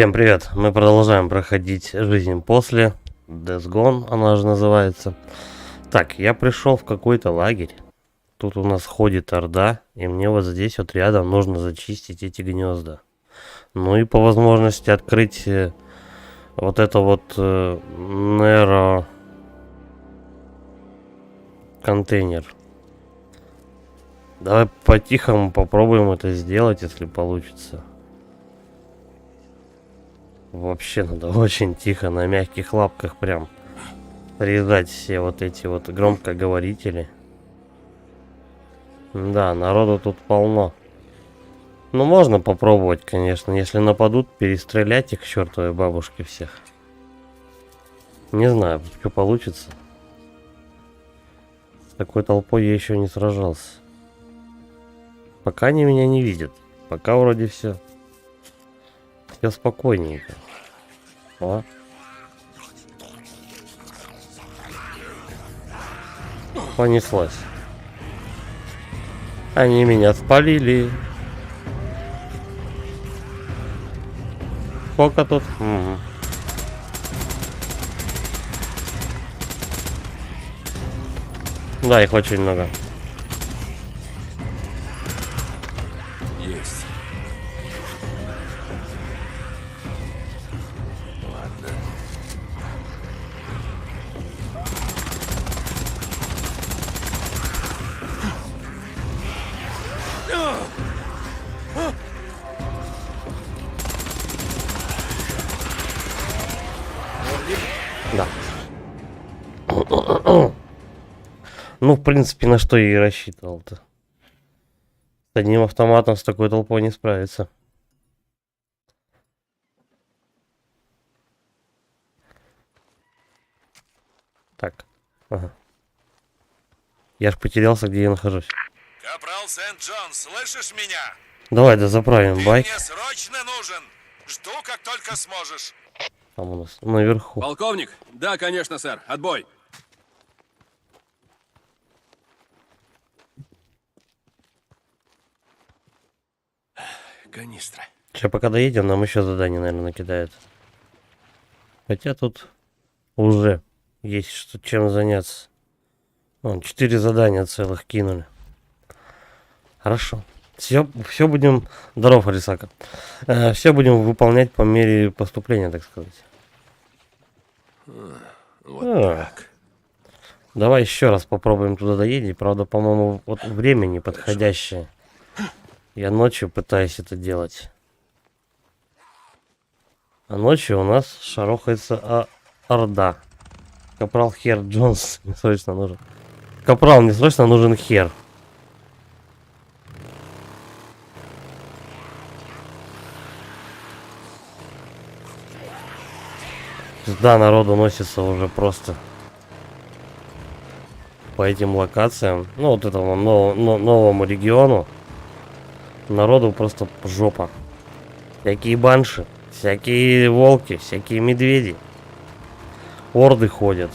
Всем привет! Мы продолжаем проходить жизнь после Death Gone, она же называется. Так, я пришел в какой-то лагерь. Тут у нас ходит орда, и мне вот здесь вот рядом нужно зачистить эти гнезда. Ну и по возможности открыть вот это вот Неро контейнер. Давай по-тихому попробуем это сделать, если получится. Вообще надо очень тихо, на мягких лапках прям срезать все вот эти вот громкоговорители. Да, народу тут полно. Ну, можно попробовать, конечно. Если нападут, перестрелять их к чертовой бабушке всех. Не знаю, что получится. С такой толпой я еще не сражался. Пока они меня не видят. Пока вроде все. Все спокойненько. О. Понеслась. Они меня спалили. Сколько тут? Угу. Да, их очень много. Есть. Ладно. Да. Ну, в принципе, на что я и рассчитывал-то. С одним автоматом с такой толпой не справиться. Так. Ага. Я ж потерялся, где я нахожусь. Капрал Сент-Джон, слышишь меня? Давай, да заправим Ты байк. мне срочно нужен. Жду, как только сможешь. Там у нас наверху. Полковник? Да, конечно, сэр. Отбой. Канистра. Сейчас пока доедем, нам еще задание, наверное, накидают. Хотя тут уже есть что чем заняться. Вон, 4 задания целых кинули. Хорошо. Все будем... Здоров, Арисака. Все будем выполнять по мере поступления, так сказать. Вот так. Давай еще раз попробуем туда доедем. Правда, по-моему, вот время неподходящее. Я ночью пытаюсь это делать. А ночью у нас шарохается орда. Капрал Хер Джонс мне срочно нужен. Капрал, мне срочно нужен Хер. Да, народу носится уже просто по этим локациям. Ну, вот этому новому региону. Народу просто жопа. Всякие банши, всякие волки, всякие медведи. Орды ходят.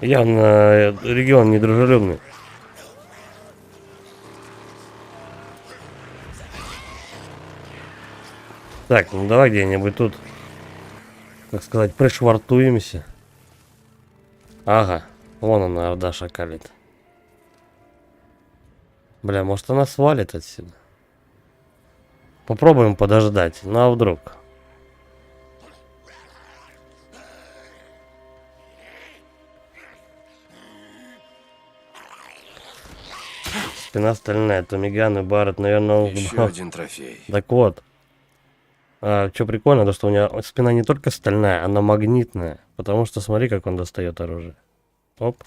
Явно регион недружелюбный. Так, ну давай где-нибудь тут, как сказать, пришвартуемся. Ага, вон она, орда шакалит. Бля, может она свалит отсюда? Попробуем подождать, ну а вдруг? Спина стальная, Томиган и Барретт, наверное... Еще один трофей. Так вот. Что прикольно, то что у него спина не только стальная, она магнитная. Потому что смотри, как он достает оружие. Оп,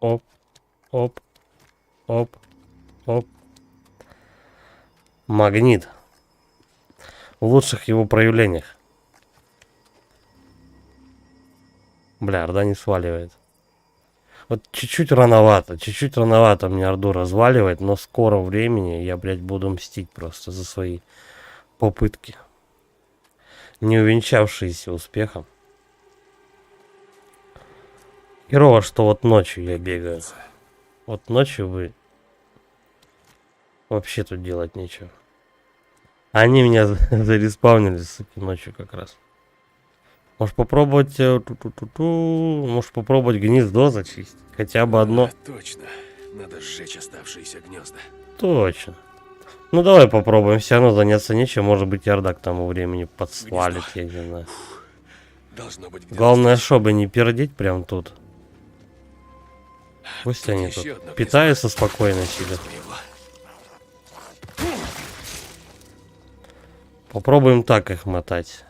оп, оп, оп, оп. Магнит. В лучших его проявлениях. Бля, орда не сваливает. Вот чуть-чуть рановато мне орду разваливать, но в скором времени я, блядь, буду мстить просто за свои попытки, не увенчавшиеся успехом. Херово, что вот ночью я бегаю. Вот ночью вы вообще тут делать нечего. Они меня зареспаунили, суки, ночью как раз. Может попробовать... Может попробовать гнездо зачистить. Хотя бы одно. Точно. Надо сжечь оставшиеся гнезда. Точно. Ну давай попробуем. Все равно заняться нечем. Может быть, Ярда к тому времени подсвалит, я не знаю. Должно быть где-то Главное, здесь. чтобы не пердеть прям тут. Пусть Тут они еще тут одно питаются спокойно себе. Его. Попробуем так их мотать.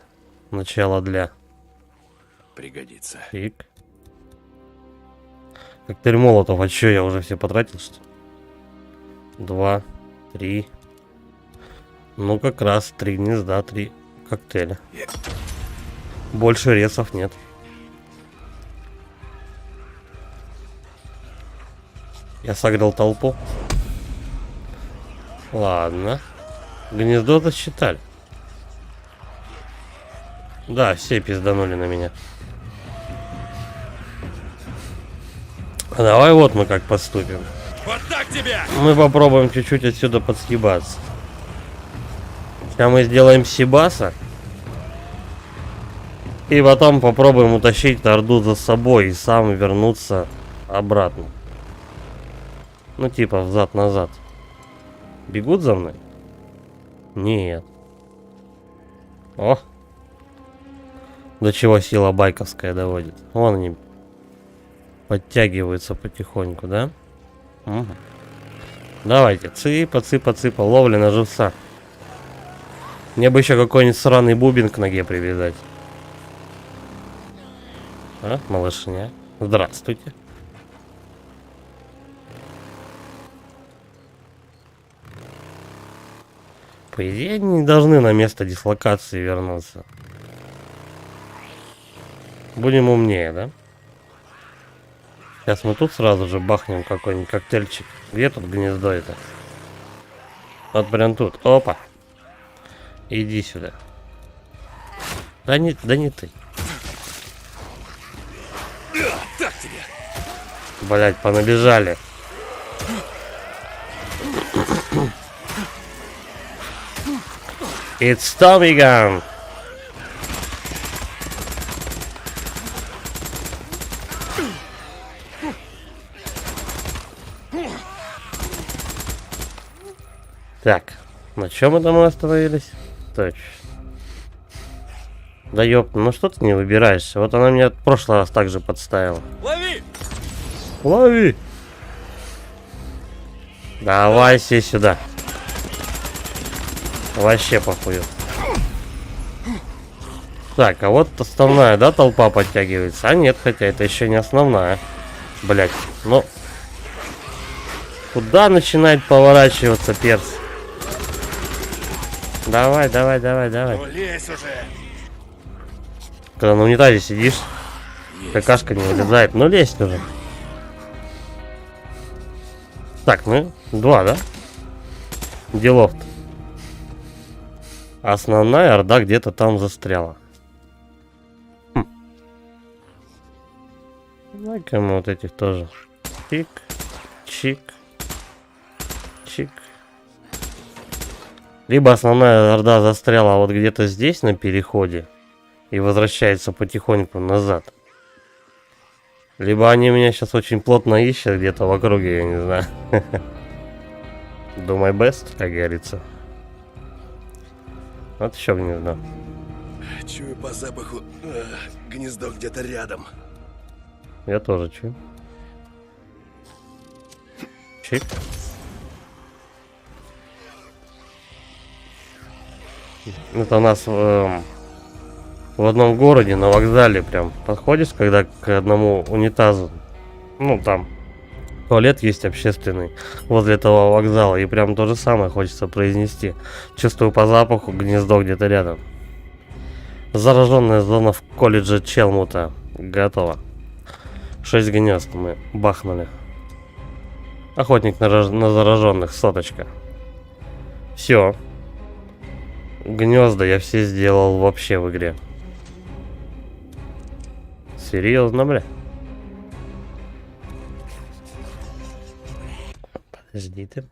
Начало для. Пригодится. Фиг. Коктейль молотов. А чё, я уже все потратил, что ли? 2, 3. Ну, как раз 3 гнезда, 3 коктейля. Больше ресов нет. Я согрел толпу. Ладно. Гнездо засчитали. Да, все пизданули на меня. А давай вот мы как поступим. Вот так тебе! Мы попробуем чуть-чуть отсюда подсъебаться. Сейчас мы сделаем Сибаса. И потом попробуем утащить Орду за собой и сам вернуться обратно. Ну типа взад-назад. Бегут за мной? Нет. О! До чего сила байковская доводит. Вон они подтягиваются потихоньку, да? Угу. Давайте, цыпа, ловля на живца. Мне бы еще какой-нибудь сраный бубен к ноге привязать. А, малышня. Здравствуйте. По идее, они не должны на место дислокации вернуться. Будем умнее, да? Сейчас мы тут сразу же бахнем какой-нибудь коктейльчик. Где тут гнездо это? Вот прям тут. Опа. Иди сюда. Да не ты. Так тебе! Блять, понабежали. It's Tommy Gun. Так, на чем это мы остановились? Точно. Да ёпта, ну что ты не выбираешься? Вот она меня в прошлый раз также подставила. Лови! Лови! Давай все сюда. Вообще похуй. Так, а вот основная, да, толпа подтягивается? А нет, хотя это еще не основная. Блять, ну... Куда начинает поворачиваться перс? Давай. Ну лезь уже! Когда на унитазе сидишь, какашка не вылезает. Ну лезь уже. Так, ну, 2, да? Делов-то. Основная орда где-то там застряла. Давай-ка мы вот этих тоже. Чик, чик, чик. Либо основная орда застряла вот где-то здесь на переходе и возвращается потихоньку назад. Либо они меня сейчас очень плотно ищут где-то в округе, я не знаю. Do my best, как говорится. Вот еще гнездо. Чую по запаху, гнездо где-то рядом. Я тоже чую. Чик. Это у нас в одном городе, на вокзале прям подходишь, когда к одному унитазу, ну там туалет есть общественный возле этого вокзала, и прям то же самое хочется произнести. Чувствую по запаху гнездо где-то рядом. Зараженная зона в колледже Челмута готова. 6 гнезд мы бахнули. Охотник на зараженных, соточка. Все. Гнезда я все сделал вообще в игре. Серьезно, бля. Подожди ты.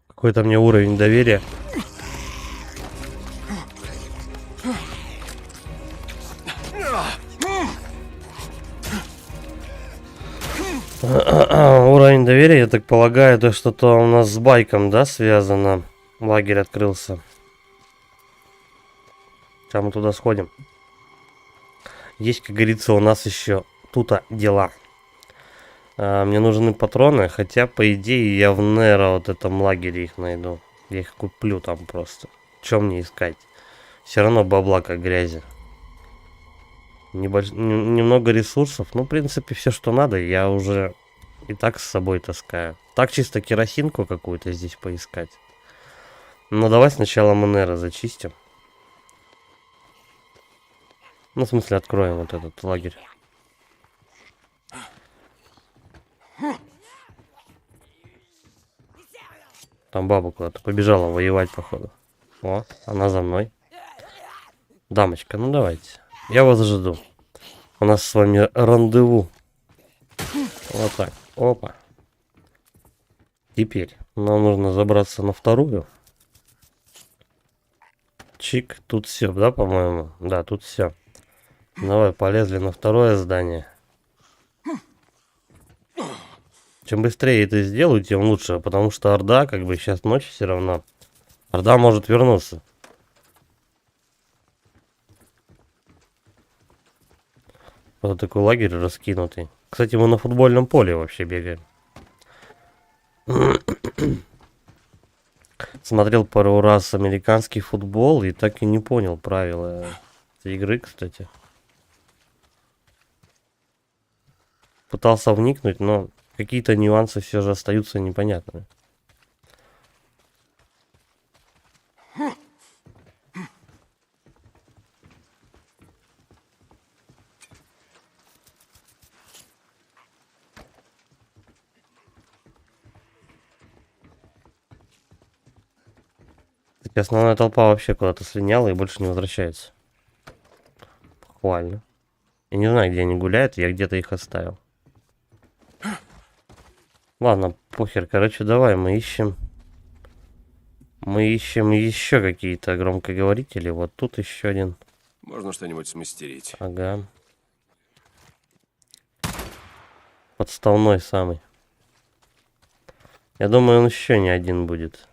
Какой-то мне уровень доверия Уровень доверия, я так полагаю, это что-то у нас с байком, да, связано. Лагерь открылся. Сейчас мы туда сходим. Есть, как говорится, у нас еще тут дела. Мне нужны патроны, хотя, по идее, я в Неро вот этом лагере их найду. Я их куплю там просто. Чем мне искать? Все равно бабла как грязи. Немного ресурсов. Ну, в принципе, все, что надо, я уже и так с собой таскаю. Так чисто керосинку какую-то здесь поискать. Ну, давай сначала Монеро зачистим. Ну, в смысле, откроем вот этот лагерь. Там баба куда-то побежала воевать, походу. О, она за мной. Дамочка, ну давайте. Я вас жду. У нас с вами рандеву. Вот так. Опа. Теперь нам нужно забраться на вторую. Чик. Тут все, да, по-моему? Да, тут все. Давай, полезли на второе здание. Чем быстрее это сделаю, тем лучше. Потому что Орда, как бы сейчас ночь все равно. Орда может вернуться. Вот такой лагерь раскинутый. Кстати, мы на футбольном поле вообще бегаем. Смотрел пару раз американский футбол и так и не понял правила этой игры, кстати. Пытался вникнуть, но какие-то нюансы все же остаются непонятными. Кстати, основная толпа вообще куда-то слиняла и больше не возвращается. Похвально. Я не знаю, где они гуляют, я где-то их оставил. Ладно, похер, короче, давай, мы ищем. Мы ищем еще какие-то громкоговорители. Вот тут еще один. Можно что-нибудь смастерить. Ага. Подставной самый. Я думаю, он еще не один будет.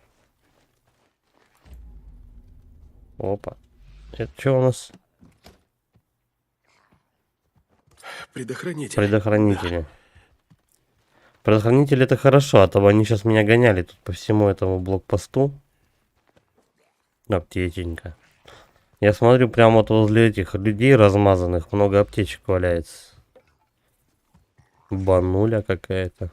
Опа. Это что у нас? Предохранитель. Предохранители. Предохранители это хорошо, а то бы они сейчас меня гоняли тут по всему этому блокпосту. Аптеченька. Я смотрю, прямо вот возле этих людей размазанных много аптечек валяется. Бануля какая-то.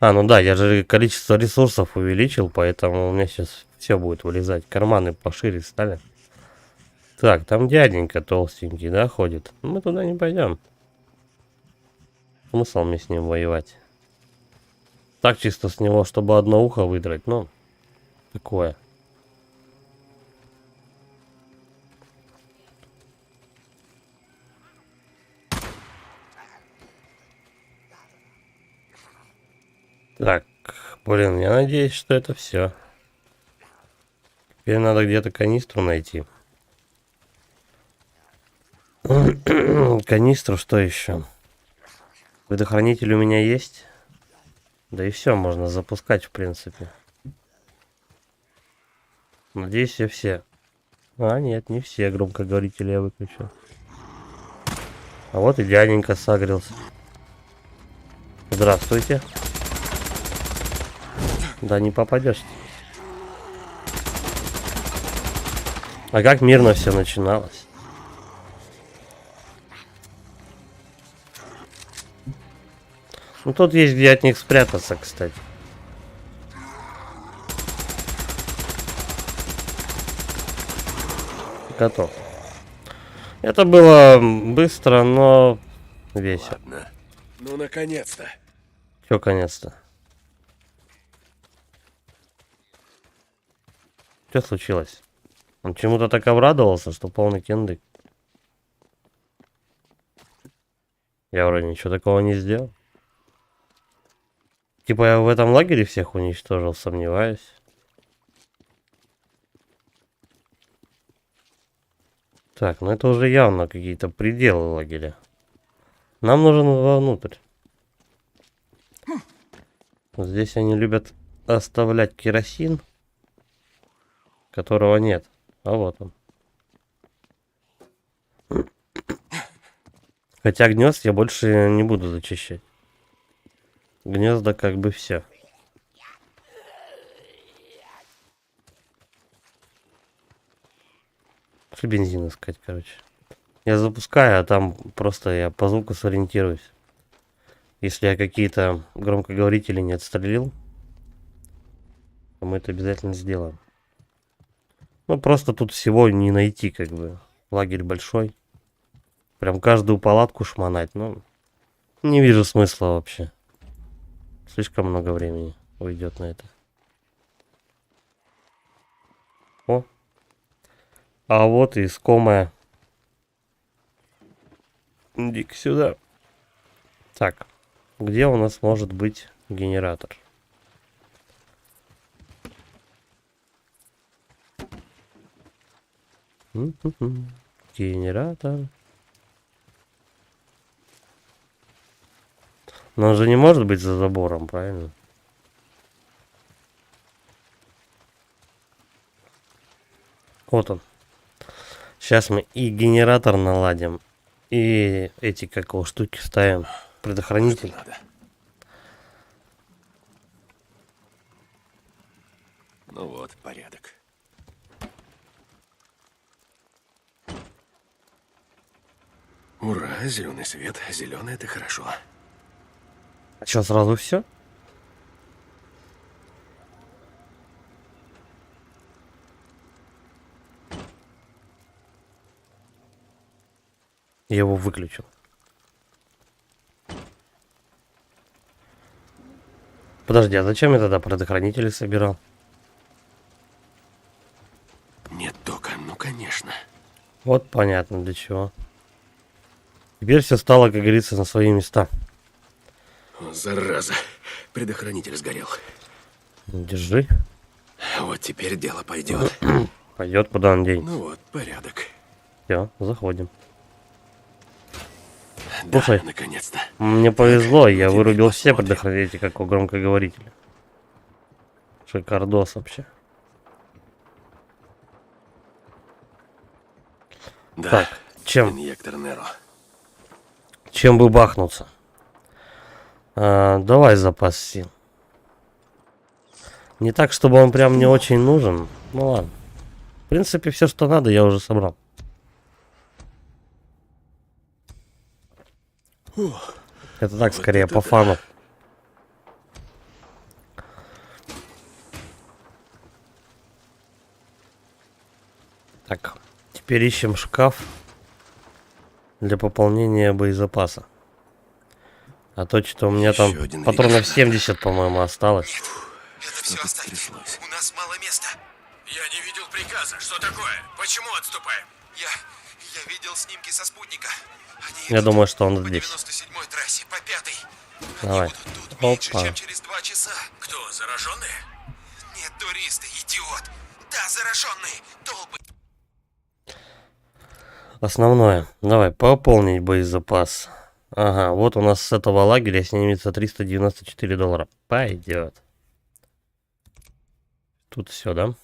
А, ну да, я же количество ресурсов увеличил, поэтому у меня сейчас все будет вылезать. Карманы пошире стали. Так, там дяденька толстенький, да, ходит. Мы туда не пойдем. Смысл мне с ним воевать? Так чисто с него, чтобы одно ухо выдрать, ну, такое. Так, блин, я надеюсь, что это все. Теперь надо где-то канистру найти. Канистру, что еще? Предохранитель у меня есть. Да и все, можно запускать, в принципе. Надеюсь, все. А, нет, не все громкоговорители я выключил. А вот и дяденька сагрился. Здравствуйте. Да не попадешь. А как мирно все начиналось. Ну тут есть где от них спрятаться, кстати. Готов. Это было быстро, но весело. Ладно. Ну, наконец-то. Чё, конец-то? Что случилось? Он чему-то так обрадовался, что полный кендык. Я вроде ничего такого не сделал. Типа я в этом лагере всех уничтожил, сомневаюсь. Так, ну это уже явно какие-то пределы лагеря. Нам нужен вовнутрь. Здесь они любят оставлять керосин, которого нет. А вот он. Хотя гнезд я больше не буду зачищать. Гнезда как бы все. Пошли бензин искать, короче. Я запускаю, а там просто я по звуку сориентируюсь. Если я какие-то громкоговорители не отстрелил, то мы это обязательно сделаем. Ну, просто тут всего не найти, как бы. Лагерь большой. Прям каждую палатку шмонать, ну, не вижу смысла вообще. Слишком много времени уйдет на это. О. А вот и искомая. Иди-ка сюда. Так. Где у нас может быть генератор? Генератор. Но он же не может быть за забором, правильно? Вот он. Сейчас мы и генератор наладим, и эти как его штуки ставим. Предохранитель. Что надо. Ну вот, порядок. Ура, зеленый свет. Зеленый — это хорошо. А что, сразу все? Я его выключил. Подожди, а зачем я тогда предохранители собирал? Нет тока, ну конечно. Вот понятно для чего. Теперь все стало, как говорится, на свои места. О, зараза. Предохранитель сгорел. Держи. Вот теперь дело пойдет. Пойдет, куда он денется. Ну вот, порядок. Все, заходим. Да, Слушай. наконец-то. Мне повезло, я Теперь вырубил все посмотрим. предохранители, как у громкоговорителя. Шикардос вообще. Да. Так, чем? Инъектор Неро. Чем бы бахнуться? Давай запас сил. Не так, чтобы он прям не очень нужен. Ну ладно. В принципе, все, что надо, я уже собрал. Это так, Вот скорее, это по да. фану. Так, теперь ищем шкаф для пополнения боезапаса. А то что у меня Ещё там один патронов рейс. 70, по-моему, осталось. Это все Что-то оставьте. стряслось. У нас мало места. Я не видел приказа. Что такое? Почему отступаем? Я видел снимки со спутника. Они Я идут думаю, что он по здесь. 97-й трассе, по 5-й. Давай. Они будут тут меньше, Опа. чем через 2 часа. Кто, зараженные? Нет, туристы, идиот. Да, зараженные. Толпы. Основное. Давай, пополнить боезапас. Ага, вот у нас с этого лагеря снимется $394. Пойдет. Тут все, да?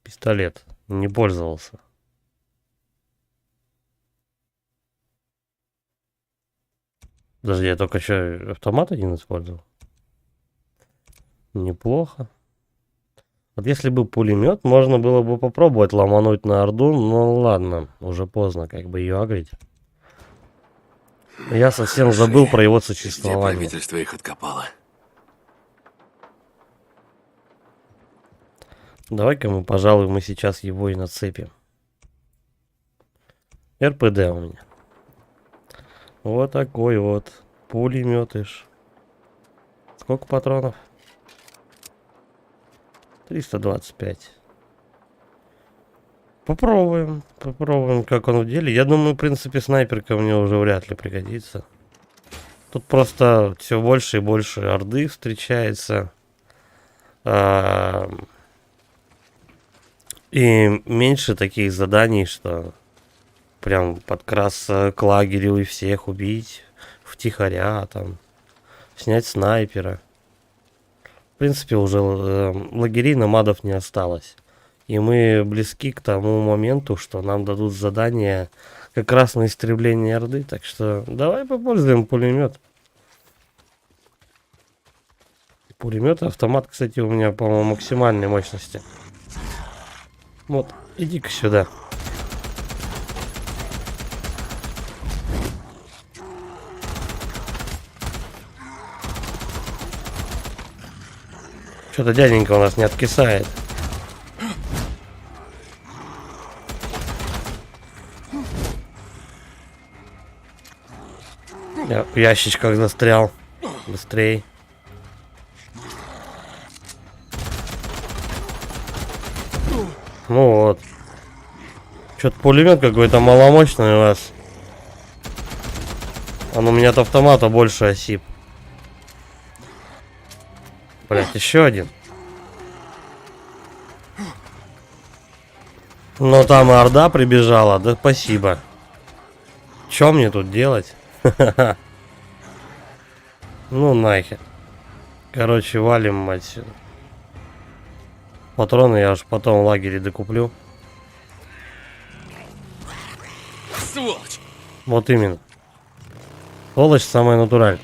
Пистолет. Не пользовался. Подожди, я только что автомат один использовал. Неплохо. Вот если бы пулемет, можно было бы попробовать ломануть на Орду, но ладно, уже поздно как бы ее агрить. Я совсем забыл про его Где существование. правительство их откопало? Давай-ка мы, пожалуй, мы сейчас его и нацепим. РПД у меня. Вот такой вот пулеметыш. Сколько патронов? 325. Попробуем, как он в деле. Я думаю, в принципе, снайперка мне уже вряд ли пригодится. Тут просто все больше и больше орды встречается. И меньше таких заданий, что прям подкрасться к лагерю и всех убить втихаря, там, снять снайпера. В принципе, уже лагерей намадов не осталось. И мы близки к тому моменту, что нам дадут задание как раз на истребление Орды. Так что давай попользуем пулемет. Пулемет и автомат, кстати, у меня, по-моему, максимальной мощности. Вот, иди-ка сюда. Что-то дяденька у нас не откисает. Я в ящичках застрял. Быстрей. Ну вот. Что-то пулемет какой-то маломощный у вас. Он у меня от автомата больше осип. Блять, еще один. Но там и Орда прибежала, да спасибо. Что мне тут делать? Ну нахер. Короче, валим отсюда. Патроны я уж потом в лагере докуплю. Сволочь! Вот именно. Сволочь самая натуральная.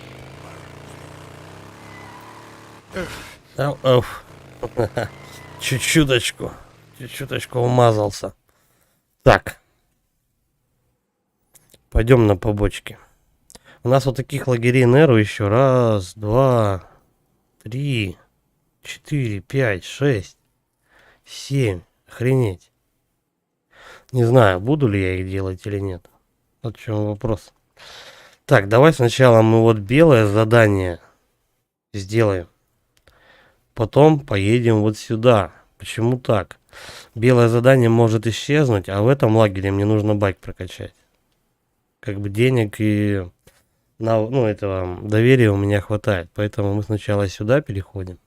Чуть-чуточку. Чуть-чуточку умазался. Так. Пойдем на побочки. У нас вот таких лагерей Неру еще. Раз, два, три, 4, 5, 6, 7. Охренеть. Не знаю, буду ли я их делать или нет. Вот в чем вопрос. Так, давай сначала мы вот белое задание сделаем. Потом поедем вот сюда. Почему так? Белое задание может исчезнуть, а в этом лагере мне нужно байк прокачать. Как бы денег и этого доверия у меня хватает. Поэтому мы сначала сюда переходим.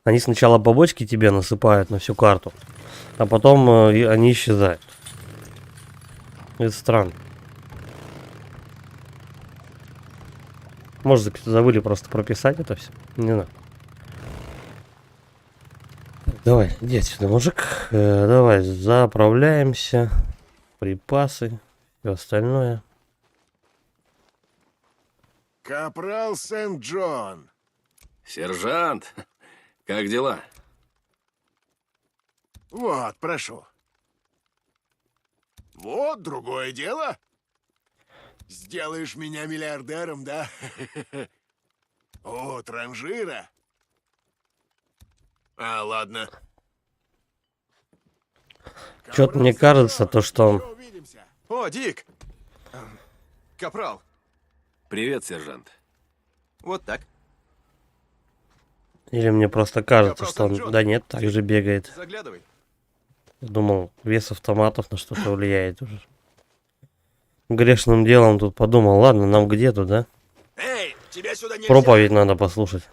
Они сначала побочки тебе насыпают на всю карту, а потом они исчезают. Это странно. Может, забыли просто прописать это все? Не знаю. Давай, иди отсюда, мужик. Давай, заправляемся. Припасы, все остальное. Капрал Сент-Джон. Сержант, как дела? Вот, прошу. Вот другое дело. Сделаешь меня миллиардером, да? О, транжира. А, ладно. Что-то мне кажется, то что... Увидимся. О, Дик! Капрал, Привет, сержант. вот так. Или мне просто кажется, Капрал что он... Сент-Джон. Да нет, так же бегает. Заглядывай. Я думал, вес автоматов на что-то влияет уже. Грешным делом тут подумал, ладно, нам где-то, да? Эй, тебя сюда нельзя. Проповедь надо послушать.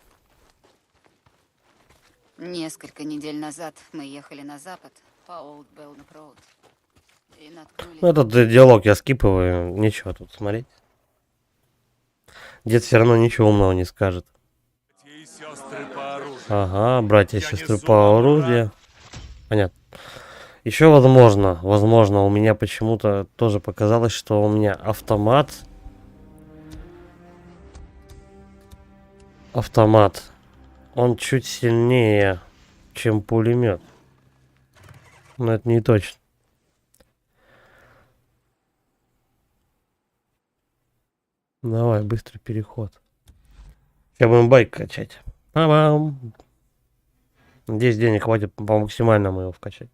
Несколько недель назад мы ехали на запад по Олд Белнап Роуд и наткнулись... Ну, этот диалог я скипываю, нечего тут смотреть. Дед все равно ничего умного не скажет. Ага, братья и сестры по оружию. Понятно. Еще возможно, у меня почему-то тоже показалось, что у меня автомат. Он чуть сильнее, чем пулемет. Но это не точно. Давай, быстрый переход. Сейчас будем байк качать. Па-бам. Надеюсь, денег хватит по максимальному его вкачать.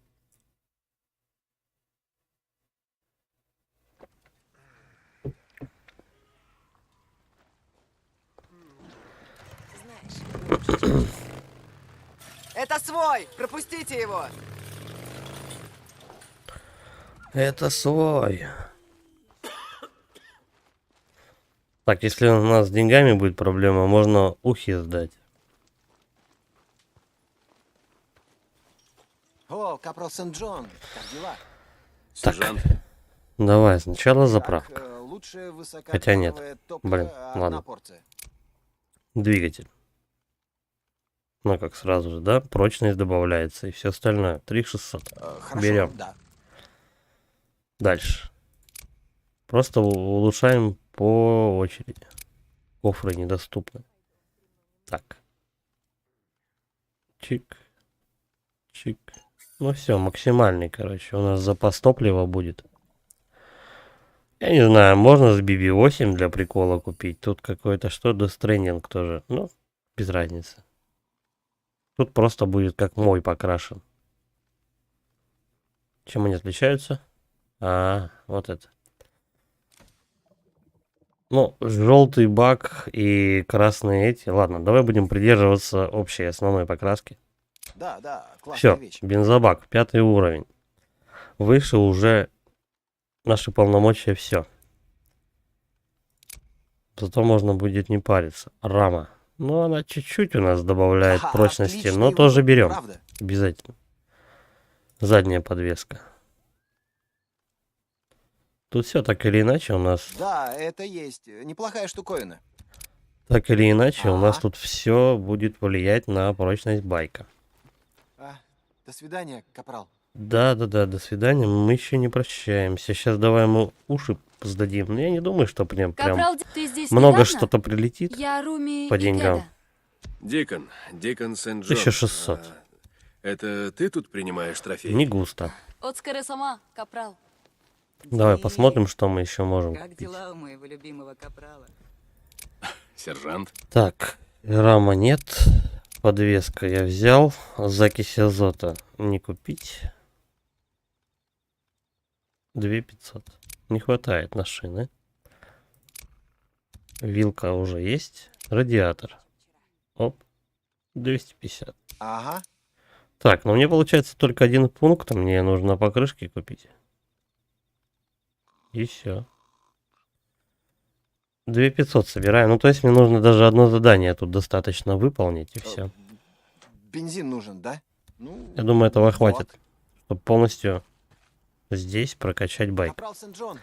Это свой! Пропустите его! Это свой. Так, если у нас с деньгами будет проблема, можно ухи сдать. О, капрал Сент-Джон, как дела? Сержант, Давай, сначала заправка. Так, лучше Хотя нет. высокотоновое топливо, Блин, одна ладно. порция. Двигатель. Ну, как сразу же, да? Прочность добавляется и все остальное. 3600. Хорошо, Берем. да. Дальше. Просто улучшаем по очереди. Кофры недоступны. Так. Чик. Чик. Ну все, максимальный, короче. У нас запас топлива будет. Я не знаю, можно с BB-8 для прикола купить. Тут какой-то что, Death Stranding тоже. Ну, без разницы. Тут просто будет как мой покрашен. Чем они отличаются? А, вот это. Ну, желтый бак и красные эти. Ладно, давай будем придерживаться общей основной покраски. Да, да, классная Все, вещь. бензобак, 5 уровень. Выше уже наши полномочия все. Зато можно будет не париться. Рама. Ну, она чуть-чуть у нас добавляет Ага, прочности, отличный но тоже выбор, берем. правда? Обязательно. Задняя подвеска. Тут все так или иначе у нас... Да, это есть. Неплохая штуковина. Так или иначе, у нас Ага. тут все будет влиять на прочность байка. До свидания, капрал. Да, до свидания. Мы еще не прощаемся. Сейчас давай ему уши сдадим. Но я не думаю, что прям Капрал, ты здесь много недавно? что-то прилетит. Я Руми по деньгам. Икеда. Дикон Сент-Джон. 1600. Это ты тут принимаешь трофей? Не густо. Отскоре сама, капрал. Давай посмотрим, что мы еще можем Как купить. дела у моего любимого капрала? Сержант. Так, рама нет. Подвеска я взял. Закись азота не купить. 2500. Не хватает на шины. Вилка уже есть. Радиатор. Оп. 250. Ага. Так, ну мне получается только один пункт. Мне нужно покрышки купить. И все. 2500 собираем. Ну, то есть мне нужно даже одно задание тут достаточно выполнить, и все. Бензин нужен, да? Ну, Я думаю, этого вот. хватит, чтобы полностью здесь прокачать байк. Капрал Сент-Джон.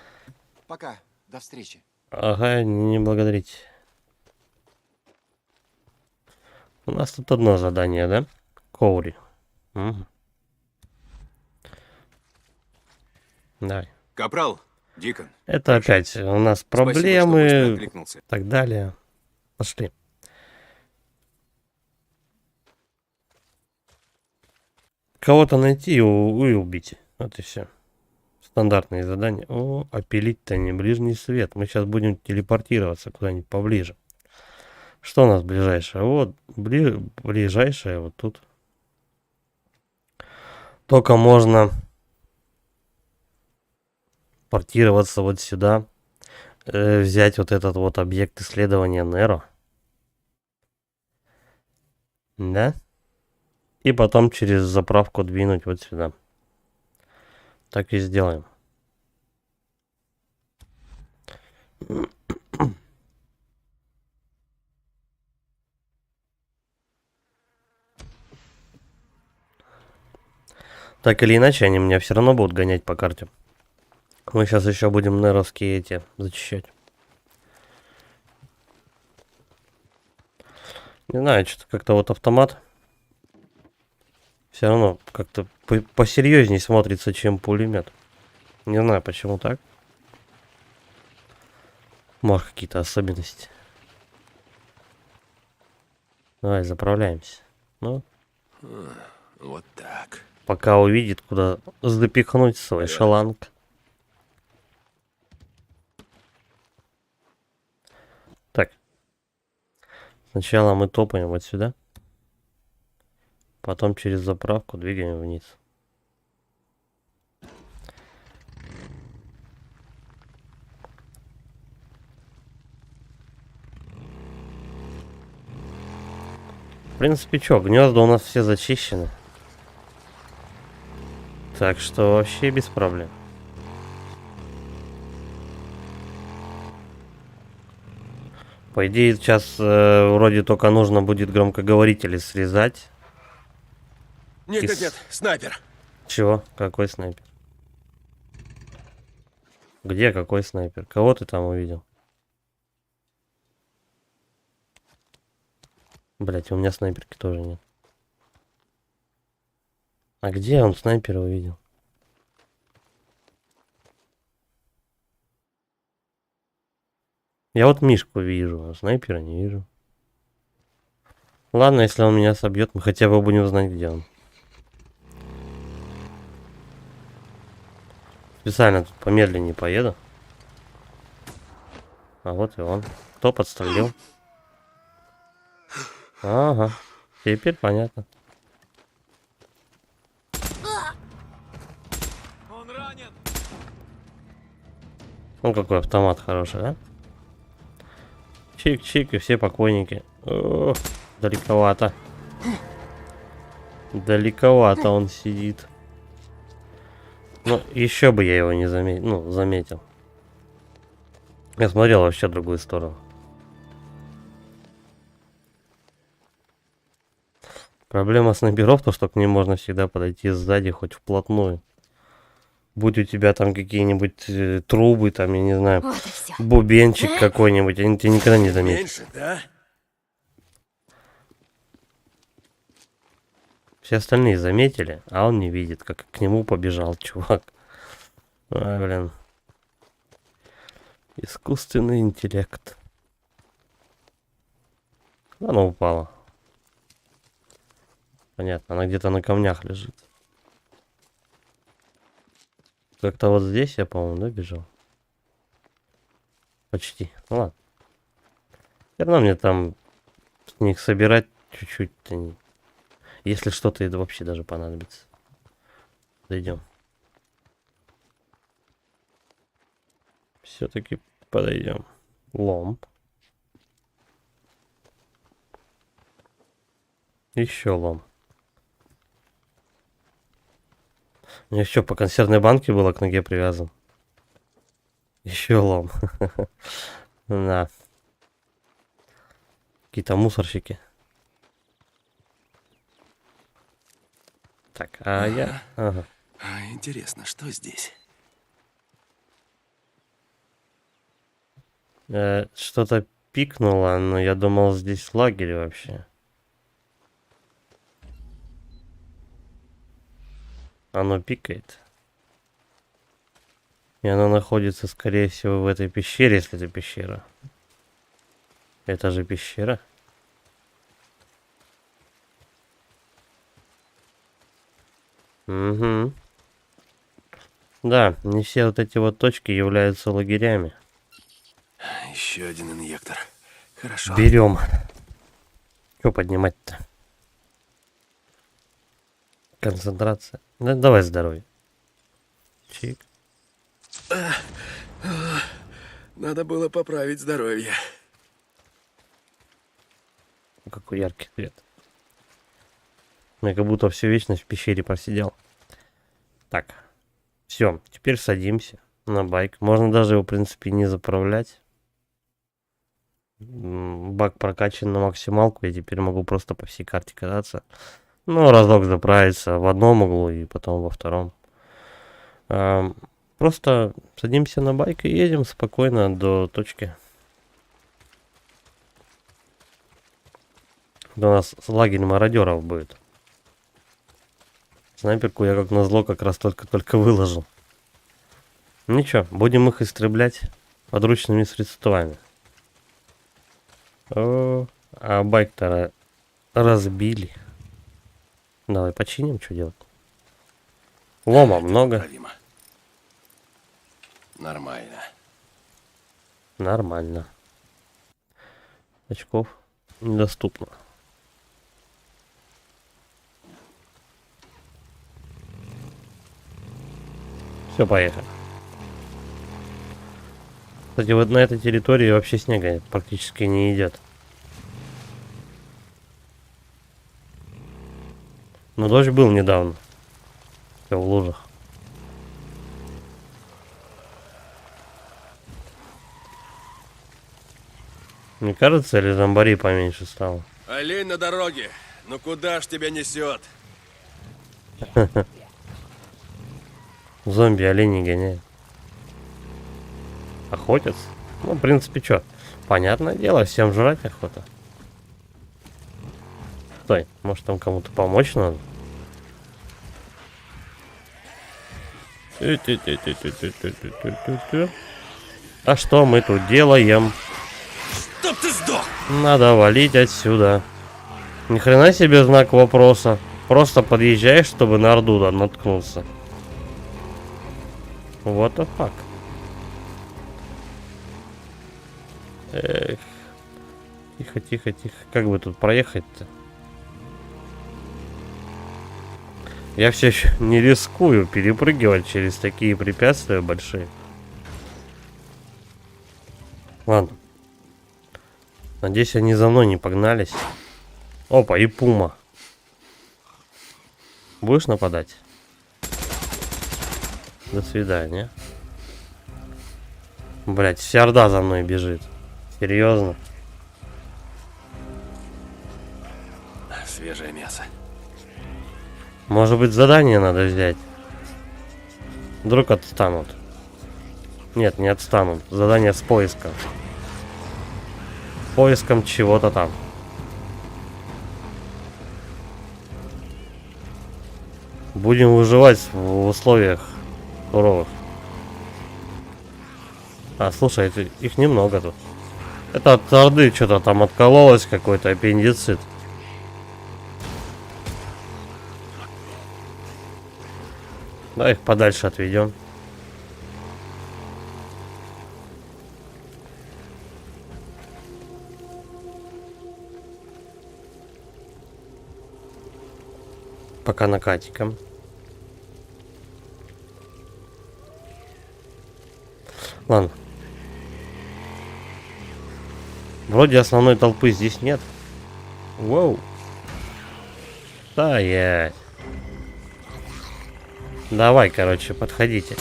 Пока. До встречи. Ага, не благодарите. У нас тут одно задание, да? Коури. Угу. Давай. Капрал, Дикон. Это опять у нас Спасибо, что быстро проблемы откликнулся. и так далее. Пошли. Кого-то найти и убить. Вот и все. Стандартные задания. О, опилить-то не ближний свет. Мы сейчас будем телепортироваться куда-нибудь поближе. Что у нас ближайшее? Вот, ближайшее вот тут. Только можно портироваться вот сюда. Взять вот этот вот объект исследования Неро. Да? И потом через заправку двинуть вот сюда. Так и сделаем. Так или иначе, они меня все равно будут гонять по карте. Мы сейчас еще будем неровские эти зачищать. Не знаю, что-то как-то вот автомат все равно как-то посерьезней смотрится, чем пулемет. Не знаю, почему так. Может, какие-то особенности. Давай, заправляемся. Ну, Вот так. пока увидит, куда запихнуть свой шаланг. Так. Сначала мы топаем вот сюда. Потом через заправку двигаем вниз. В принципе, что, гнезда у нас все зачищены. Так что вообще без проблем. По идее, сейчас вроде только нужно будет громкоговорители срезать. Нет, Из- нет, нет, снайпер. Чего? Какой снайпер? Где какой снайпер? Кого ты там увидел? Блять, у меня снайперки тоже нет. А где он снайпера увидел? Я вот Мишку вижу, а снайпера не вижу. Ладно, если он меня собьет, мы хотя бы будем знать, где он. Специально тут помедленнее поеду. А вот и он. Кто подстрелил? Ага. Теперь понятно. Он ранен! Ну какой автомат хороший, да? Чик-чик, и все покойники. О, далековато. Далековато он сидит. Ну, еще бы я его не заметил. Ну, заметил. Я смотрел вообще в другую сторону. Проблема снайперов, то что к ним можно всегда подойти сзади, хоть вплотную. Будь у тебя там какие-нибудь трубы, там, я не знаю, Вот и все. бубенчик какой-нибудь, они тебя никогда не заметят. Меньше, да? Все остальные заметили, а он не видит, как к нему побежал чувак. А, блин. Искусственный интеллект. Она упала. Понятно, она где-то на камнях лежит. Как-то вот здесь я, по-моему, да, бежал? Почти. Ну ладно. Все равно мне там с них собирать чуть-чуть. Если что-то это вообще даже понадобится. Дойдем. Все-таки подойдем. Лом. Еще лом. У меня еще по консервной банке было к ноге привязан. Еще лом. На. Какие-то мусорщики. Так, а я... Ага. А, интересно, что здесь? Что-то пикнуло, но я думал, здесь лагерь вообще. Оно пикает. И оно находится, скорее всего, в этой пещере, если это пещера. Это же пещера. Угу. Да, не все вот эти вот точки являются лагерями. Еще один инъектор. Хорошо. Берем. Что поднимать-то? Концентрация. Да, давай здоровье. Чик. Надо было поправить здоровье. Какой яркий свет. Я как будто всю вечность в пещере просидел. Так. Все, теперь садимся на байк. Можно даже его, в принципе, не заправлять. Бак прокачан на максималку. Я теперь могу просто по всей карте кататься. Ну, разок заправиться в одном углу и потом во втором. Просто садимся на байк и едем спокойно до точки. Да у нас лагерь мародеров будет. Снайперку я как назло как раз только выложил. Ничего, будем их истреблять подручными средствами. О, а байк-то разбили. Давай починим, что делать. Лома много. Поправимо. Нормально. Нормально. Очков недоступно. Все, поехали. Кстати, вот на этой территории вообще снега практически не идет. Но дождь был недавно. Все в лужах. Мне кажется, или зомбарей поменьше стало? Олень на дороге. Ну куда ж тебя несет? Зомби оленей гоняют. Охотятся? Ну, в принципе, что? Понятное дело, всем жрать охота. Стой, может там кому-то помочь надо? А что мы тут делаем? Чтоб ты сдох! Надо валить отсюда. Ни хрена себе знак вопроса. Просто подъезжаешь, чтобы на орду наткнуться. What the fuck? Эх. Тихо, тихо, тихо. Как бы тут проехать-то? Я все еще не рискую перепрыгивать через такие препятствия большие. Ладно. Надеюсь, они за мной не погнались. Опа, и пума. Будешь нападать? До свидания. Блять, вся орда за мной бежит. Серьезно? Свежее мясо. Может быть, задание надо взять? Вдруг отстанут. Нет, не отстанут. Задание с поиском. Поиском чего-то там. Будем выживать в условиях суровых. А, слушай, их немного тут. Это от орды что-то там откололось, какой-то аппендицит. Давай их подальше отведем. Пока накатиком. Ладно. Вроде основной толпы здесь нет. Воу. Стоять. Давай, короче, подходите.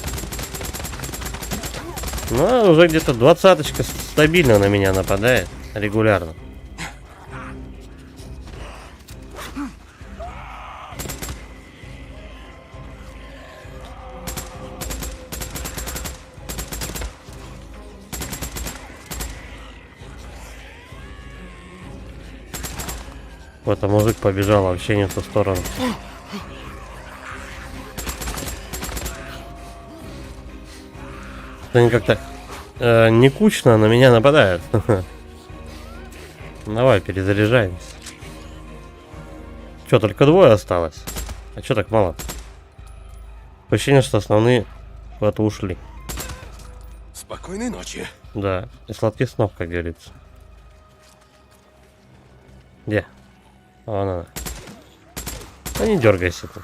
Ну, уже где-то 20-очка стабильно на меня нападает. Регулярно. Вот, а мужик побежал вообще не в ту сторону. Они как-то не кучно на меня нападают. Давай, перезаряжаемся. Че, только двое осталось? А че так мало? Ощущение, что основные куда-то ушли. Спокойной ночи. Да, и сладких снов, как говорится. Где? Вон она. Да не дергайся ты.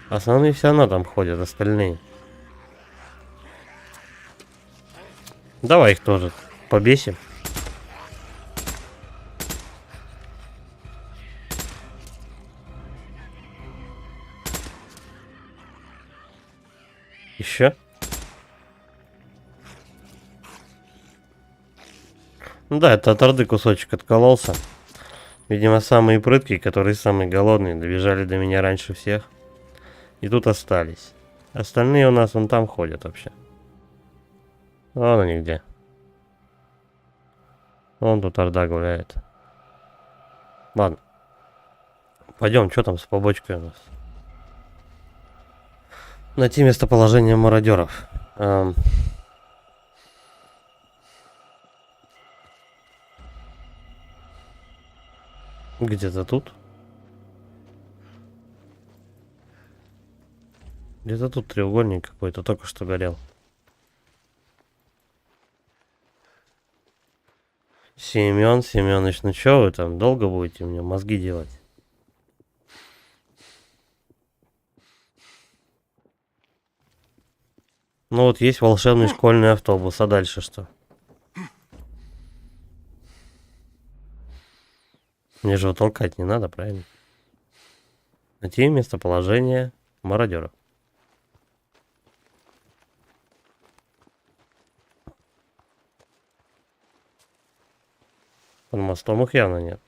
Основные все равно там ходят, остальные. Давай их тоже побесим. Еще? Ну да, это от орды кусочек откололся. Видимо, самые прыткие, которые самые голодные, добежали до меня раньше всех. И тут остались. Остальные у нас вон там ходят вообще. Вон они где. Вон тут орда гуляет. Ладно. Пойдем, что там с побочкой у нас? Найти местоположение мародеров. Где-то тут. Где-то тут треугольник какой-то только что горел. Семен Семенович, ну чё вы там долго будете мне мозги делать? Ну вот есть волшебный школьный автобус, а дальше что? Мне же его толкать не надо, правильно? Найти местоположение мародеров. Под мостом их явно нет.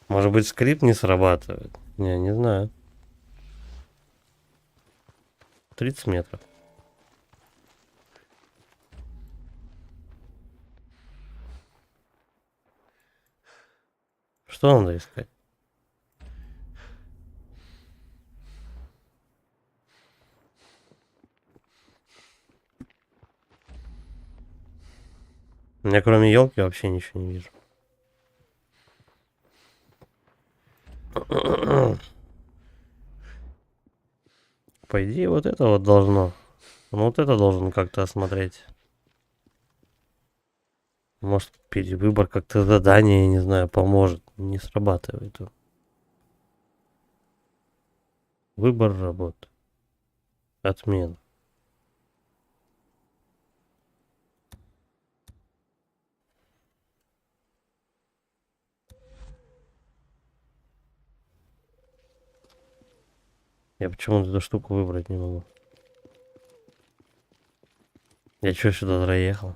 Может быть, скрипт не срабатывает? Не знаю. 30 метров. Что надо искать? Я кроме елки вообще ничего не вижу. По идее, вот это вот должно. Ну, вот это должен как-то осмотреть. Может, перевыбор как-то задания, я не знаю, поможет. Не срабатывает он. Выбор работы. Отмена. Я почему-то эту штуку выбрать не могу. Я чё сюда заехал?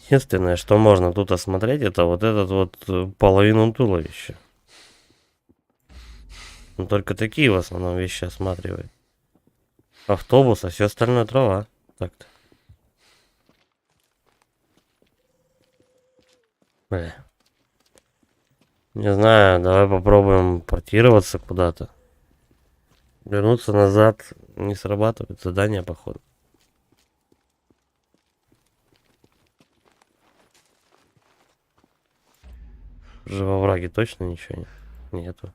Единственное, что можно тут осмотреть, это вот этот вот половину туловища. Но только такие в основном вещи осматривает. Автобус, а все остальное трава. Так-то. Бля. Не знаю, давай попробуем портироваться куда-то. Вернуться назад не срабатывает задание, походу. Же во враге точно ничего нет? Нету.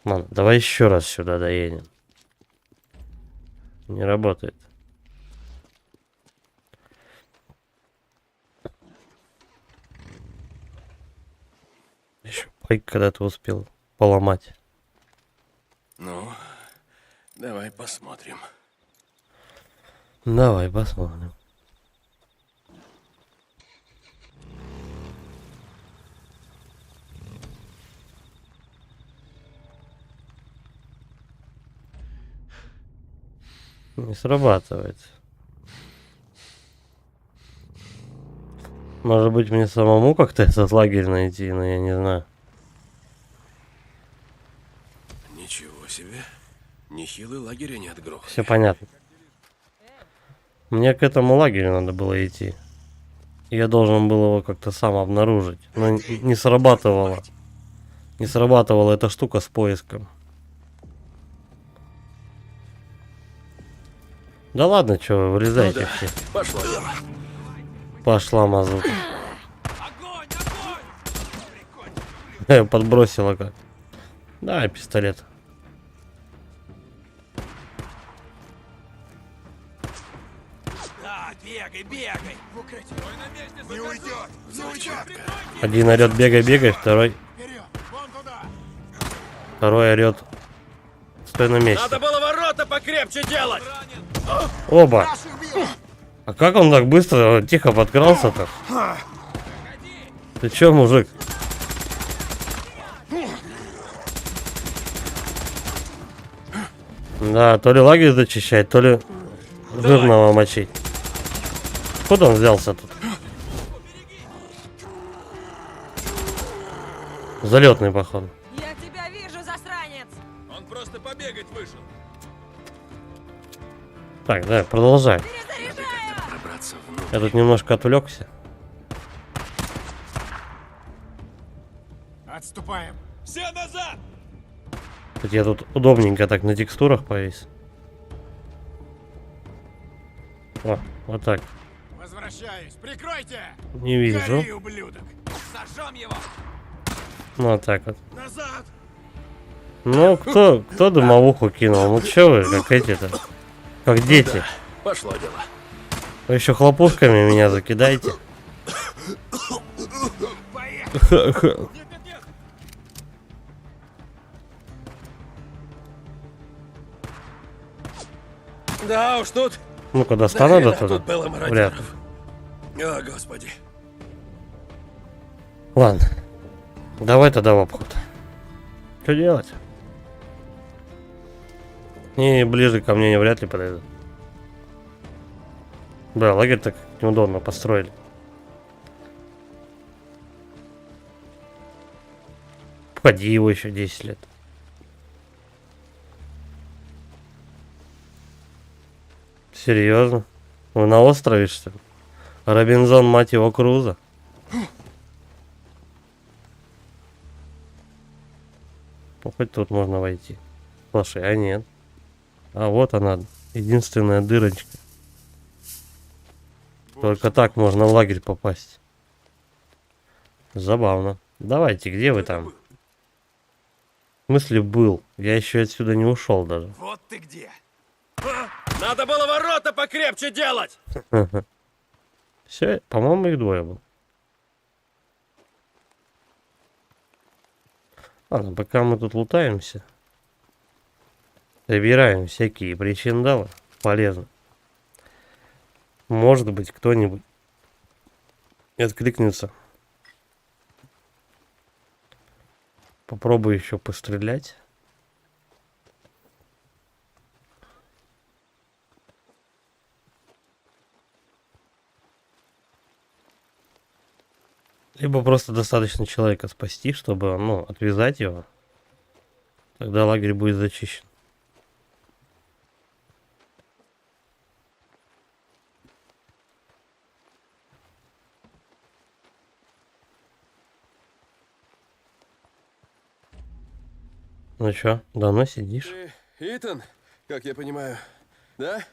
Ладно, давай еще раз сюда доедем. Не работает. Еще байк когда-то успел поломать. Ну, давай посмотрим. Давай посмотрим. Не срабатывает. Может быть, мне самому как-то этот лагерь найти, но я не знаю. Ничего себе. Нехилый лагерь они отгрохали. Все понятно. Мне к этому лагерю надо было идти. Я должен был его как-то сам обнаружить. Но не срабатывала. Не срабатывала эта штука с поиском. Да ладно, что вы, вырезайте Ну да, все. пошло дело. Пошла мазута. Подбросила как. Да, пистолет. Да, бегай, бегай. В укрытие. Не уйдет, не уйдет. Один орет бегай, бегай, второй. Вперед, вон туда. Второй орет. Стой на месте. Надо было ворота покрепче делать. Оба. А как он так быстро, тихо подкрался-то? Ты чё, мужик? Да, то ли лагерь зачищать, то ли жирного мочить. Откуда он взялся тут? Залетный, походу. Я тебя вижу, засранец! Он просто побегать вышел. Так, да, продолжай. Пробраться внутрь. Я тут немножко отвлекся. Отступаем. Все назад. Я тут удобненько так на текстурах повис. О, вот так. Возвращаюсь. Прикройте. Не вижу. Гори, ублюдок. Сожжем его. Ну, вот так вот. Назад. Ну, кто дымовуху кинул? Ну, чё вы, как эти-то? Как дети. Пошло дело. Вы еще хлопушками меня закидаете. Да уж, тут... Ну-ка, достану до Нахрена туда? тут было Вряд ли. мародеров. О, господи. Ладно. Давай тогда в обход. Что делать? Не, ближе ко мне вряд ли подойдут. Да, лагерь так неудобно построили. Входи его еще 10 лет. Серьезно? Вы на острове, что ли? Робинзон, мать его, Крузо. Ну, хоть тут можно войти. Слушай, а нет. А вот она, единственная дырочка. Только так можно в лагерь попасть. Забавно. Давайте, где вы там? В смысле был? Я еще отсюда не ушел даже. Вот ты где. Надо было ворота покрепче делать. Все, по-моему, их двое было. Ладно, пока мы тут лутаемся. Собираем всякие причиндалы. Полезно. Может быть, кто-нибудь откликнется. Попробую еще пострелять. Либо просто достаточно человека спасти, чтобы, ну, отвязать его. Тогда лагерь будет зачищен. Ну чё, давно сидишь? Итан, как я понимаю, да?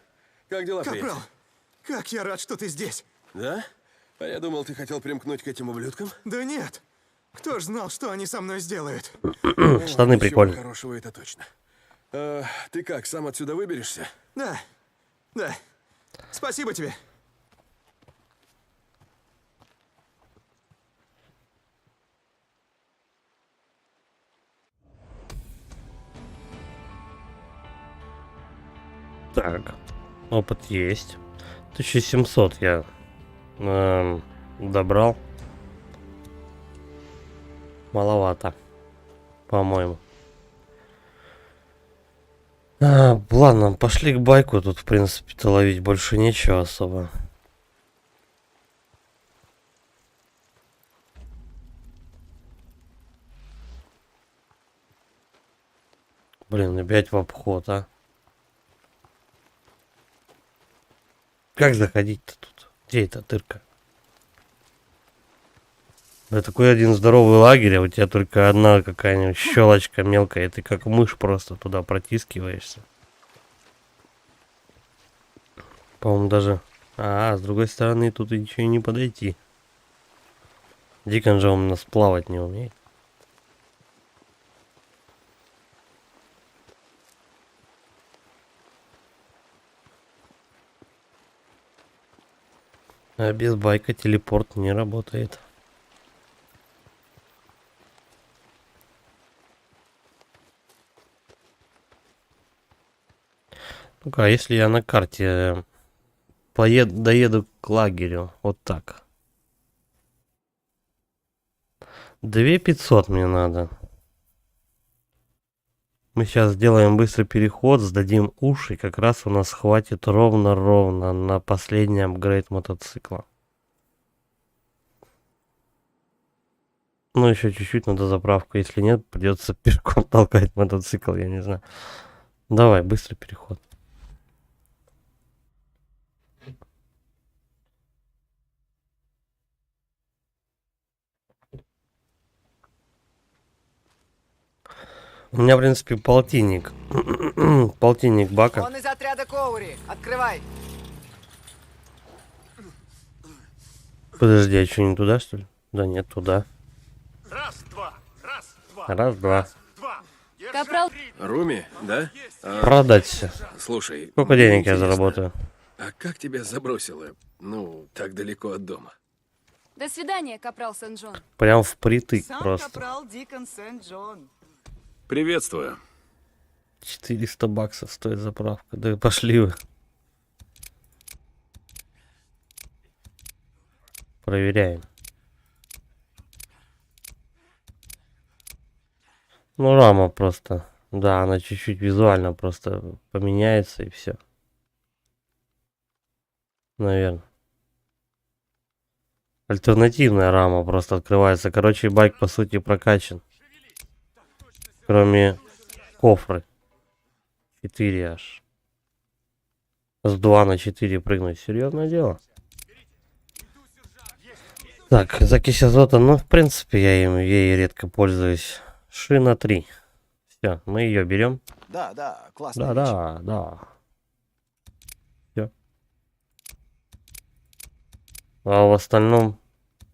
Как дела, приятель? Капрал, как я рад, что ты здесь. Да? А я думал, ты хотел примкнуть к этим ублюдкам. Да нет. Кто ж знал, что они со мной сделают? Штаны Ничего прикольные. хорошего, это точно. Ты как, сам отсюда выберешься? Да, да. Спасибо тебе. Так, опыт есть. 1700 я добрал. Маловато, по-моему. Ладно, пошли к байку. Тут, в принципе-то, ловить больше нечего особо. Блин, опять в обход, а. Как заходить-то тут? Где эта дырка? Да такой один здоровый лагерь, а у тебя только одна какая-нибудь щелочка мелкая, и ты как мышь просто туда протискиваешься. По-моему, даже... с другой стороны, тут ничего и не подойти. Дикон же он у нас плавать не умеет. А без байка телепорт не работает. Ну-ка, а если я на карте доеду к лагерю, вот так. 2500 мне надо. Мы сейчас сделаем быстрый переход, сдадим уши, и как раз у нас хватит ровно-ровно на последний апгрейд мотоцикла. Ну, еще чуть-чуть надо заправку, если нет, придется пешком толкать мотоцикл, я не знаю. Давай, быстрый переход. У меня, в принципе, полтинник. Полтинник бака. Он из отряда Коури. Открывай. Подожди, а что, не туда, что ли? Да нет, туда. Раз, два, раз, два. Раз, два. Два. Капрал, Руми, да? Продать все. Слушай, Сколько мне денег я интересно, заработаю? А как тебя забросило, ну, так далеко от дома? до свидания, Капрал Сен-Джон. Прям впритык Сам просто. капрал Дикон Сент-Джон. Приветствую. 400 баксов стоит заправка. Да пошли вы. Проверяем. Ну, рама просто. Да, она чуть-чуть визуально просто поменяется и все. Наверное. Альтернативная рама просто открывается. Короче, байк по сути прокачан. Кроме кофры. 4 аж. С 2 на 4 прыгнуть. Серьезное дело. Так, закись азота. Ну, в принципе, ей редко пользуюсь. Шина 3. Все, мы ее берем. Да, классная вещь. Да. Все. А в остальном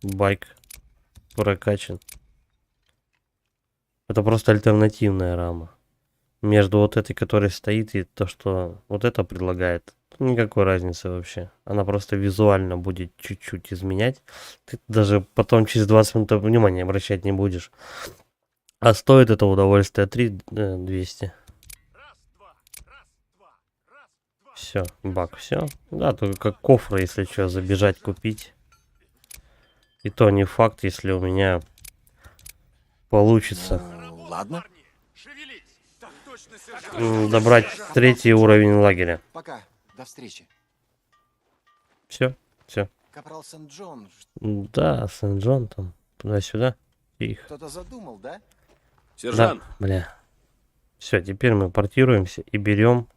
байк прокачан. Это просто альтернативная рама. Между вот этой, которая стоит, и то, что вот это предлагает, никакой разницы вообще. Она просто визуально будет чуть-чуть изменять. Ты даже потом через 20 минут внимания обращать не будешь. А стоит это удовольствие 3200. Все, бак, все. Да, только как кофры, если что, забежать купить. И то не факт, если у меня получится Ладно. добрать 3-й уровень лагеря. Пока. До встречи. Все. Капрал Сент-Джон. Да, Сент-Джон там, туда-сюда. Тихо. Кто-то задумал, да? Сержант, Да, бля. Все, теперь мы портируемся и берем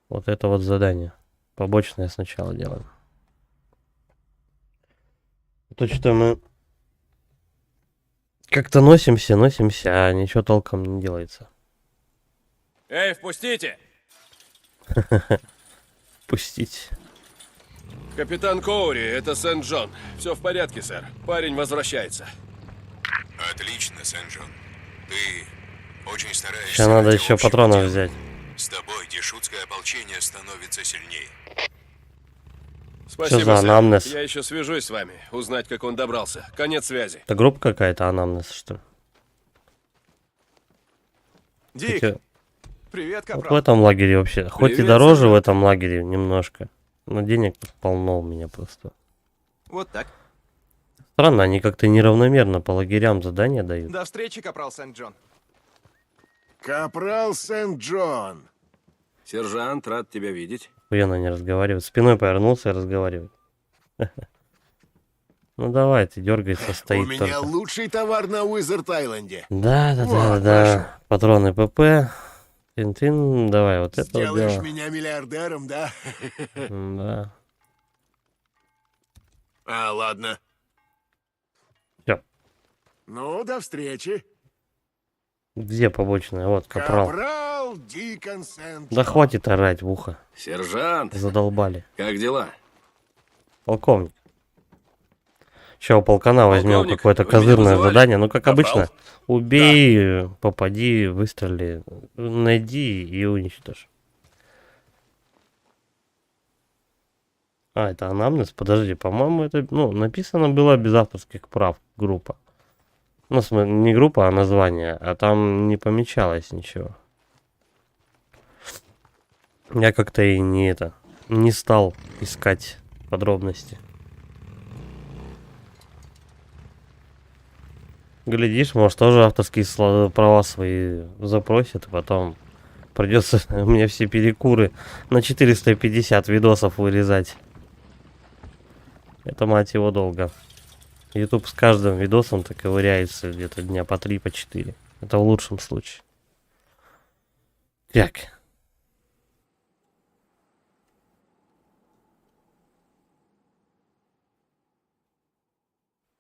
вот это вот задание. Побочное сначала делаем. То, что мы как-то носимся, а ничего толком не делается. эй, впустите! Пустить. Капитан Коури, это Сент-Джон. Все в порядке, сэр. Парень возвращается. Отлично, Сен-Джон. Ты очень стараешься. Сейчас надо ради еще общего патронов дела. взять. С тобой дешутское ополчение становится сильнее. Спасибо, за сэр. анамнез? Я еще свяжусь с вами, узнать, как он добрался. Конец связи. Это группа какая-то, анамнез, что ли? Дик, Хотя привет, вот в Капрал. этом лагере вообще, хоть и Привет, дороже в сержант. этом лагере немножко, но денег тут полно у меня просто. Вот так. Странно, они как-то неравномерно по лагерям задания дают. До встречи, Капрал Сент-Джон. Капрал Сент-Джон. Сержант, рад тебя видеть. Хуяно не разговаривает. Спиной повернулся и разговаривает. Ну давай, ты дергайся, У стоит меня только. лучший товар на Уизард-Айленде. Да. прошу. Патроны ПП. Тин-тин, давай, вот это вот Сделаешь дело. меня миллиардером, да? Да. А, ладно. Всё. Ну, до встречи. Где побочная? Вот, капрал. Капрал Дикон Сент-Джон. Да хватит орать в ухо. Сержант, Задолбали. как дела? Полковник. Сейчас у полкана возьмем Полковник, какое-то вы меня козырное вызывали? задание. Ну, как Капрал? обычно. Убей, попади, выстрели, найди и уничтожь. А, это анамнез? Подожди, по-моему, это, написано было без авторских прав группа. Ну, в смысле, не группа, а название. А там не помечалось ничего. Я как-то и не стал искать подробности. Глядишь, может, тоже авторские права свои запросят, и потом придется мне все перекуры на 450 видосов вырезать. Это, мать его, долго. YouTube с каждым видосом-то ковыряется где-то дня по 3, по 4. Это в лучшем случае. Так.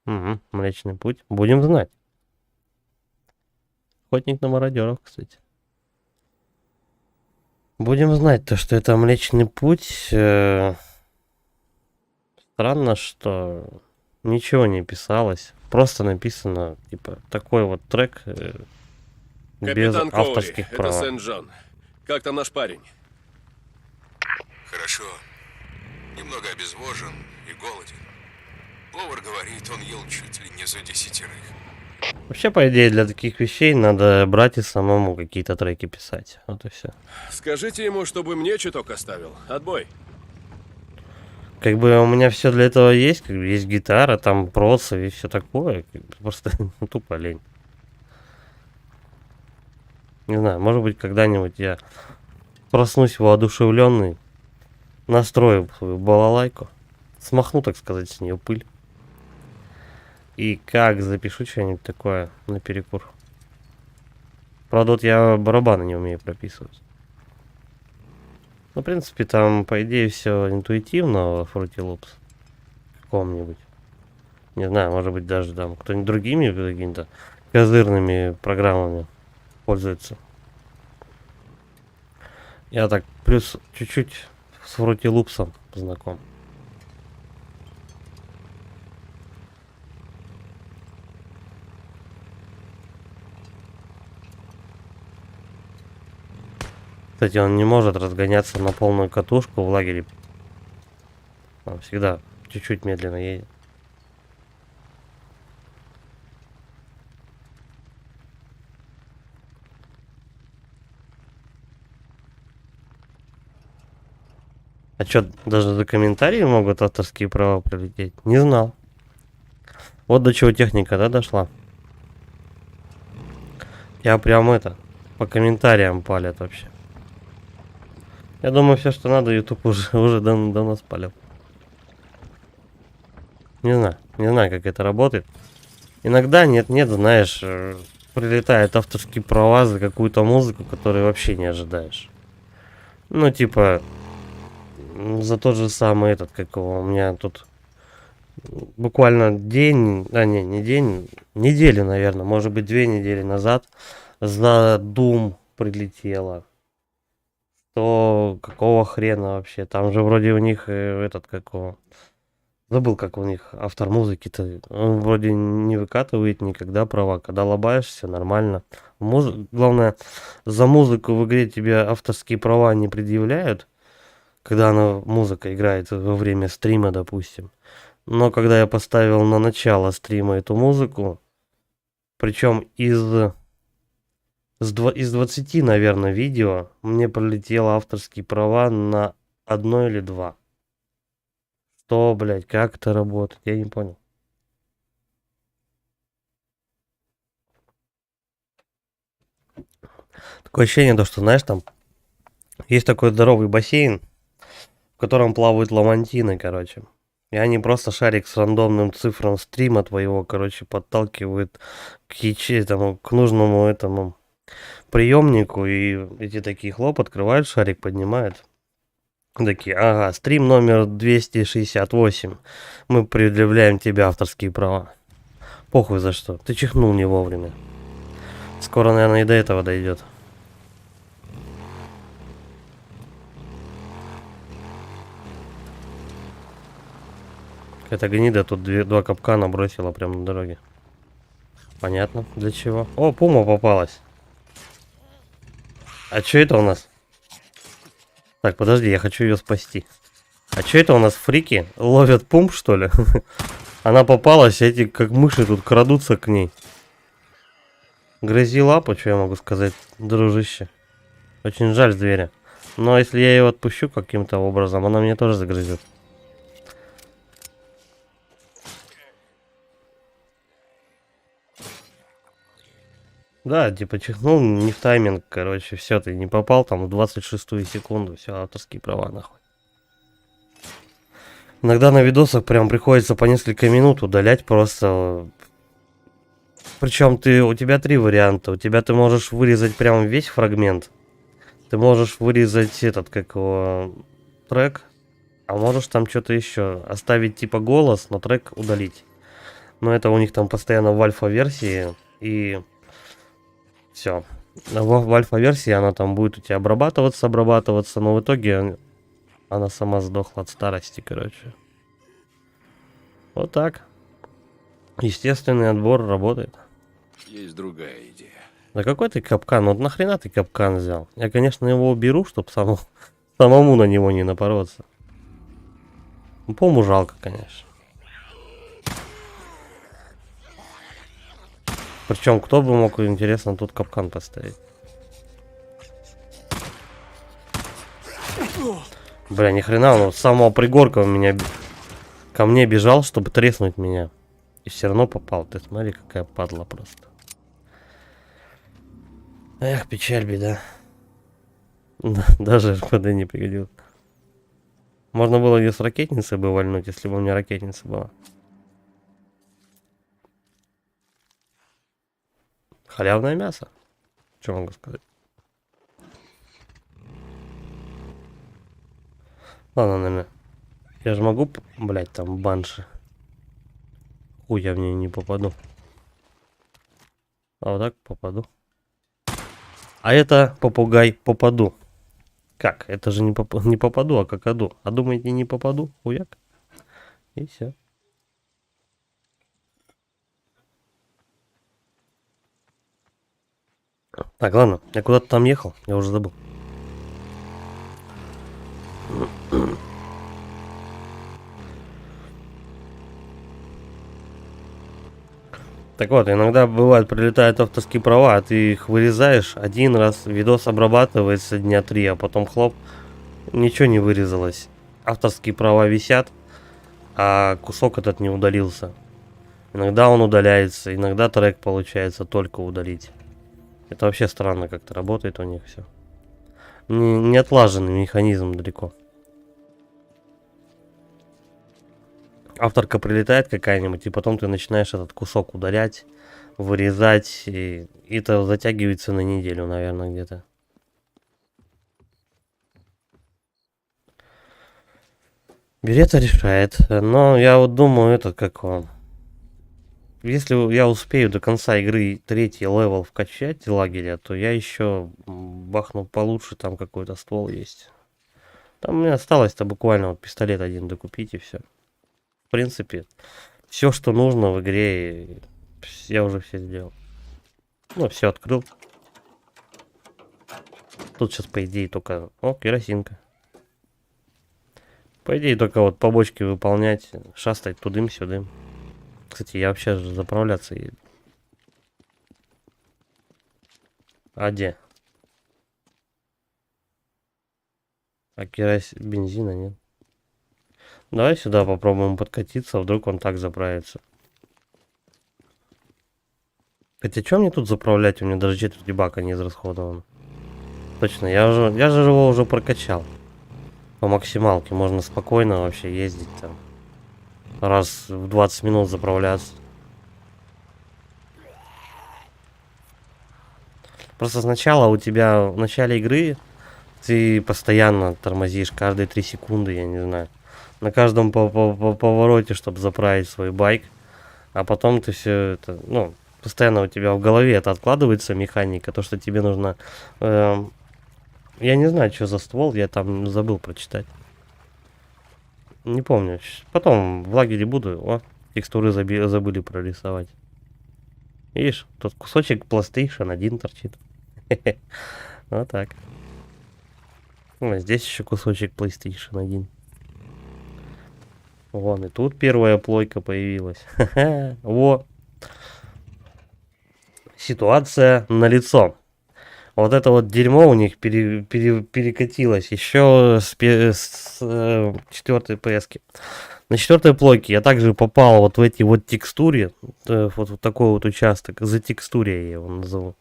Угу, Млечный путь. Будем знать. Охотник на мародеров, кстати. Будем знать то, что это Млечный путь. Странно, что ничего не писалось. Просто написано, типа, такой вот трек без Капитан Коури, авторских это прав. Сент-Джон. Как там наш парень? Хорошо. Немного обезвожен и голоден. Повар говорит, он ел чуть ли не за 10. Вообще, по идее, для таких вещей надо брать и самому какие-то треки писать. Вот и все. Скажите ему, чтобы мне чуток оставил. Отбой. Как бы у меня все для этого есть, как бы есть гитара, там процы и все такое. Как бы просто тупо лень. Не знаю, может быть, когда-нибудь я проснусь воодушевленный, настрою свою балалайку, смахну, так сказать, с нее пыль. И как запишу что-нибудь такое на перекур. Правда, вот я барабаны не умею прописывать. Ну, в принципе, там, по идее, все интуитивно в Fruity Loops. Каком-нибудь. Не знаю, может быть, даже там кто-нибудь другими какими-то козырными программами пользуется. Я так плюс чуть-чуть с Fruity Loops знаком. Кстати, он не может разгоняться на полную катушку в лагере. Он всегда чуть-чуть медленно едет. А чё, даже за комментарии могут авторские права прилететь? Не знал. Вот до чего техника, да, дошла? Я прям это, по комментариям палят вообще. Я думаю, все, что надо, YouTube уже давно спалил. Не знаю, как это работает. Иногда нет, знаешь, прилетают авторские права за какую-то музыку, которую вообще не ожидаешь. Ну, типа, за тот же самый этот, как его, у меня тут буквально день, не день, неделю, наверное, может быть, 2 недели назад за Doom прилетело. То какого хрена вообще? Там же вроде у них этот какого... Забыл, как у них автор музыки-то. Он вроде не выкатывает никогда права. Когда лобаешь, все нормально. Главное, за музыку в игре тебе авторские права не предъявляют. Когда она, музыка играет во время стрима, допустим. Но когда я поставил на начало стрима эту музыку, причем из 20, наверное, видео мне пролетело авторские права на 1 или 2. Что, блядь, как это работает? Я не понял. Такое ощущение, то, что, знаешь, там есть такой здоровый бассейн, в котором плавают ламантины, короче. И они просто шарик с рандомным цифрам стрима твоего, короче, подталкивают к нужному этому приемнику, и эти такие хлоп открывают, шарик поднимают. Такие, ага, стрим номер 268. Мы предъявляем тебе авторские права. Похуй за что. Ты чихнул не вовремя. Скоро, наверное, и до этого дойдет. Эта гнида тут 2 капкана бросила прямо на дороге. Понятно, для чего. О, пума попалась. А что это у нас? Так, подожди, я хочу ее спасти. А что это у нас, фрики? Ловят пум, что ли? Она попалась, эти как мыши тут крадутся к ней. Грызи лапу, что я могу сказать, дружище. Очень жаль зверя. Но если я ее отпущу каким-то образом, она меня тоже загрызет. Да, типа чихнул не в тайминг, короче, все, ты не попал там в 26-ю секунду, все, авторские права нахуй. Иногда на видосах прям приходится по несколько минут удалять просто. Причем у тебя 3 варианта. У тебя ты можешь вырезать прям весь фрагмент. Ты можешь вырезать этот, как его, трек. А можешь там что-то еще. Оставить типа голос, но трек удалить. Но это у них там постоянно в альфа-версии. И все. В альфа-версии она там будет у тебя обрабатываться, но в итоге она сама сдохла от старости, короче. Вот так. Естественный отбор работает. Есть другая идея. Да какой ты капкан? Вот нахрена ты капкан взял? Я, конечно, его уберу, чтобы самому на него не напороться. Ну, по-моему, жалко, конечно. Причем, кто бы мог, интересно, тут капкан поставить? Бля, ни хрена, он с самого пригорка у меня ко мне бежал, чтобы треснуть меня. И все равно попал. Ты смотри, какая падла просто. Эх, печаль, беда. Даже РПД не пригодилось. Можно было ее с ракетницы бы вальнуть, если бы у меня ракетница была. Халявное мясо. Что могу сказать? Ладно, наверное. Я же могу, блять, там банши. Хуй, я в нее не попаду. А вот так попаду. А это попугай попаду. Как? Это же не попаду, а какаду. А думаете, не попаду? Хуяк. И все. Так, ладно. Я куда-то там ехал. Я уже забыл. Так вот, иногда бывает, прилетают авторские права, а ты их вырезаешь один раз, видос обрабатывается дня 3, а потом хлоп, ничего не вырезалось. Авторские права висят, а кусок этот не удалился. Иногда он удаляется, иногда трек получается только удалить. Это вообще странно как-то работает у них все. Не отлаженный механизм далеко. Авторка прилетает какая-нибудь, и потом ты начинаешь этот кусок удалять, вырезать, и это затягивается на неделю, наверное, где-то. Берета решает, но я вот думаю, это как вам. Если я успею до конца игры 3-й левел вкачать лагеря, то я еще бахну получше, там какой-то ствол есть. Там мне осталось-то буквально вот пистолет один докупить и все. В принципе, все, что нужно в игре, я уже все сделал. Ну, все открыл. Тут сейчас, по идее, только... О, керосинка. По идее, только вот побочки выполнять, шастать тудым-сюдым. Кстати, я вообще же заправляться еду. А где? А бензина нет. Давай сюда попробуем подкатиться, вдруг он так заправится. Хотя что мне тут заправлять? У меня даже четверти бака не израсходовано. Точно, я же его уже прокачал. По максималке можно спокойно вообще ездить там. Раз в 20 минут заправляться. Просто сначала у тебя в начале игры ты постоянно тормозишь каждые 3 секунды, я не знаю. На каждом повороте, чтобы заправить свой байк. А потом ты все это, ну, постоянно у тебя в голове это откладывается механика, то, что тебе нужно... я не знаю, что за ствол, я там забыл прочитать. Не помню. Потом в лагере буду. О, текстуры забыли прорисовать. Видишь, тут кусочек PlayStation 1 торчит. Вот так. Здесь еще кусочек PlayStation 1. Вон, и тут первая плойка появилась. Во. Ситуация налицо. Вот это вот дерьмо у них перекатилось еще с 4-й PS-ки. На 4-й плойке я также попал вот в эти вот текстуре. Вот в такой вот участок. За текстуре я его назову.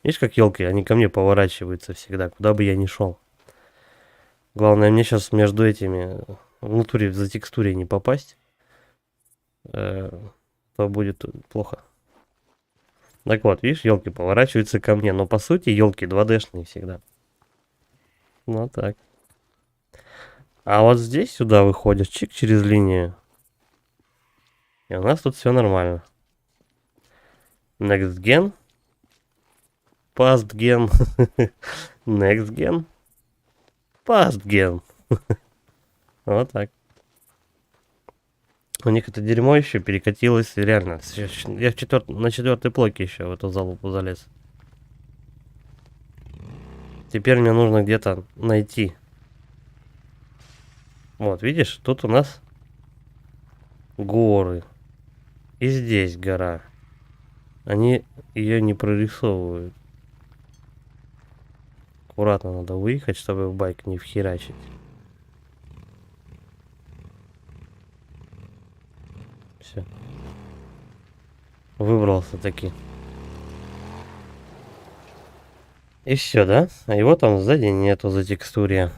Видишь, как елки, они ко мне поворачиваются всегда, куда бы я ни шел. Главное мне сейчас между этими в натуре за текстуре не попасть. То будет плохо. Так вот, видишь, елки поворачиваются ко мне, но по сути елки 2D-шные всегда. Ну так. А вот здесь сюда выходишь, чик через линию. И у нас тут все нормально. Next gen. Past gen. Next gen. Past gen. Вот так. У них это дерьмо еще перекатилось, реально. Я на 4-й плойке еще в эту залупу залез. Теперь мне нужно где-то найти. Вот, видишь, тут у нас горы. И здесь гора. Они ее не прорисовывают. Аккуратно надо выехать, чтобы в байк не вхерачить. Все. Выбрался таки. И все, да? А его там сзади нету за текстурия.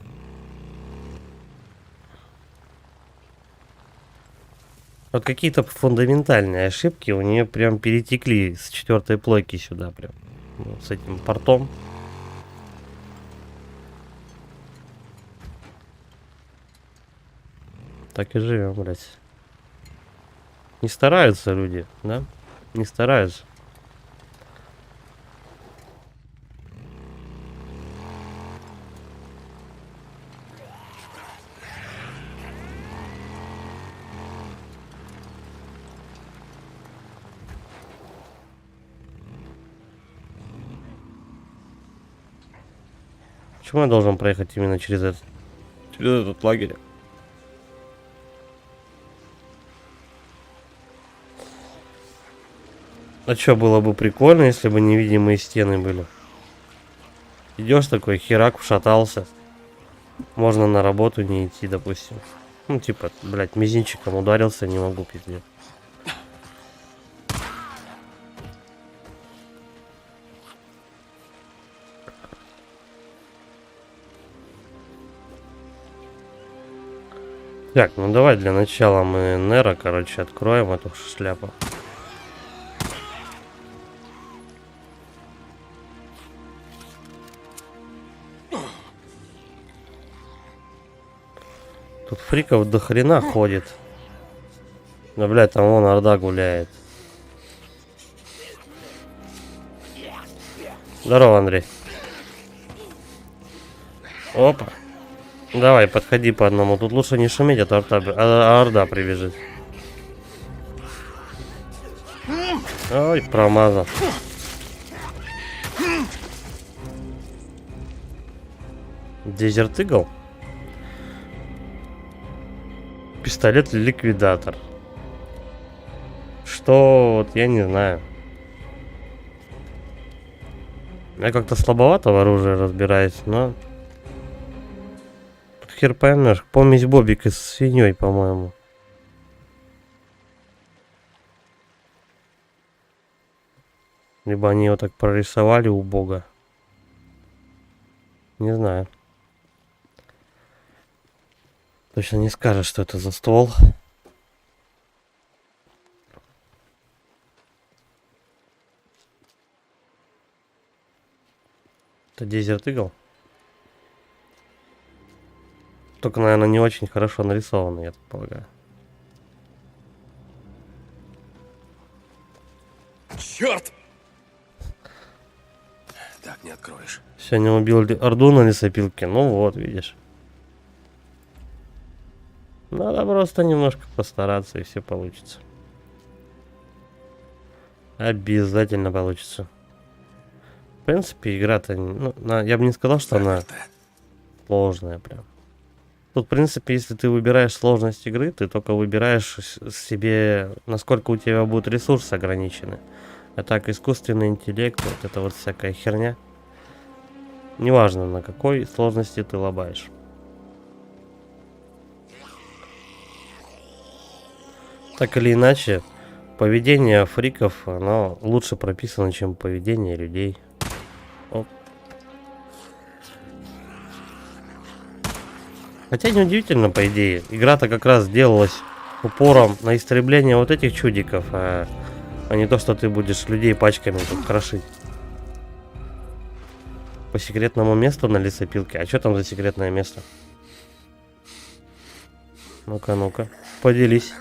Вот какие-то фундаментальные ошибки у нее прям перетекли с 4-й плойки сюда прям. Ну, с этим портом. Так и живем, блядь. Не стараются люди, да? Не стараются. Почему я должен проехать именно через этот лагерь? А чё, было бы прикольно, если бы невидимые стены были. Идешь такой, херак, вшатался. Можно на работу не идти, допустим. Ну, типа, блядь, мизинчиком ударился, не могу, пиздец. Так, ну давай для начала мы Нера, короче, откроем эту шляпу. Тут фриков до хрена ходит. Да, блядь, там вон орда гуляет. Здорово, Андрей. Опа. Давай, подходи по одному. Тут лучше не шуметь, а то орда прибежит. Ой, промазал. Дезерт Игл? Пистолет-ликвидатор. Что, вот я не знаю. Я как-то слабовато в оружии разбираюсь, но... Тут хер поймешь. Помесь Бобика с свиньей, по-моему. Либо они его так прорисовали убого. Не знаю. Точно не скажешь, что это за ствол. Это Desert Eagle. Только, наверное, не очень хорошо нарисованный, я так полагаю. Черт! Так не откроешь. Сегодня убил орду на лесопилке. Ну вот, видишь. Надо просто немножко постараться, и все получится. Обязательно получится. В принципе, игра-то... Ну, я бы не сказал, что она сложная прям. Тут, в принципе, если ты выбираешь сложность игры, ты только выбираешь себе, насколько у тебя будут ресурсы ограничены. А так, искусственный интеллект, вот это вот всякая херня. Неважно, на какой сложности ты лобаешь. Так или иначе, поведение фриков, оно лучше прописано, чем поведение людей. Оп. Хотя неудивительно, по идее. Игра-то как раз делалась упором на истребление вот этих чудиков, а не то, что ты будешь людей пачками тут крошить. По секретному месту на лесопилке. А что там за секретное место? Ну-ка, ну-ка. Поделись.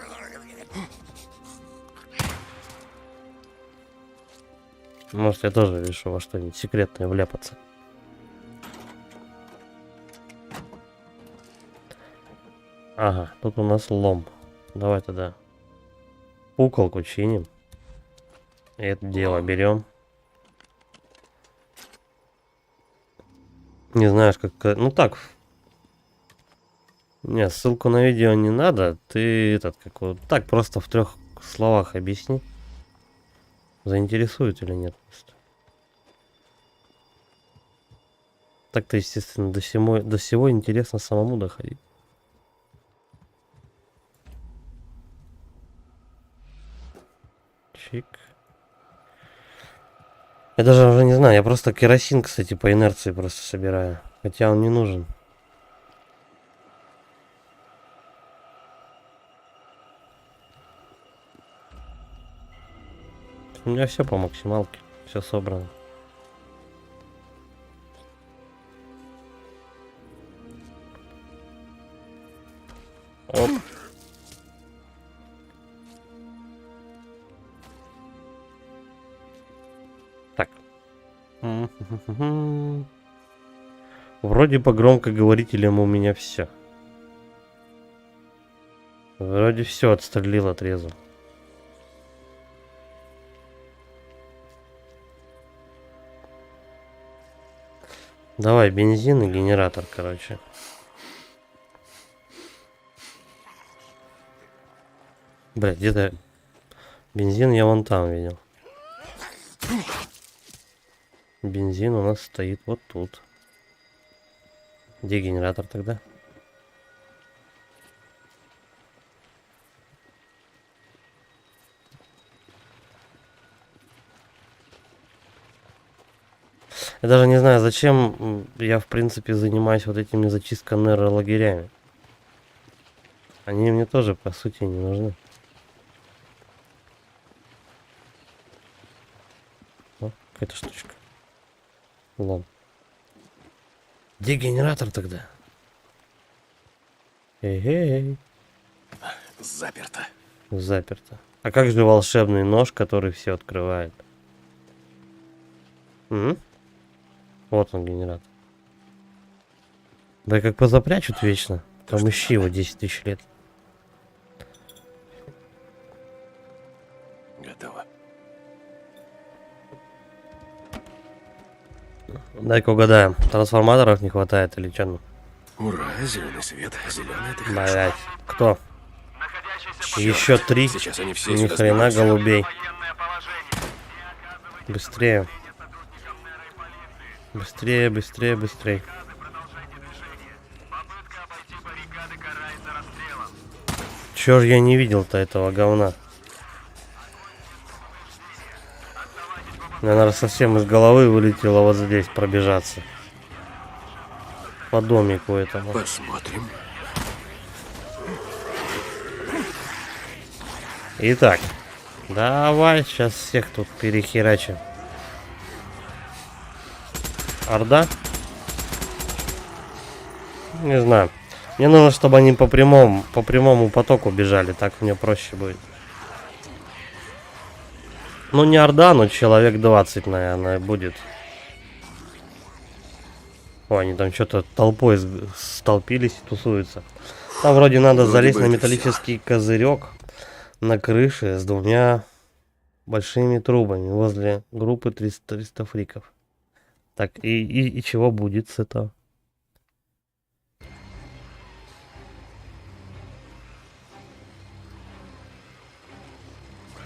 Может, я тоже решу во что-нибудь секретное вляпаться. Ага, тут у нас лом. Давай тогда пуколку чиним. И это дело берем. Не знаешь, как... Ну так. Не, ссылку на видео не надо. Ты этот, как вот так просто в 3 словах объясни. Заинтересует или нет. Так-то, естественно, до всего интересно самому доходить. Чик. Я даже уже не знаю, я просто керосин, кстати, по инерции просто собираю. Хотя он не нужен. У меня все по максималке. Все собрано. Оп. Так. Вроде по громкоговорителям у меня все. Вроде все отстрелил, отрезал. Давай бензин и генератор, короче. Блядь, где-то бензин я вон там видел. Бензин у нас стоит вот тут. Где генератор тогда? Я даже не знаю, зачем я, в принципе, занимаюсь вот этими зачистками нейролагерями. Они мне тоже, по сути, не нужны. О, какая-то штучка. Лом. Где генератор тогда? Эй-эй-эй. Заперто. Заперто. А как же волшебный нож, который все открывает? Вот он, генератор. Да как позапрячут вечно. Там ищи его 10 тысяч лет. Готово. Дай-ка угадаем. Трансформаторов не хватает или что? Ну? Ура, зеленый свет, зеленый это хорошо. Блять. Кто? Еще 3. Сейчас они все Ни сюда хрена сбегутся. голубей. Быстрее. Быстрее, быстрее, быстрее. Чё ж я не видел-то этого говна? Наверное, совсем из головы вылетело вот здесь пробежаться. По домику этому. Посмотрим. Итак, давай сейчас всех тут перехерачим. Орда? Не знаю. Мне нужно, чтобы они по прямому потоку бежали, так мне проще будет. Ну не орда, но человек 20, наверное, будет. О, они там что-то толпой столпились и тусуются. Там вроде надо залезть бы на это металлический козырек на крыше с 2 большими трубами возле группы 300 фриков. Так, и чего будет с этого?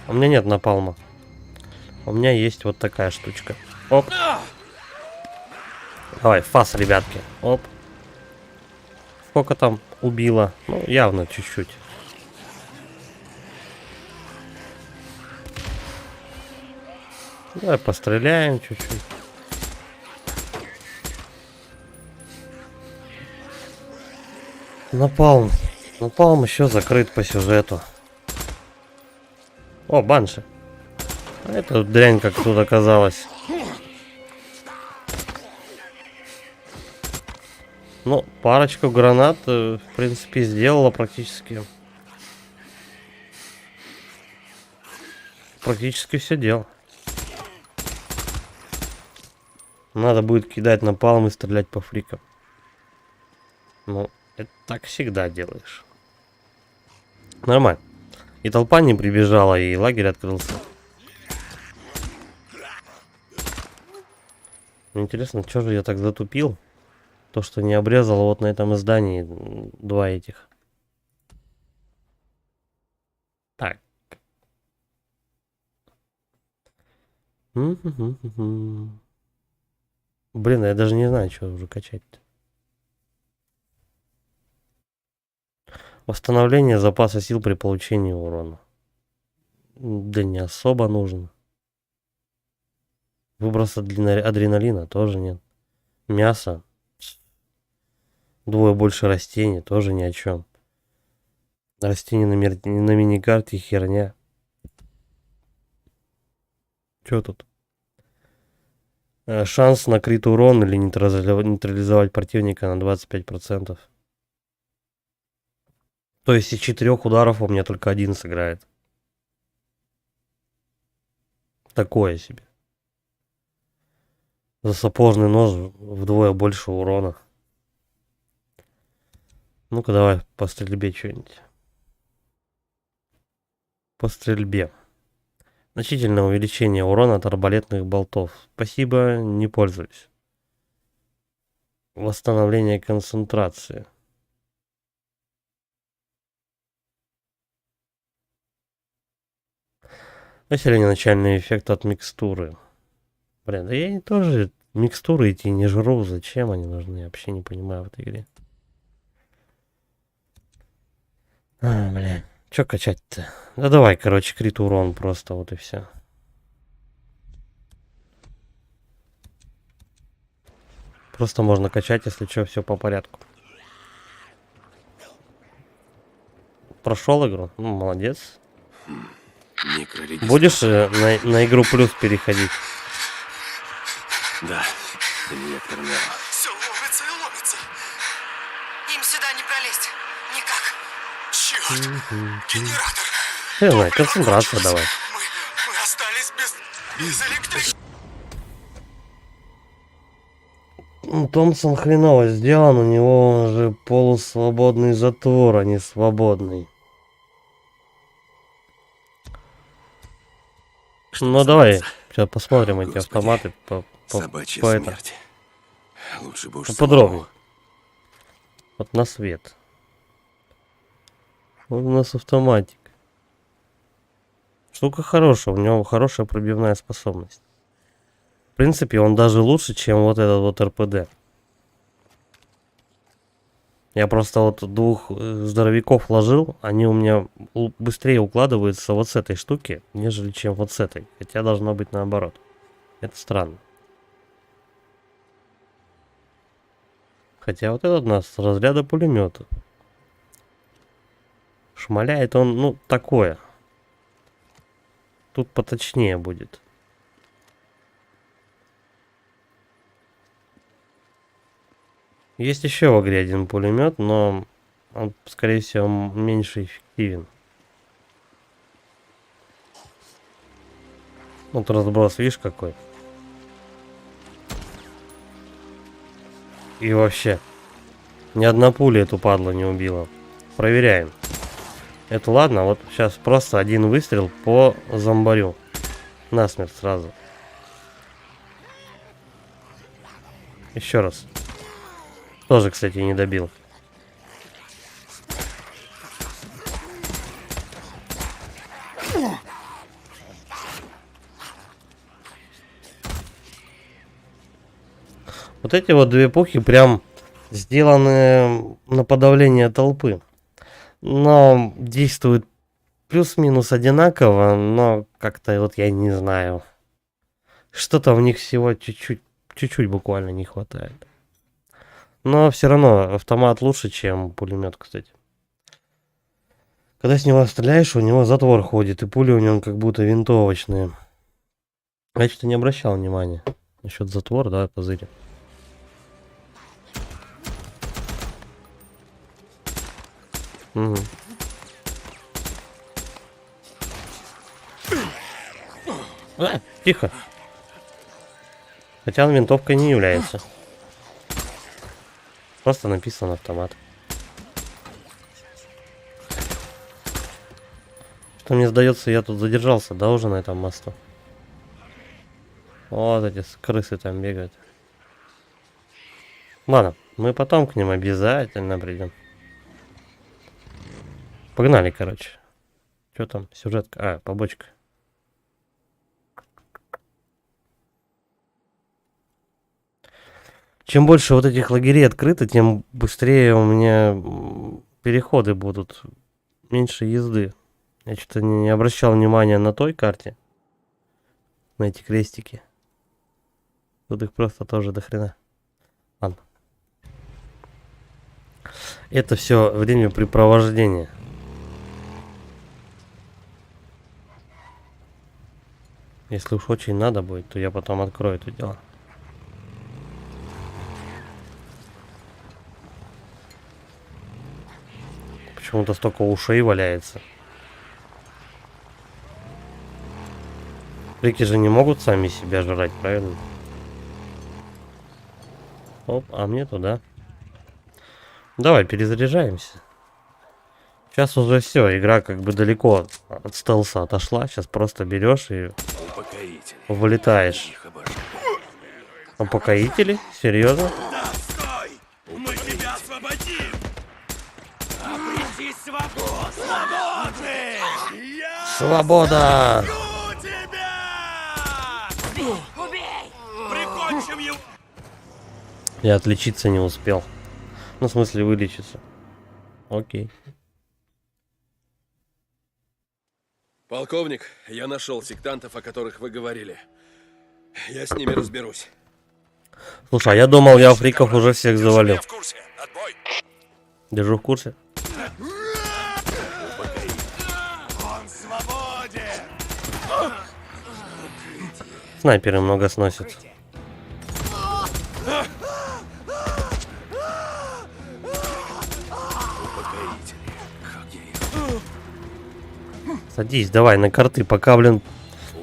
У меня нет напалма. У меня есть вот такая штучка. Оп. Давай, фас, ребятки. Оп. Сколько там убило? Ну, явно чуть-чуть. Давай постреляем чуть-чуть. Напалм. Напалм еще закрыт по сюжету. О, банши. А эта дрянь как тут оказалась. Ну, парочку гранат, в принципе, сделала практически. Практически все дело. Надо будет кидать напалм и стрелять по фрикам. Ну, это так всегда делаешь. Нормально. И толпа не прибежала, и лагерь открылся. Интересно, что же я так затупил? То, что не обрезал вот на этом здании 2 этих. Так. Блин, я даже не знаю, что уже качать-то. Восстановление запаса сил при получении урона. Да не особо нужно. Выброса адреналина тоже нет. Мясо. Вдвое больше растений, тоже ни о чем. Растения на миникарте херня. Чё тут? Шанс на крит урон или нейтрализовать противника на 25%. То есть из 4 ударов у меня только один сыграет. Такое себе. За сапожный нож вдвое больше урона. Ну-ка давай по стрельбе что-нибудь. По стрельбе. Значительное увеличение урона от арбалетных болтов. Спасибо, не пользуюсь. Восстановление концентрации. Население начальный эффект от микстуры. Блин, да я тоже микстуры эти не жру. Зачем они нужны? Я вообще не понимаю в этой игре. Блин. Чё качать-то? Да давай, короче, крит урон просто, вот и все. Просто можно качать, если что, все по порядку. Прошел игру? Ну, молодец. Будешь на игру плюс переходить? Да. Инъектор Нео. Все ломится и ломится. Им сюда не пролезть. Никак. Черт! Генератор! Я знаю, концентрация давай. Мы остались без электричества. Томпсон хреново сделан, у него уже полусвободный затвор, а не свободный. Ну давай, сейчас посмотрим эти автоматы Собачья по это. смерть. Лучше бы уж Поподробнее. самому. Вот на свет. Вот у нас автоматик. Штука хорошая, у него хорошая пробивная способность. В принципе, он даже лучше, чем вот этот вот РПД. Я просто вот двух здоровяков ложил, они у меня быстрее укладываются вот с этой штуки, нежели чем вот с этой. Хотя должно быть наоборот. Это странно. Хотя вот этот у нас с разряда пулемета. Шмаляет он, ну, такое. Тут поточнее будет. Есть еще в игре один пулемет, но он, скорее всего, меньше эффективен. Вот разброс, видишь, какой. И вообще, ни одна пуля эту падлу не убила. Проверяем. Это ладно, вот сейчас просто один выстрел по зомбарю. Насмерть сразу. Еще раз. Тоже, кстати, не добил. Вот эти вот две пухи прям сделаны на подавление толпы. Но действуют плюс-минус одинаково, но как-то вот я не знаю. Что-то в них всего чуть-чуть буквально не хватает. Но все равно автомат лучше, чем пулемет, кстати. Когда с него стреляешь, у него затвор ходит, и пули у него как будто винтовочные. Я что-то не обращал внимания. Насчет затвора, да, козырь. Угу. Тихо. Хотя он винтовкой не является. Просто написан автомат. Что мне сдается, я тут задержался, да, уже на этом мосту. Вот эти крысы там бегают. Ладно, мы потом к ним обязательно придем. Погнали, короче. Что там? Сюжетка. А, побочка. Чем больше вот этих лагерей открыто, тем быстрее у меня переходы будут. Меньше езды. Я что-то не обращал внимания на той карте. На эти крестики. Тут их просто тоже до хрена. Ладно. Это все времяпрепровождение. Если уж очень надо будет, то я потом открою это дело. Почему-то столько ушей валяется. Рики же не могут сами себя жрать, правильно? Оп, а мне туда. Давай, перезаряжаемся. Сейчас уже все, игра как бы далеко от стелса отошла. Сейчас просто берешь и Упокоитель. вылетаешь. Их обожаю. Упокоители? Серьезно? Стой! Мы тебя освободим! Обрети свободу! Свободы! Я Свобода! у тебя! Убей! Прикончим его! Я отличиться не успел. Ну, в смысле, вылечиться. Окей. Полковник, я нашел сектантов, о которых вы говорили. Я с ними разберусь. Слушай, а я думал, я фриков уже всех завалил. Я в курсе. Отбой. Держу в курсе. Он свободен! Снайперы много сносят. Садись, давай на карты, пока, блин,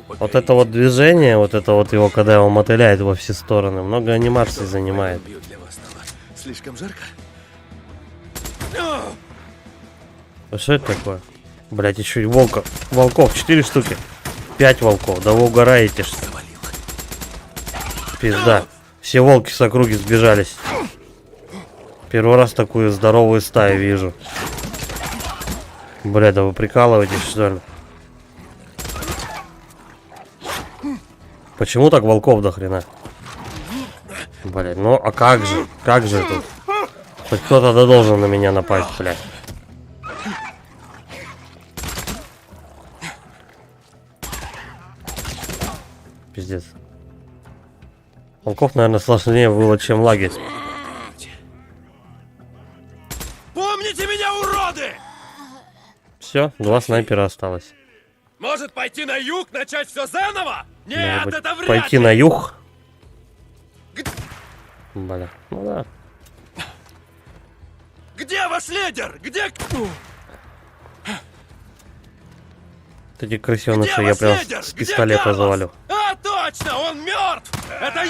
вот это вот движение, вот это вот его, когда его мотыляет во все стороны, много анимаций занимает. Бью для вас стола. Слишком жарко? А что это такое? Блять, еще и волков 4 штуки. 5 волков, да вы угораете, что ли? Пизда. Все волки с округи сбежались. Первый раз такую здоровую стаю вижу. Бля, да вы прикалываетесь, что ли? Почему так волков до хрена? Блядь, ну а как же? Как же тут? Хоть кто-то да должен на меня напасть, блядь. Пиздец. Волков, наверное, сложнее было, чем лагерь. Помните меня, уроды! Все, 2 снайпера осталось. Может пойти на юг, начать все заново? Нет, Надо будет это вряд пойти ли! на юг. Бля, ну да. Где ваш лидер? Где... Эти крысеныши Где я ваш прям лидер? с Где пистолета Карлос? завалю. А, точно, он мертв! Это...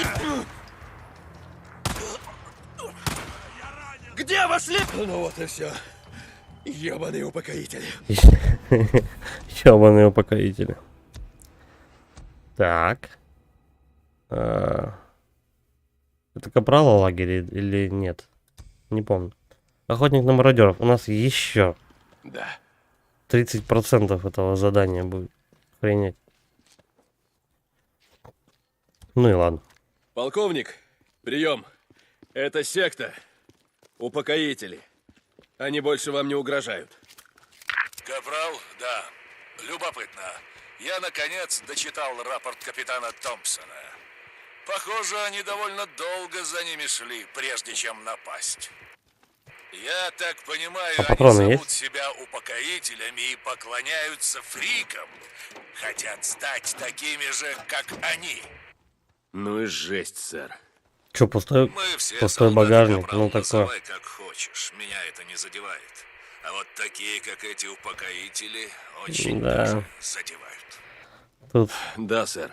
Где ваш лидер? Ну вот и все. Ебаные упокоители. Ёбаные упокоители. Так. Это Капрала лагерь или нет? Не помню. Охотник на мародеров. У нас еще Да. 30% этого задания будет. Охренеть. Ну и ладно. Полковник, прием. Это секта. Упокоители. Они больше вам не угрожают. Капрал, да. Любопытно. Я, наконец, дочитал рапорт капитана Томпсона. Похоже, они довольно долго за ними шли, прежде чем напасть. Я так понимаю, А они патроны зовут есть? себя упокоителями и поклоняются фрикам. Хотят стать такими же, как они. Ну и жесть, сэр. Че, пустой Мы все пустой солдаты, багажник? Капрал, Ну такое. называй как хочешь. Меня это не задевает. А вот такие, как эти упокоители, очень Да. даже задевают. Тут Да, сэр.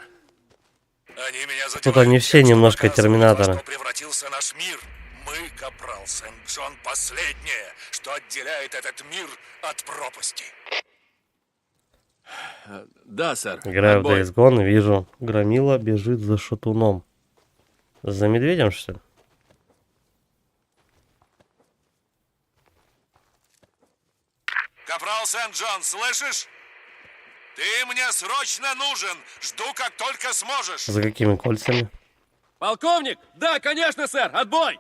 Они меня задевают. Тут они все тем, что немножко показывают, терминаторы. во что превратился наш мир. Мы, Капрал Сент-Джон, последнее, что отделяет этот мир от пропасти. Да, сэр. играю в Отбой. Days Gone и вижу, Громила бежит за шатуном. За медведем, что ли? Капрал Сент-Джон, слышишь? Ты мне срочно нужен. Жду, как только сможешь. За какими кольцами? Полковник! Да, конечно, сэр! Отбой!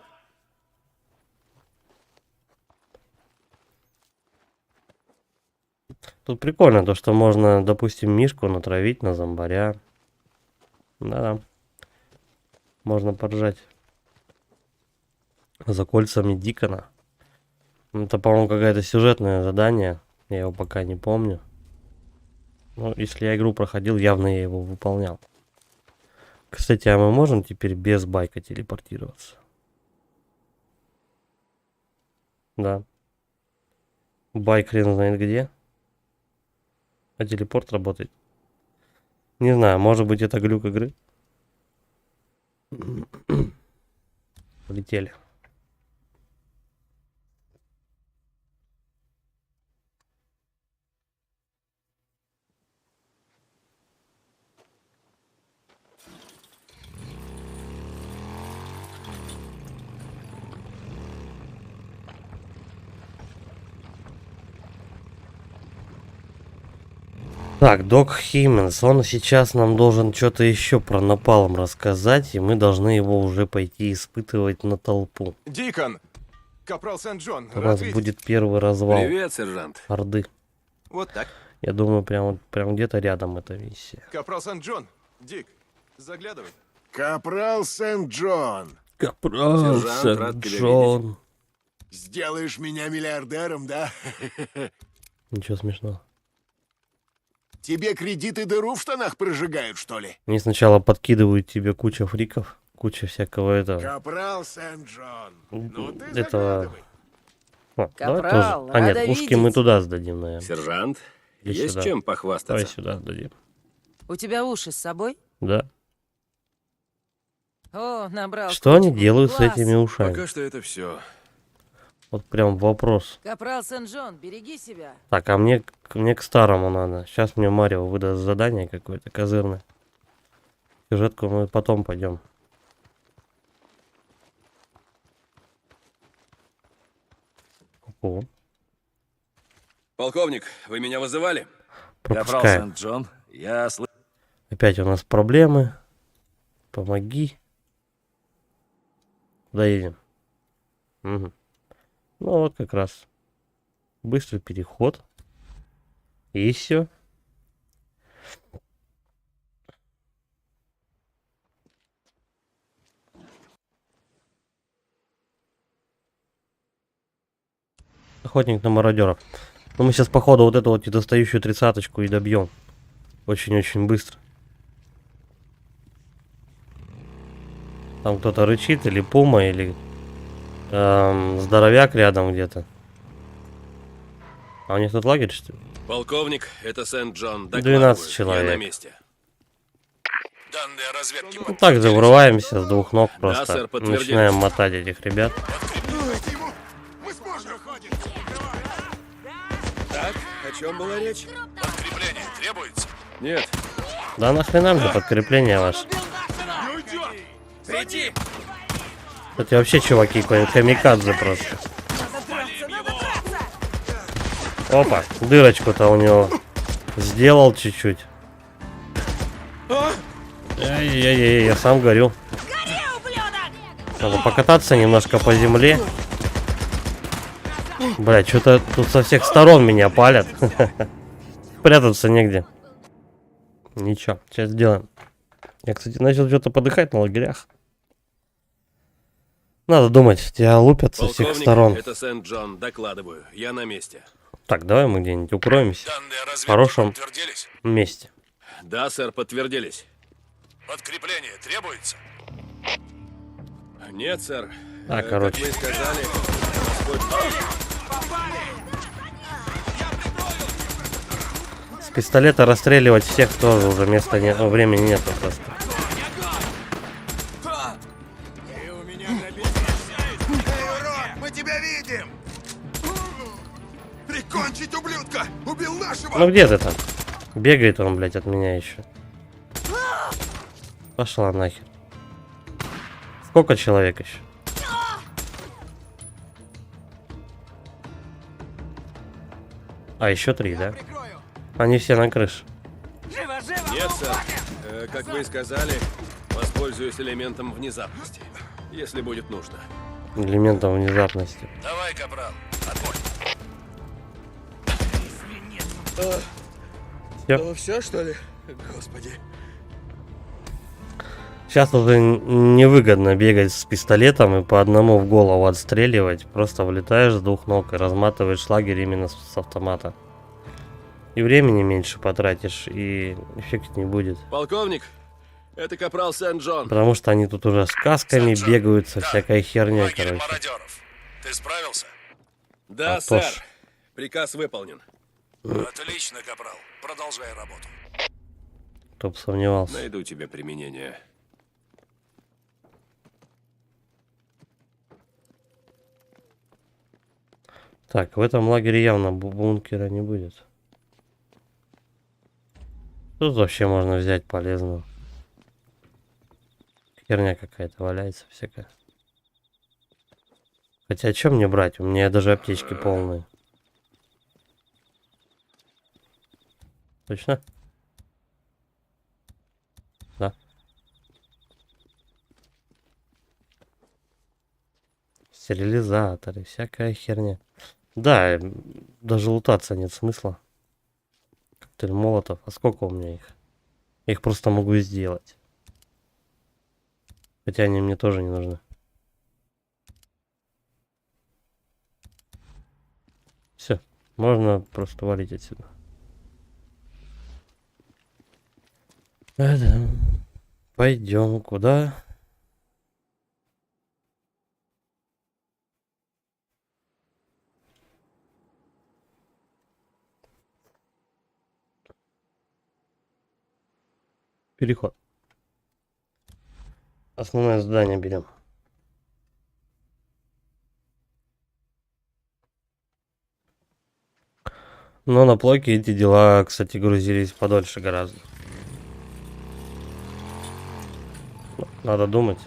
Тут прикольно то, что можно, допустим, мишку натравить на зомбаря. Да-да. Можно поржать. За кольцами Дикона. Это, по-моему, какое-то сюжетное задание. Я его пока не помню. Но если я игру проходил, явно я его выполнял. Кстати, а мы можем теперь без байка телепортироваться? Да. Байк хрен знает где. А телепорт работает. Не знаю, может быть это глюк игры. Полетели. Так, Док Химминс, он сейчас нам должен что-то еще про напалм рассказать, и мы должны его уже пойти испытывать на толпу. Дикон! Капрал Сент-Джон, У рад нас видеть. будет первый развал Привет, сержант. Орды. Вот так. Я думаю, прям где-то рядом эта миссия. Капрал Сент-Джон, Дик, заглядывай. Капрал Сент-Джон. Капрал Сержант, рад тебя Джон. Сделаешь меня миллиардером, да? Ничего смешного. Тебе кредиты дыру в штанах прожигают, что ли? Они сначала подкидывают тебе куча фриков, куча всякого этого. Капрал Сент-Джон. Ну ты Этого... заглядывай. А, давай Капрал, тоже. А нет, рада ушки мы видеть. туда сдадим, наверное. Сержант, Иди есть сюда. чем Давай похвастаться? сюда сдадим. У тебя уши с собой? Да. О, набрал. Что они кучку. делают с Класс. этими ушами? Пока что это все. Вот прям вопрос. Капрал Сент-Джон, береги себя. Так, а мне к старому надо. Сейчас мне Марио выдаст задание какое-то козырное. Сюжетку мы потом пойдем. О, Полковник, вы меня вызывали? пропускаем. Сент-Джон, я слышу. Опять у нас проблемы. Помоги. Куда едем? Угу. Ну вот как раз. Быстрый переход. И все. Охотник на мародеров. Ну мы сейчас походу вот эту вот недостающую 30-очку и добьем. Очень-очень быстро. Там кто-то рычит, или пума, или здоровяк рядом где-то. А у них тут лагерь, что ли? Полковник, это Сент-Джон. 12 человек. Я на месте. Данные разведки Ну так же врываемся с двух ног просто. сэр, подтвердили. Начинаем мотать этих ребят. Мы сможем. Так, о чем была речь? подкрепление требуется. Нет. Да нахрен нам же подкрепление ваше. Приди! Кстати, вообще чуваки, какой-нибудь камикадзе просто. Опа, дырочку-то у него сделал чуть-чуть. Эй, я сам горю. Надо покататься немножко по земле. Блять, что-то тут со всех сторон меня палят. Прятаться негде. Ничего, сейчас сделаем. Я, кстати, начал что-то подыхать на лагерях. Надо думать, тебя лупят со всех Полковник, сторон. это Сент-Джон. Докладываю. Я на месте. Так, давай мы где-нибудь укроемся. Данные разведки Хорошем. подтвердились. Месте. Да, сэр, подтвердились. Подкрепление требуется. Нет, сэр. А, Как короче. вы сказали, С пистолета расстреливать всех тоже уже места нет, времени нет просто. Мы тебя видим! Прикончить ублюдка! Убил нашего! Ну где ты там? Бегает он, блядь, от меня еще. Пошла нахер. Сколько человек еще? А, еще 3, да? Они все на крыше. нет, сэр. Как вы и сказали, воспользуюсь элементом внезапности, если будет нужно. Элементом внезапности. Давай, капрал. Отбой. Всё. Ну все, что ли? Господи. Сейчас уже невыгодно бегать с пистолетом и по одному в голову отстреливать. Просто влетаешь с двух ног и разматываешь лагерь именно с автомата. И времени меньше потратишь, и эффект не будет. Полковник, это капрал Сент-Джон. Потому что они тут уже с касками Сэр Джон, бегают со да, всякой херней, Лагерь короче. мародеров. Ты справился? Да, А то ж. сэр. Приказ выполнен. Отлично, капрал. Продолжай работу. Кто бы сомневался. Найду тебе применение. Так, в этом лагере явно бункера не будет. Тут вообще можно взять полезно. Херня какая-то валяется всякая. Хотя, что мне брать? У меня даже аптечки полные. Точно? Да. Стерилизаторы, всякая херня. Да, даже лутаться нет смысла. Коктейль молотов. А сколько у меня их? Я их просто могу сделать. Хотя они мне тоже не нужны. Все, можно просто валить отсюда. Пойдем куда? Переход. Основное задание берем. Но на плойке эти дела, кстати, грузились подольше гораздо. Надо думать.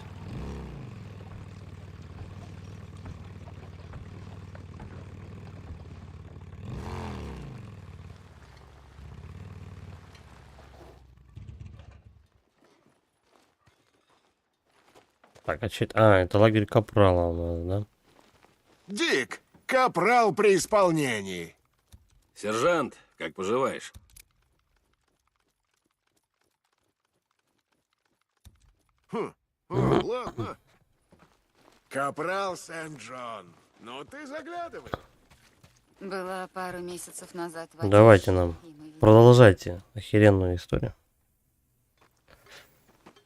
Так, а че это? А, это лагерь Капрала у нас, да? Дик, капрал при исполнении. Сержант, как поживаешь? Ладно. Капрал Сент-Джон. Ну ты заглядывай. Была пару месяцев назад в Давайте Одессе, нам. и мы видели- Продолжайте охеренную историю.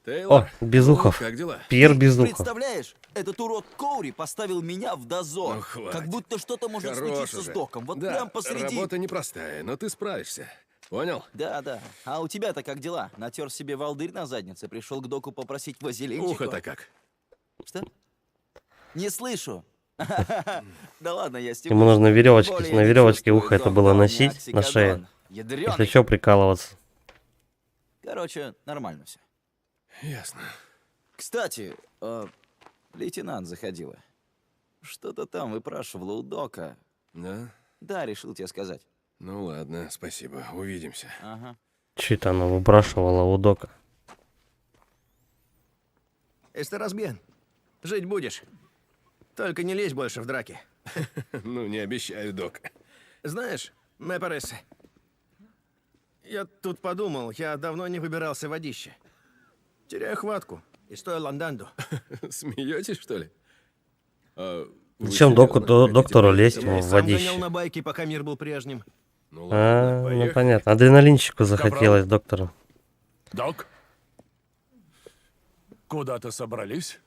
Тейлор, О, Безухов. как дела? Пьер Безухов. Представляешь, этот урод Коури поставил меня в дозор. Ну, хватит. Как будто что-то может Хорош случиться уже. с доком. Вот Да, прям посреди. работа непростая, но ты справишься. Понял? Да, да. А у тебя-то как дела? Натер себе волдырь на заднице, пришел к доку попросить вазелинчику. Ухо-то как? Что? Не слышу. Да ладно, я стебусь. Ему нужно веревочки. Более На не веревочке чувствую, ухо это док было дал мне носить на шее. оксикодон. Ядрёный. Если что, прикалываться. Короче, нормально все. Ясно. Кстати, лейтенант заходила. Что-то там выпрашивала у дока. Да? Да, решил тебе сказать. Ну ладно, спасибо. Увидимся. Ага. Че это она выпрашивала у дока? Эстерасбен, жить будешь. Только не лезь больше в драки. Ну, не обещаю, док. Знаешь, Мэпарес, я тут подумал, я давно не выбирался в водище. Теряю хватку и стою андando. Смеетесь, что ли? А вы Зачем серьезно хотите доктору поехать лезть со в мной? Сам водище? гонял на байке, пока мир был прежним. Ну А, ладно, ну поехали. понятно. Адреналинчику захотелось доктору. Док? Куда-то собрались?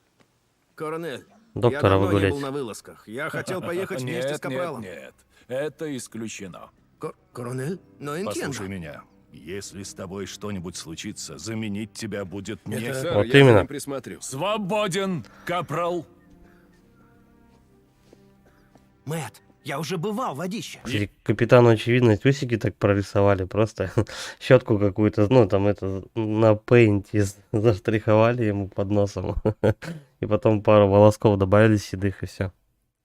Коронель, я Доктора давно не выгулять. был на вылазках. Я хотел поехать вместе с Капралом. Нет, это исключено. Коронель? Но Послушай интендо. меня. Если с тобой что-нибудь случится, заменить тебя будет не... Сэр, Вот я за именно. ним присмотрю. Свободен, капрал. Мэтт, я уже бывал в водище. Кстати, капитану очевидность усики так прорисовали. Просто щетку какую-то, ну там это, на пейнте заштриховали ему под носом. И потом пару волосков добавили седых и все.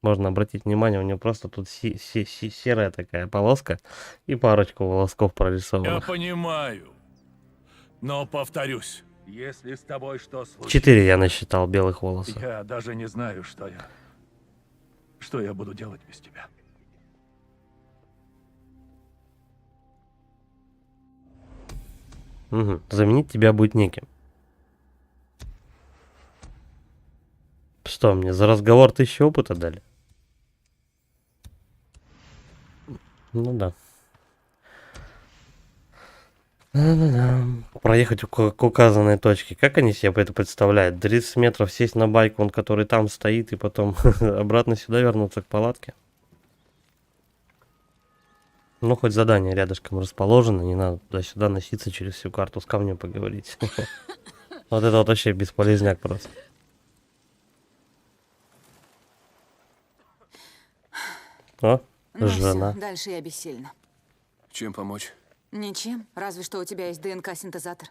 Можно обратить внимание, у него просто тут серая такая полоска и парочку волосков Я прорисовано. понимаю. Но повторюсь, если с тобой что случится... 4 я насчитал белых волосов. Я даже не знаю, что я буду делать без тебя. Угу. Заменить тебя будет неким. Что, мне за разговор 1000 опыта дали? Ну да. Проехать к указанной точке. Как они себе это представляют? 30 метров сесть на байк, он который там стоит, и потом обратно сюда вернуться к палатке? Ну, хоть задание рядышком расположено, не надо туда-сюда носиться через всю карту, с камнем поговорить. Вот это вот вообще бесполезняк просто. О, Ну жена. всё, дальше я бессильна. Чем помочь? Ничем, разве что у тебя есть ДНК-синтезатор.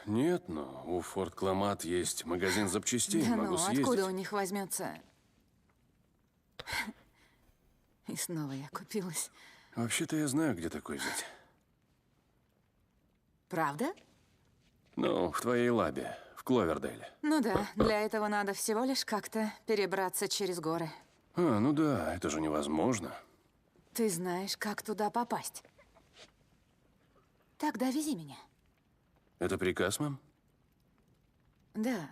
Нет, но у Форт Кламат есть магазин запчастей. Да Могу ну, съездить. откуда у них возьмется? И снова я купилась. Вообще-то я знаю, где такой взять. Правда? Ну, в твоей лабе, в Кловердейле. Ну да, для этого надо всего лишь как-то перебраться через горы. А, ну да, это же невозможно. Ты знаешь, как туда попасть. Тогда вези меня. Это приказ, мэм? Да.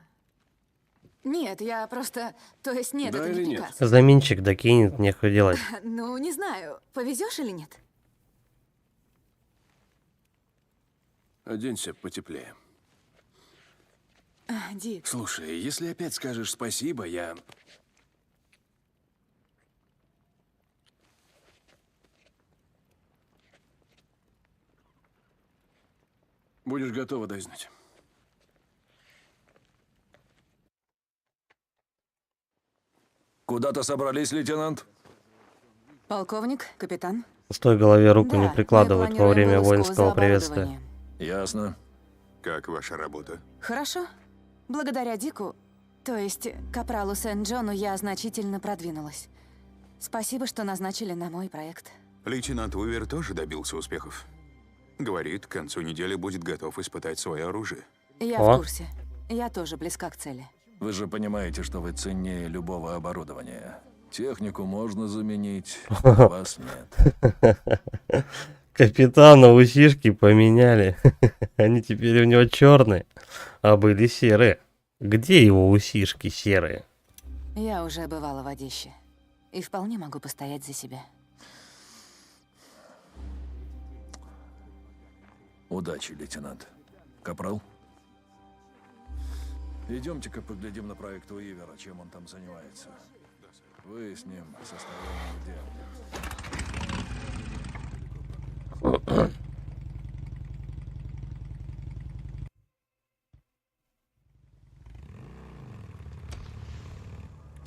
Нет, я просто... То есть нет, Да это или не нет? приказ. Заменщик докинет, нехуй делать. Ну, не знаю, повезешь или нет? Оденься потеплее. Дик, Слушай, если опять скажешь спасибо, я... Будешь готова, дай знать. Куда-то собрались, лейтенант? полковник, капитан. С той голове руку Да, не мы прикладывать во планируем время вылазку воинского за приветствия. оборудование. Ясно. Как ваша работа? Хорошо. Благодаря Дику, то есть капралу Сент-Джону, я значительно продвинулась. Спасибо, что назначили на мой проект. Лейтенант Уивер тоже добился успехов. Говорит, к концу недели будет готов испытать свое оружие. Я О. в курсе. Я тоже близка к цели. Вы же понимаете, что вы ценнее любого оборудования. Технику можно заменить, а вас нет. Капитана усишки поменяли. Они теперь у него черные, а были серые. Где его усишки серые? Я уже бывала в Одессе. И вполне могу постоять за себя. Удачи, лейтенант. Капрал? Идемте-ка поглядим на проект Уивера, чем он там занимается. Выясним состояние дел.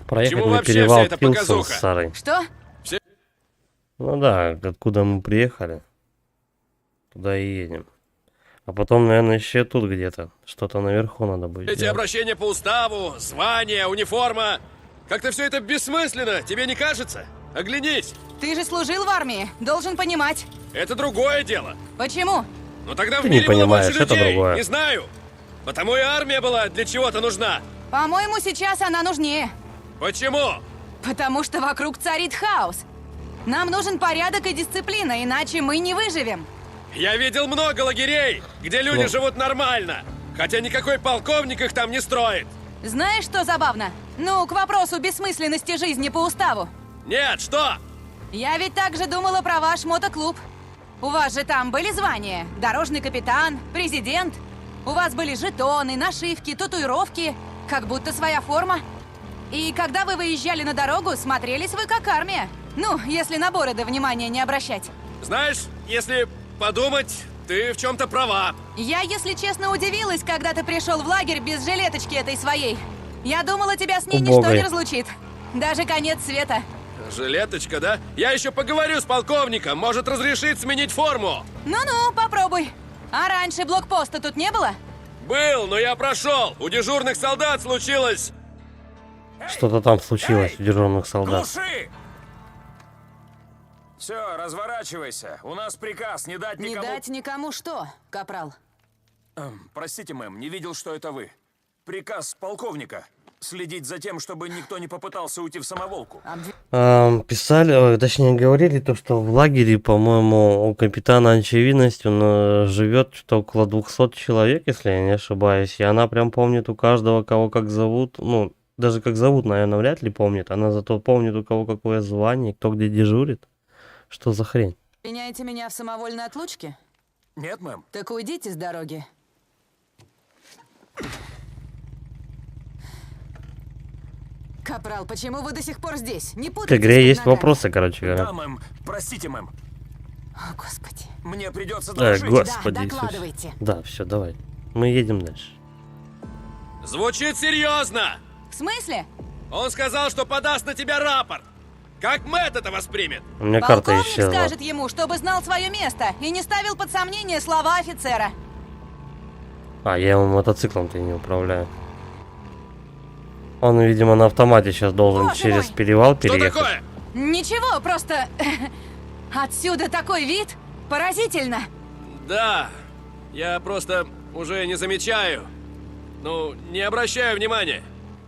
Проехать Чему на вообще перевал вся эта Килсон с показуха? Сарой. Что? Ну да, откуда мы приехали, туда и едем. А потом, наверное, еще тут где-то. Что-то наверху надо будет Эти делать. обращения по уставу, звание, униформа. Как-то все это бессмысленно, тебе не кажется? Оглянись, Ты же служил в армии, должен понимать. это другое дело. Почему? Но тогда Ты в не мире было понимаешь, больше это людей, другое. не знаю. Потому и армия была для чего-то нужна. По-моему, сейчас она нужнее. Почему? Потому что вокруг царит хаос. Нам нужен порядок и дисциплина, иначе мы не выживем. Я видел много лагерей, где люди Ну. живут нормально. Хотя никакой полковник их там не строит. Знаешь, что забавно? Ну, к вопросу бессмысленности жизни по уставу. Нет, что? Я ведь также думала про ваш мотоклуб. У вас же там были звания? Дорожный капитан, президент. У вас были жетоны, нашивки, татуировки. Как будто своя форма. И когда вы выезжали на дорогу, смотрелись вы как армия. Ну, если на бороды внимания не обращать. Знаешь, если подумать, ты в чем-то права. Я, если честно, удивилась, когда ты пришел в лагерь без жилеточки этой своей. Я думала, тебя с ней ничто Убогой. не разлучит. Даже конец света. Жилеточка, да? Я еще поговорю с полковником, может разрешить сменить форму. Ну-ну, попробуй. А раньше блокпоста тут не было? Был, но я прошел. У дежурных солдат случилось. Что-то там случилось у дежурных солдат. Глуши! Все, разворачивайся. У нас приказ не дать Не никому... дать никому что, капрал? Простите, мэм, не видел, что это вы. Приказ полковника. следить за тем, чтобы никто не попытался уйти в самоволку. Писали, точнее говорили, то, что в лагере, по-моему, у капитана Очевидность он живет что-то около 200 человек, если я не ошибаюсь. И она прям помнит у каждого, кого как зовут. Ну, даже как зовут, наверное, вряд ли помнит. Она зато помнит, у кого какое звание, кто где дежурит. Что за хрень? Меняете меня в самовольной отлучке? Нет, мэм. Так уйдите с дороги. Капрал, почему вы до сих пор здесь? Не К путайтесь игре под есть ногами. вопросы, короче говоря. Да, мэм. Простите, мэм. О, Господи. Мне придется Да, доложить. господи Да, Иисусе. докладывайте. Да, все, давай. Мы едем дальше. Звучит серьезно! В смысле? Он сказал, что подаст на тебя рапорт. Как Мэтт это воспримет? У меня карта Полковник исчезла. скажет ему, чтобы знал свое место и не ставил под сомнение слова офицера. А, я его мотоциклом-то и не управляю. Он, видимо, на автомате сейчас должен Боже через мой! перевал Что переехать. такое? Ничего, просто... Отсюда такой вид. Поразительно. Да, я просто уже не замечаю. Ну, не обращаю внимания.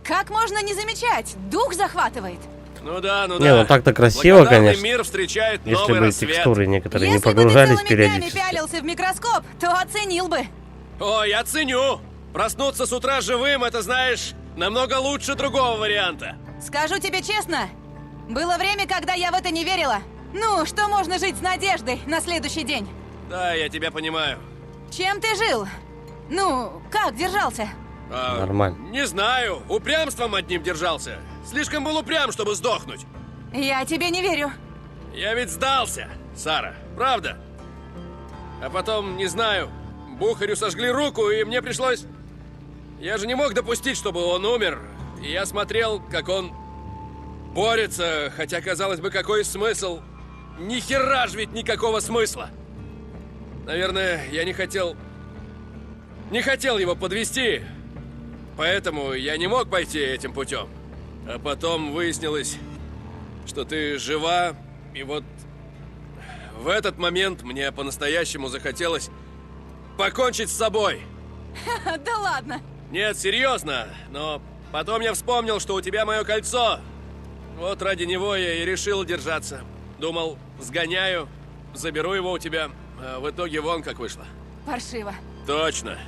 Как можно не замечать? Дух захватывает. Ну да, ну Не, да. ну так-то красиво, Благодарный конечно. мир встречает Если новый бы рассвет. текстуры некоторые не Если бы ты погружались целыми днями периодически. пялился в микроскоп, то оценил бы. Ой, я ценю. Проснуться с утра живым, это, знаешь, намного лучше другого варианта. Скажу тебе честно, было время, когда я в это не верила. Ну, что можно жить с надеждой на следующий день? Да, я тебя понимаю. Чем ты жил? Ну, как держался? Нормально. Не знаю, упрямством одним держался. Слишком был упрям, чтобы сдохнуть. Я тебе не верю. Я ведь сдался, Сара, правда? А потом, не знаю, Бухарю сожгли руку, и мне пришлось... Я же не мог допустить, чтобы он умер. И я смотрел, как он борется, хотя, казалось бы, какой смысл? Ни хера ж ведь никакого смысла. Наверное, я не хотел его подвести, поэтому я не мог пойти этим путем. А потом выяснилось, что ты жива, и вот в этот момент мне по-настоящему захотелось покончить с собой. Да ладно. Нет, серьезно, но потом я вспомнил, что у тебя мое кольцо. Вот ради него я и решил держаться. Думал, сгоняю, заберу его у тебя, а в итоге вон как вышло. Паршиво. Точно.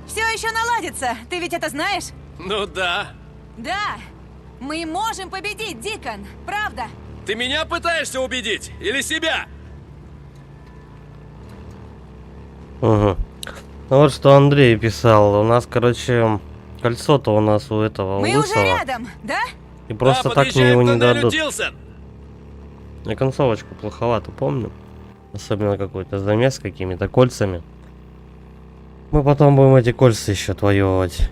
Все еще наладится, ты ведь это знаешь? Ну да. Да. Мы можем победить, Дикон, правда? Ты меня пытаешься убедить? Или себя? Угу. Ну вот что Андрей писал. У нас, короче, кольцо-то у нас у этого Мы уже лысого. рядом, да? И просто да, так мне его не подъезжаем к туннелю дадут. Дилсон. Я концовочку плоховато помню. Особенно какой-то замес с какими-то кольцами. Мы потом будем эти кольца еще отвоевывать.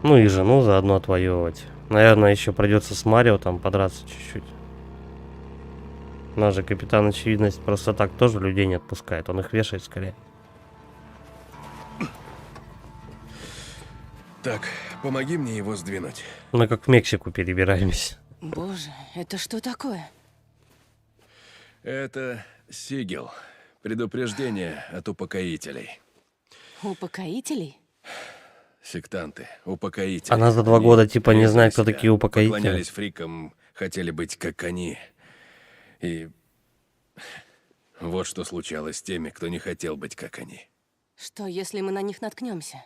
Ну и жену заодно отвоевывать. Наверное, еще придется с Марио там подраться чуть-чуть. Наш же капитан Очевидность просто так тоже людей не отпускает. Он их вешает скорее. Так, помоги мне его сдвинуть. Мы как в Мексику перебираемся. Боже, это что такое? Это сигел. Предупреждение от упокоителей. Упокоителей? Сектанты, упокоители. Она за 2 года типа не знает, кто такие упокоители. Поклонялись фрикам, хотели быть как они. И вот что случалось с теми, кто не хотел быть как они. Что, если мы на них наткнемся?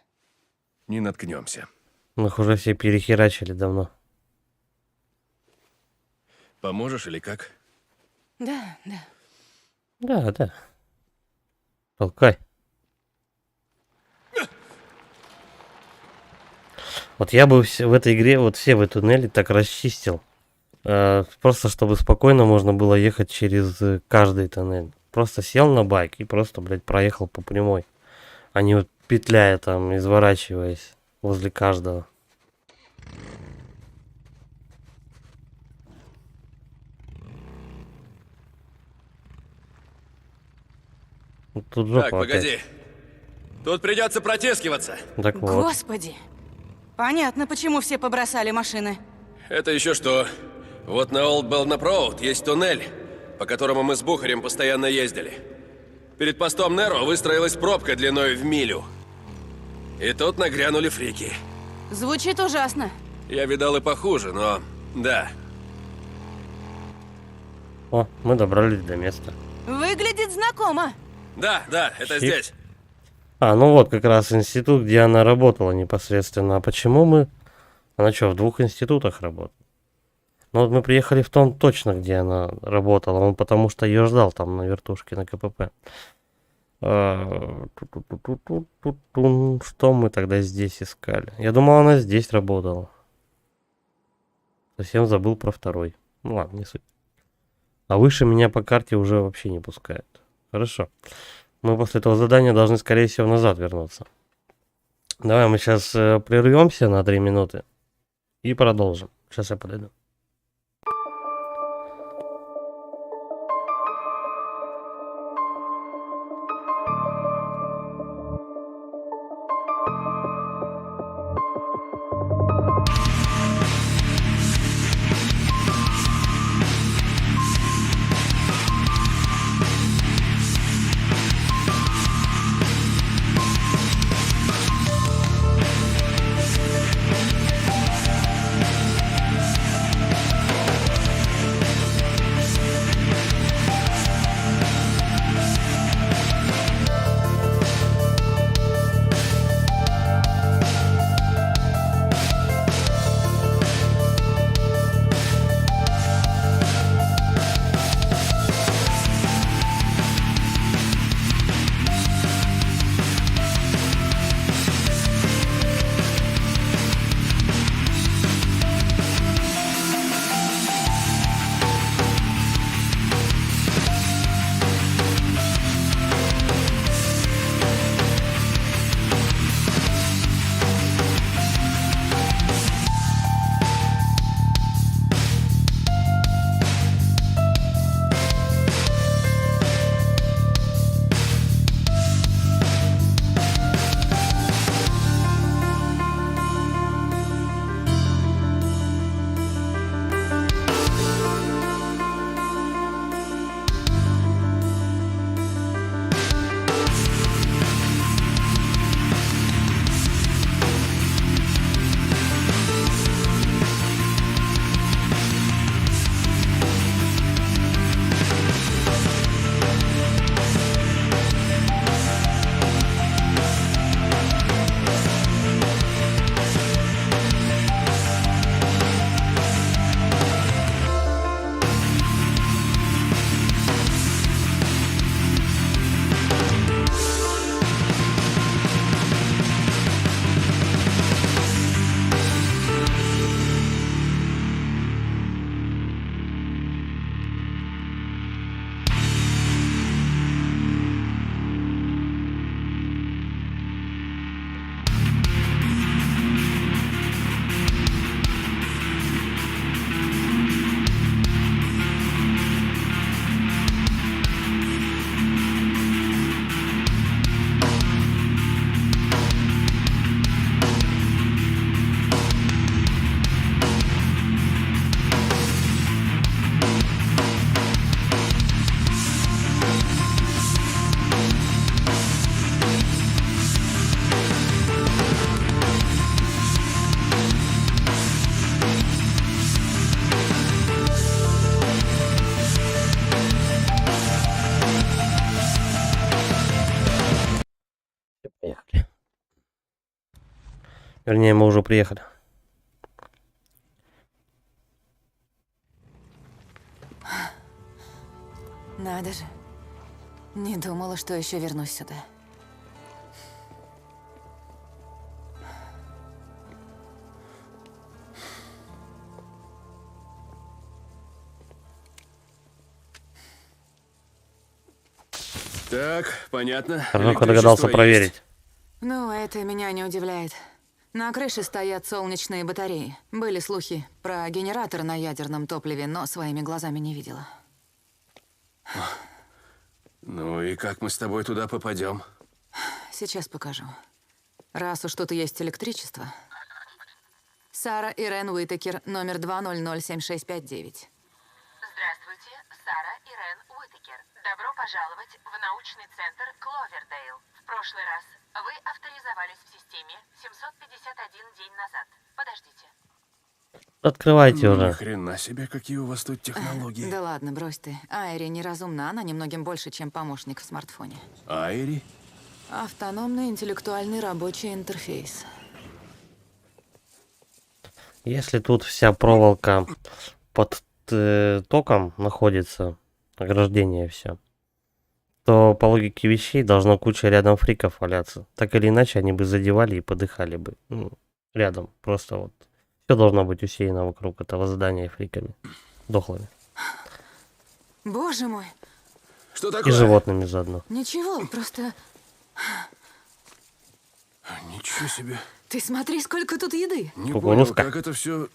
Не наткнемся. Мы их уже все перехерачили давно. Поможешь или как? Да. Да. Толкай. Вот я бы в этой игре вот все в туннели так расчистил. Просто чтобы спокойно можно было ехать через каждый туннель. Просто сел на байк и просто, блядь, проехал по прямой. А не вот петляя там, изворачиваясь возле каждого. Вот тут жопа Так, погоди. опять. Тут придется протискиваться. Так вот. Господи. Понятно, почему все побросали машины. Это еще что? Вот на Олд Белнап Роуд есть туннель, по которому мы с Бухарем постоянно ездили. Перед постом Неро выстроилась пробка длиной в милю. И тут нагрянули фрики. Звучит ужасно. Я видал и похуже, но... Да. О, мы добрались до места. Выглядит знакомо. Да, это Щит. здесь. А, ну вот как раз институт, где она работала непосредственно. А почему мы... Она что, в 2 институтах работала? Ну вот мы приехали в том точно, где она работала. Он потому что ее ждал там на вертушке на КПП. Ту-ту-ту-ту-ту-ту-тун. Что мы тогда здесь искали? Я думал, она здесь работала. Совсем забыл про второй. Ну ладно, не суть. А выше меня по карте уже вообще не пускают. Хорошо. Мы после этого задания должны, скорее всего, назад вернуться. Давай мы сейчас прервемся на 3 минуты и продолжим. Сейчас я подойду. Поехали. Вернее, мы уже приехали. Надо же. Не думала, что еще вернусь сюда. Так, понятно. Арнуха догадался Электричество проверить. Ну, это меня не удивляет. На крыше стоят солнечные батареи. Были слухи про генератор на ядерном топливе, но своими глазами не видела. есть. Ну и как мы с тобой туда попадем? Сейчас покажу. Раз уж тут есть электричество. Сара Ирен Уитакер, номер 2007659. Здравствуйте, Сара Ирен Уитакер. Добро пожаловать в научный центр Кловердейл. В прошлый раз вы авторизовались в системе день назад. Подождите. Открывайте Ни уже. хрена себе, какие у вас тут технологии. Да ладно, брось ты. Айри неразумна, она немногим больше, чем помощник в смартфоне. Айри? Автономный интеллектуальный рабочий интерфейс. Если тут вся проволока под током находится, ограждение все, то по логике вещей должна куча рядом фриков валяться. Так или иначе, они бы задевали и подыхали бы. Ну, рядом. Просто вот. Все должно быть усеяно вокруг этого здания фриками. Дохлыми. Боже мой. Что И такое? животными заодно. Ничего, просто... Ничего себе. Ты смотри, сколько тут еды. Не Кукурузка. понял, как это все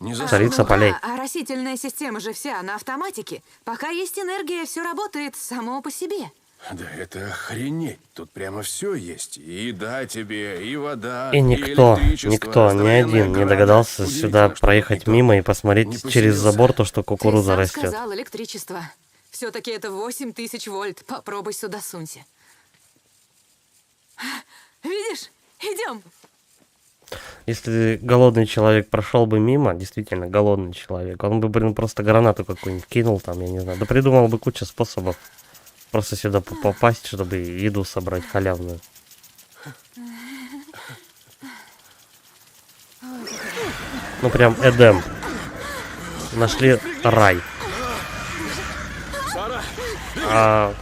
не Царица полей. А растительная система же вся на автоматике. Пока есть энергия, все работает само по себе. Да это охренеть. Тут прямо все есть. И еда тебе, и вода, И никто, электричество, никто, ни здоровенная один не ограда. догадался Удивительно, сюда что проехать никто мимо и не посмотреть через поселился. забор то, что кукуруза Ты сам растет. сказал электричество. Все-таки это 8000 вольт. Попробуй сюда сунься. Видишь? Идем. Если голодный человек прошел бы мимо, действительно голодный человек, он бы, блин, просто гранату какую-нибудь кинул там, я не знаю, да придумал бы кучу способов просто сюда попасть, чтобы еду собрать халявную. Ну прям Эдем. Нашли рай. А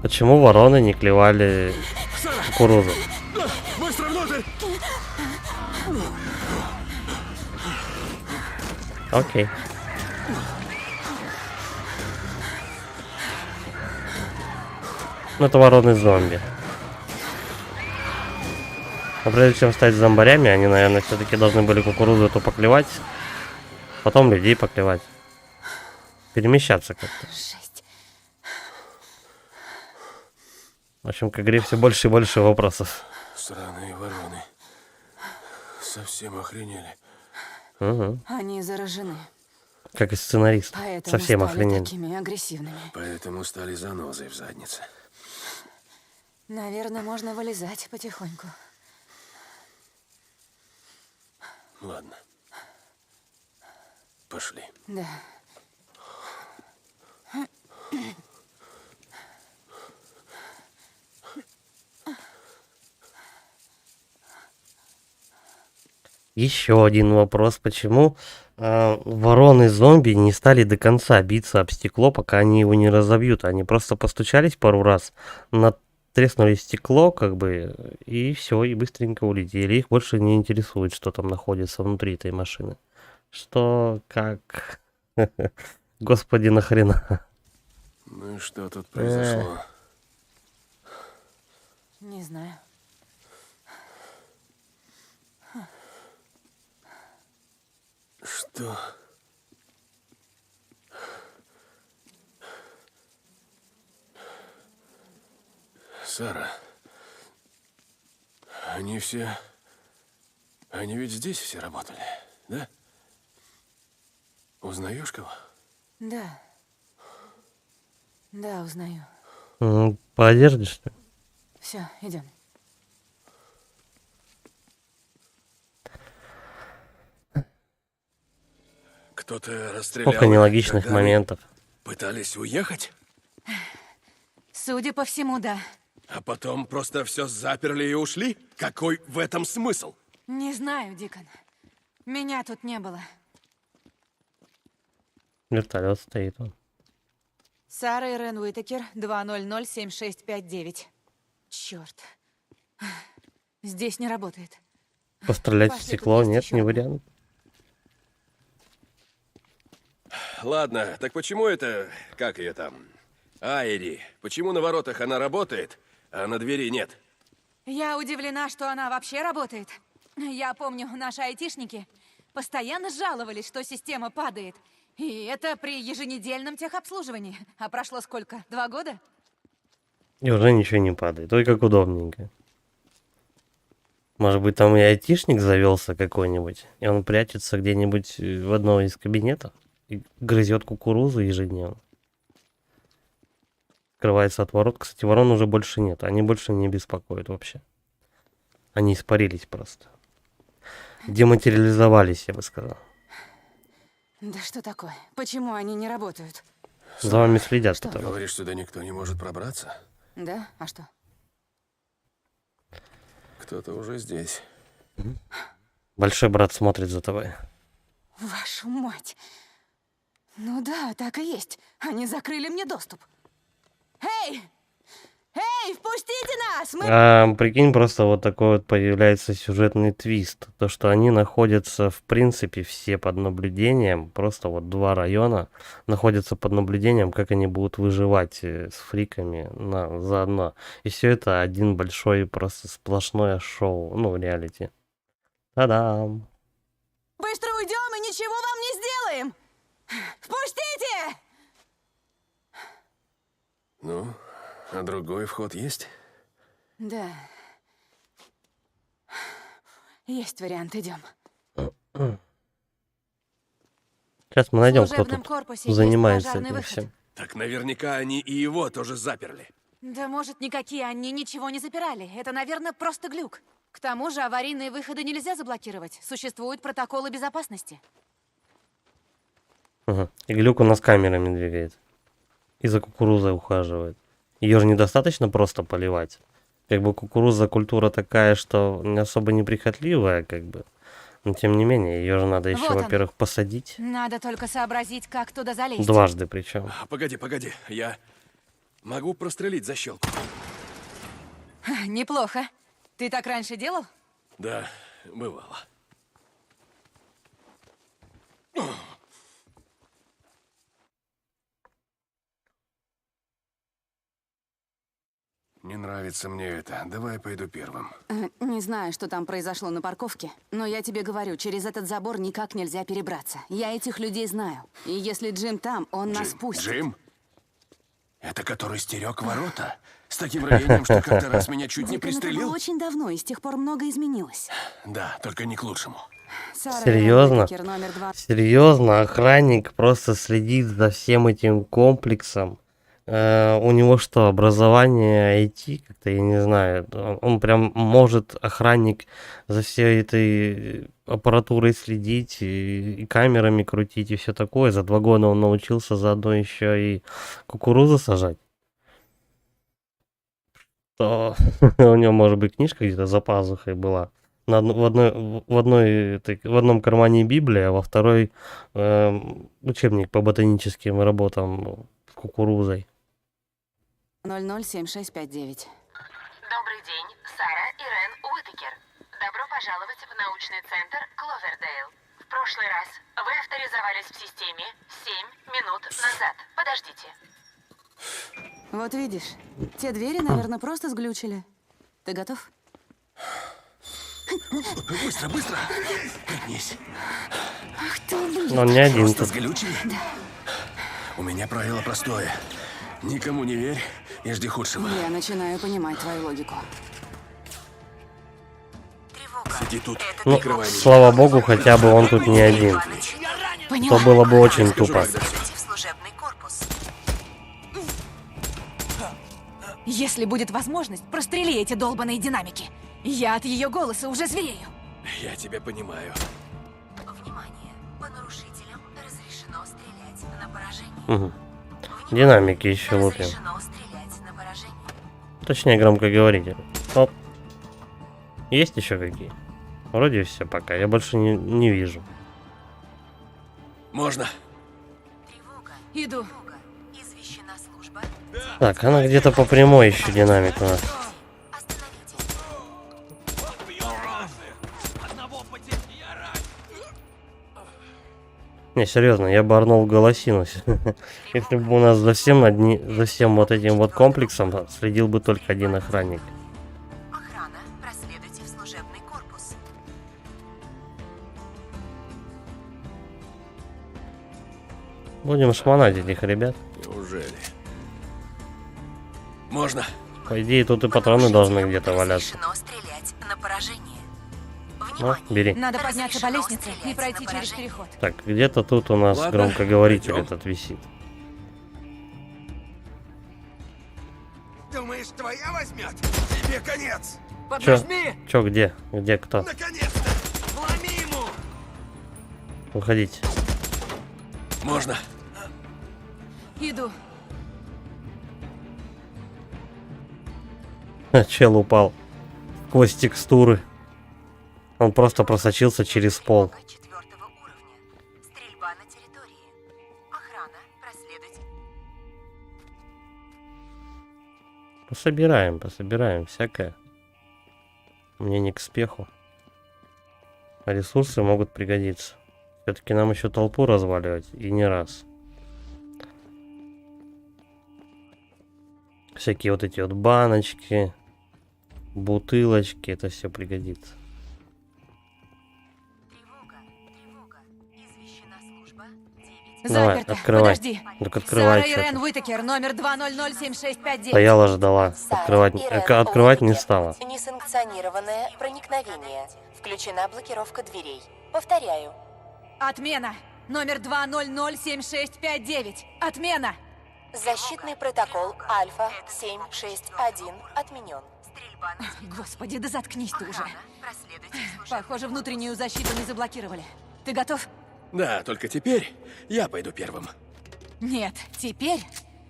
почему вороны не клевали кукурузу? Быстро внутрь! Окей. Ну это вороны-зомби. Но прежде чем стать зомбарями, они, наверное, все-таки должны были кукурузу эту поклевать. Потом людей поклевать. Перемещаться как-то. Жесть. В общем, к игре все больше и больше вопросов. Сраные вороны. Совсем охренели. Угу. Они заражены. Как и сценарист. Поэтому Совсем стали охренели. такими агрессивными. Поэтому стали занозой в заднице. Наверное, можно вылезать потихоньку. Ладно. Пошли. Да. Еще один вопрос. Почему вороны-зомби не стали до конца биться об стекло, пока они его не разобьют? Они просто постучались пару раз, натреснули стекло, как бы, и все, и быстренько улетели. Их больше не интересует, что там находится внутри этой машины. Что, как... Господи, нахрена? Ну и что тут произошло? Не знаю. Что? Сара, они все... Они ведь здесь все работали, да? Узнаешь кого? Да. Да, узнаю. По одежде, что ли? Все, идем. Кто-то расстрелял... Сколько нелогичных когда они моментов. Пытались уехать, Судя по всему, да. А потом просто все заперли и ушли? Какой в этом смысл? Не знаю, Дикон. Меня тут не было. Вертолет стоит он. Сара Ирен Уитакер, 2007659. Черт. Здесь не работает. Пострелять в Пошли, стекло, тут есть нет, еще не одна. вариант. Ладно, так почему это... Как ее там? Айри. Почему на воротах она работает, а на двери нет? Я удивлена, что она вообще работает. Я помню, наши айтишники постоянно жаловались, что система падает. И это при еженедельном техобслуживании. А прошло сколько? 2 года? И уже ничего не падает. Ой, как удобненько. Может быть, там и айтишник завелся какой-нибудь, и он прячется где-нибудь в одном из кабинетов и грызет кукурузу ежедневно. Скрывается от ворот. Кстати, ворон уже больше нет. Они больше не беспокоят вообще. Они испарились просто. Дематериализовались, я бы сказал. Да что такое? Почему они не работают? За вами следят. Что? потому. Говоришь, сюда никто не может пробраться? Да? А что? Кто-то уже здесь. Большой брат смотрит за тобой. Вашу мать! Ну да, так и есть. Они закрыли мне доступ. Эй! Эй, впустите нас! Мы... Прикинь, просто вот такой вот появляется сюжетный твист. То, что они находятся, в принципе, все под наблюдением. Просто вот 2 района находятся под наблюдением, как они будут выживать с фриками заодно. И все это один большой, просто сплошное шоу. Ну, реалити. Та-дам! Быстро уйдем и ничего вам не сделаем! Впустите! Ну, а другой вход есть? Да. Есть вариант, идем. Сейчас мы найдем, В кто служебном тут корпусе есть занимается пожарный этим выход. всем. Так наверняка они и его тоже заперли. Да может, никакие они ничего не запирали. Это, наверное, просто глюк. К тому же аварийные выходы нельзя заблокировать. Существуют протоколы безопасности. Ага. И глюк у нас камерами двигает. И за кукурузой ухаживает. Ее же недостаточно просто поливать. Как бы кукуруза культура такая, что не особо неприхотливая, как бы. Но тем не менее, ее же надо еще, Вот он. во-первых, посадить. Надо только сообразить, как туда залезть. Дважды причем. Погоди. Я могу прострелить защелку. Неплохо. Ты так раньше делал? Да, бывало. Не нравится мне это. Давай пойду первым. Не знаю, что там произошло на парковке, но я тебе говорю, через этот забор никак нельзя перебраться. Я этих людей знаю. И если Джим там, он нас пустит. Джим? Это который стерег ворота? С таким рвением, что как-то раз меня чуть не Дикон, это было пристрелил? очень давно, и с тех пор многое изменилось. Да, только не к лучшему. Сара Серьезно? Уитакер, номер 2. Серьезно, охранник просто следит за всем этим комплексом. У него что, образование IT, как-то, я не знаю, он прям может, охранник, за всей этой аппаратурой следить и камерами крутить и все такое. За 2 года он научился заодно еще и кукурузу сажать. То у него, может быть, книжка где-то за пазухой была. В одном кармане Библия, а во второй учебник по ботаническим работам с кукурузой. 007659. Добрый день, Сара Ирен Уитакер. Добро пожаловать в научный центр Кловердейл. В прошлый раз вы авторизовались в системе 7 минут назад. Подождите. Вот видишь, те двери, наверное, просто сглючили. Ты готов? Быстро! Пригнись. Ах ты, блин. Он не один Просто тут. сглючили? У меня правило простое. Никому не верь и жди худшего. Я начинаю понимать твою логику. Сиди тут, Ну, прикрывай меня. слава богу, хотя бы он тут не один. То было бы очень тупо. В служебный корпус. Если будет возможность, прострели эти долбаные динамики. Я от ее голоса уже зверею. Я тебя понимаю. Внимание! По нарушителям разрешено стрелять на поражение. Мгм. Динамики еще лупим. Разрешено стрелять на поражение. Точнее, громкоговоритель. Оп. Есть еще какие? Вроде все пока. Я больше не вижу. Можно? Тревога. Иду. Тревога. Извещена служба. Так, она где-то по прямой еще динамик у нас. Остановитесь. Не, серьезно, я бы орнул в голосину. Если бы у нас за всем вот этим вот комплексом следил бы только один охранник. Охрана. Проследуйте в служебный корпус. Будем шмонать этих ребят. Неужели? Можно? По идее, тут и патроны должны где-то валяться. Разрешено стрелять на поражение. Ну, Внимание! бери. Надо подняться по Разрешено лестнице и стрелять пройти на через поражение. переход. Так, где-то тут у нас Ладно, громкоговоритель пойдем. этот висит. Думаешь, твоя возьмет? Тебе конец! Чё, где? Где кто? Наконец-то! Вломи ему! Уходите. Можно. Иду. Чел упал сквозь текстуры. Он просто просочился через пол. 4-го уровня. Стрельба на территории. Охрана. Проследуйте. Пособираем всякое. Мне не к спеху. А ресурсы могут пригодиться. Все-таки нам еще толпу разваливать, и не раз. Всякие вот эти вот баночки, бутылочки, это все пригодится. Давай, Заперто. открывай. Подожди. Так открывай, Сара чё Ирен ты. Уитакер, номер 207659. Стояла, ждала. Открывать не стала. Несанкционированное проникновение. Включена блокировка дверей. Повторяю. Отмена. Номер 2007659. Отмена. Защитный протокол Альфа-761 отменен. Господи, да заткнись ты уже. Похоже, внутреннюю защиту не заблокировали. Ты готов? Да, только теперь я пойду первым. Нет, теперь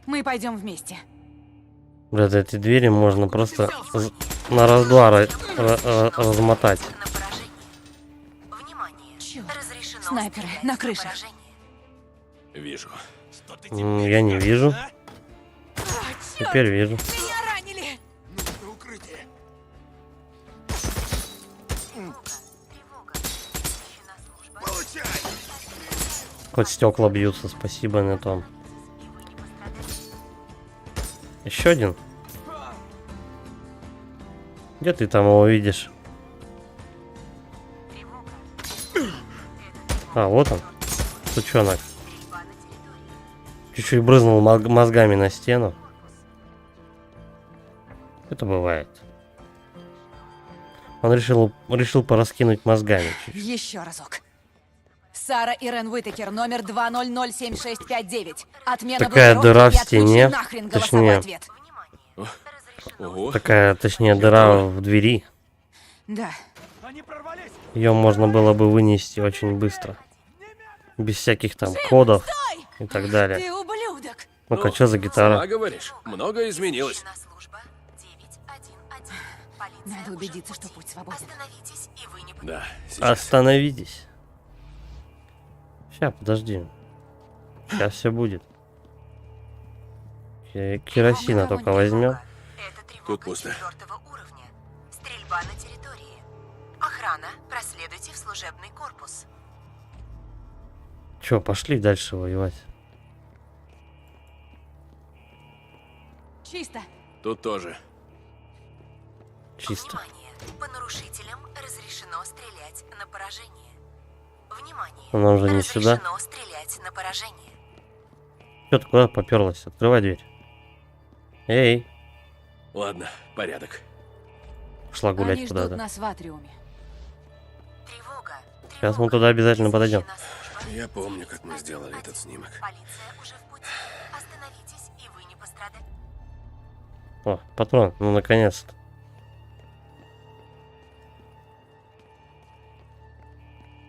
мы пойдем вместе. Блядь, эти двери можно просто на раз-два размотать. Снайперы на крыше. Вижу. Я не вижу. Теперь вижу. Меня ранили! Хоть стекла бьются, спасибо, Нетон. Еще один. Где ты там его видишь? А, вот он. Сучонок. Чуть-чуть брызнул мозгами на стену. Это бывает. Он решил пораскинуть мозгами чуть-чуть. Еще разок. Сара Ирен Уитакер, номер 2007659. Отмена Такая блокировки дыра и в стене, отключи нахрен голосовой точнее. ответ. Ого. Такая, точнее, дыра в двери. Да. Ее можно было бы вынести очень быстро. Без всяких там кодов и так далее. Ты ублюдок! Ну-ка, что за гитара? Сама говоришь, многое изменилось. Надо убедиться, что путь свободен. Да, сейчас. Остановитесь. Сейчас, подожди. Сейчас все будет. Керосина только возьмем. Тут пусто. 4-го уровня. Стрельба на территории. Охрана. Проследуйте в служебный корпус. Че, пошли дальше воевать. Чисто. Тут тоже. Чисто. Внимание! По нарушителям разрешено стрелять на поражение. Внимание! Но нам же не сюда. Разрешено стрелять на поражение. Че ты куда поперлась? Открывай дверь. Эй, Ладно, порядок. пошла гулять Они куда-то. ждут нас в атриуме. Тревога! Сейчас мы туда обязательно подойдем. Я помню, как мы сделали этот снимок. Полиция уже в пути. Остановитесь, и вы не пострадаете. О, патрон, ну наконец-то.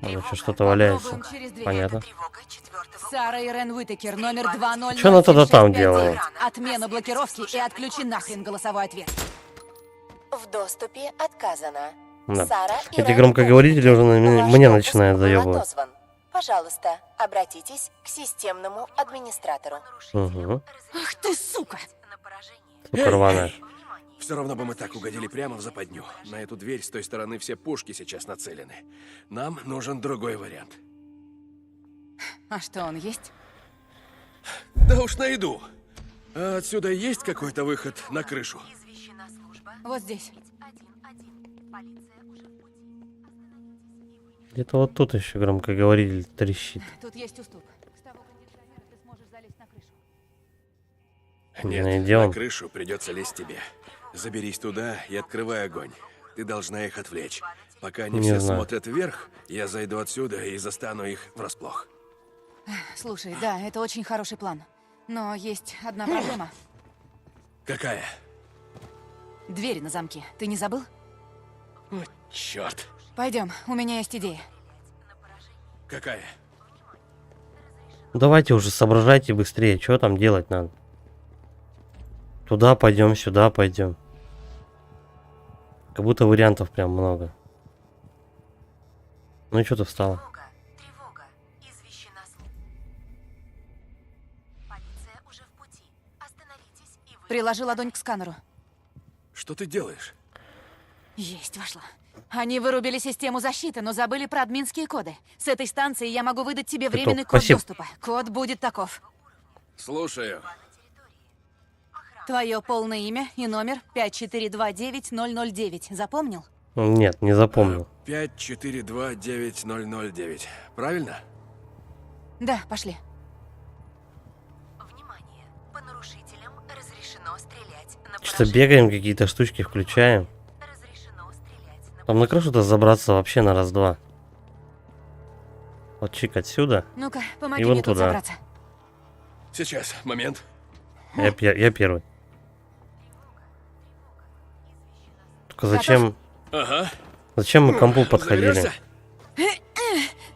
Там еще что-то валяется. Попробуем через дверь. Понятно. Тревога 4-го Сара Ирен Уитакер, номер 2007659. Чё она тогда там делала? Отмена блокировки и отключи нахрен голосовой ответ. В доступе отказано. Да. Сара Эти Ирен громкоговорители уже Уитакер. мне Ваш начинают допуск был заебывать. отозван. Пожалуйста, обратитесь к системному администратору. Угу. Ах ты, сука! Сука рваная. Все равно бы мы так угодили прямо в западню. На эту дверь с той стороны все пушки сейчас нацелены. Нам нужен другой вариант. А что, он есть? Да уж найду. А отсюда есть какой-то выход на крышу? Вот здесь. Где-то вот тут еще громкоговоритель трещит. Тут есть уступ. С того кондиционера ты сможешь залезть на крышу. Нет, Найдем. на крышу придется лезть тебе. Заберись туда и открывай огонь. Ты должна их отвлечь. Пока они Не все знаю. смотрят вверх, я зайду отсюда и застану их врасплох. Слушай, да, это очень хороший план. Но есть одна проблема. Какая? Двери на замке. Ты не забыл? О, черт. Пойдем, у меня есть идея. Какая? Давайте уже соображайте быстрее, что там делать надо. Туда пойдем, сюда пойдем. Как будто вариантов прям много. Ну и что ты встала? Тревога. Извещена Полиция уже в пути. Остановитесь и вы... Приложи ладонь к сканеру. Что ты делаешь? Есть, вошла. Они вырубили систему защиты, но забыли про админские коды. С этой станции я могу выдать тебе временный код спасибо. доступа. Код будет таков. Слушаю. Твое полное имя и номер 5429009. Запомнил? Нет, не запомнил. 5429009. Правильно? Да, пошли. Внимание. По нарушителям разрешено стрелять на Что-то бегаем, какие-то штучки включаем. Разрешено стрелять на Там на крышу-то забраться вообще на раз-два. Вот чик отсюда. Ну-ка, помоги И вон мне тут туда. собраться. Сейчас, момент. Я первый. Только зачем... Ага. Зачем мы к компу подходили? Заберешься?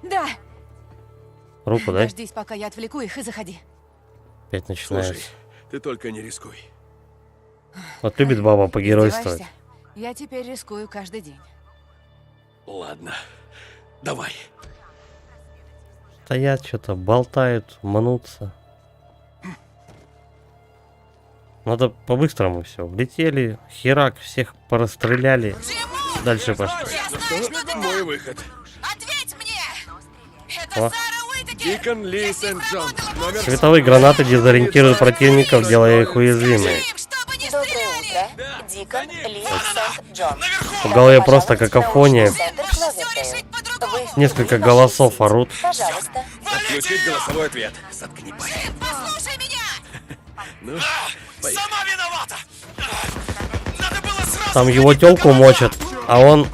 Да. Руку дай. Дождись, пока я отвлеку их, и заходи. Опять Слушай, начинается. ты только не рискуй. Вот любит баба погеройствовать. Издеваешься? Я теперь рискую каждый день. Ладно. Давай. Стоят, что-то болтают, манутся. Надо по-быстрому все. Влетели, херак, всех порастреляли. Дальше пошли. Мой выход. Ответь мне! Это О. Сара Уитакер! Дикон Ли Сент-Джон. Номер... Световые гранаты дезориентируют противников, делая их уязвимыми. Чтобы не Доброе стреляли! утро. Дикон Ли Сент-Джон. В голове просто какофония. Центр Кловердейл. Вы Несколько голосов орут. Пожалуйста. Отключить голосовой ответ. Заткни пасть. Послушай меня! Ну, Сама виновата! Надо было сразу... Там его телку мочат, а он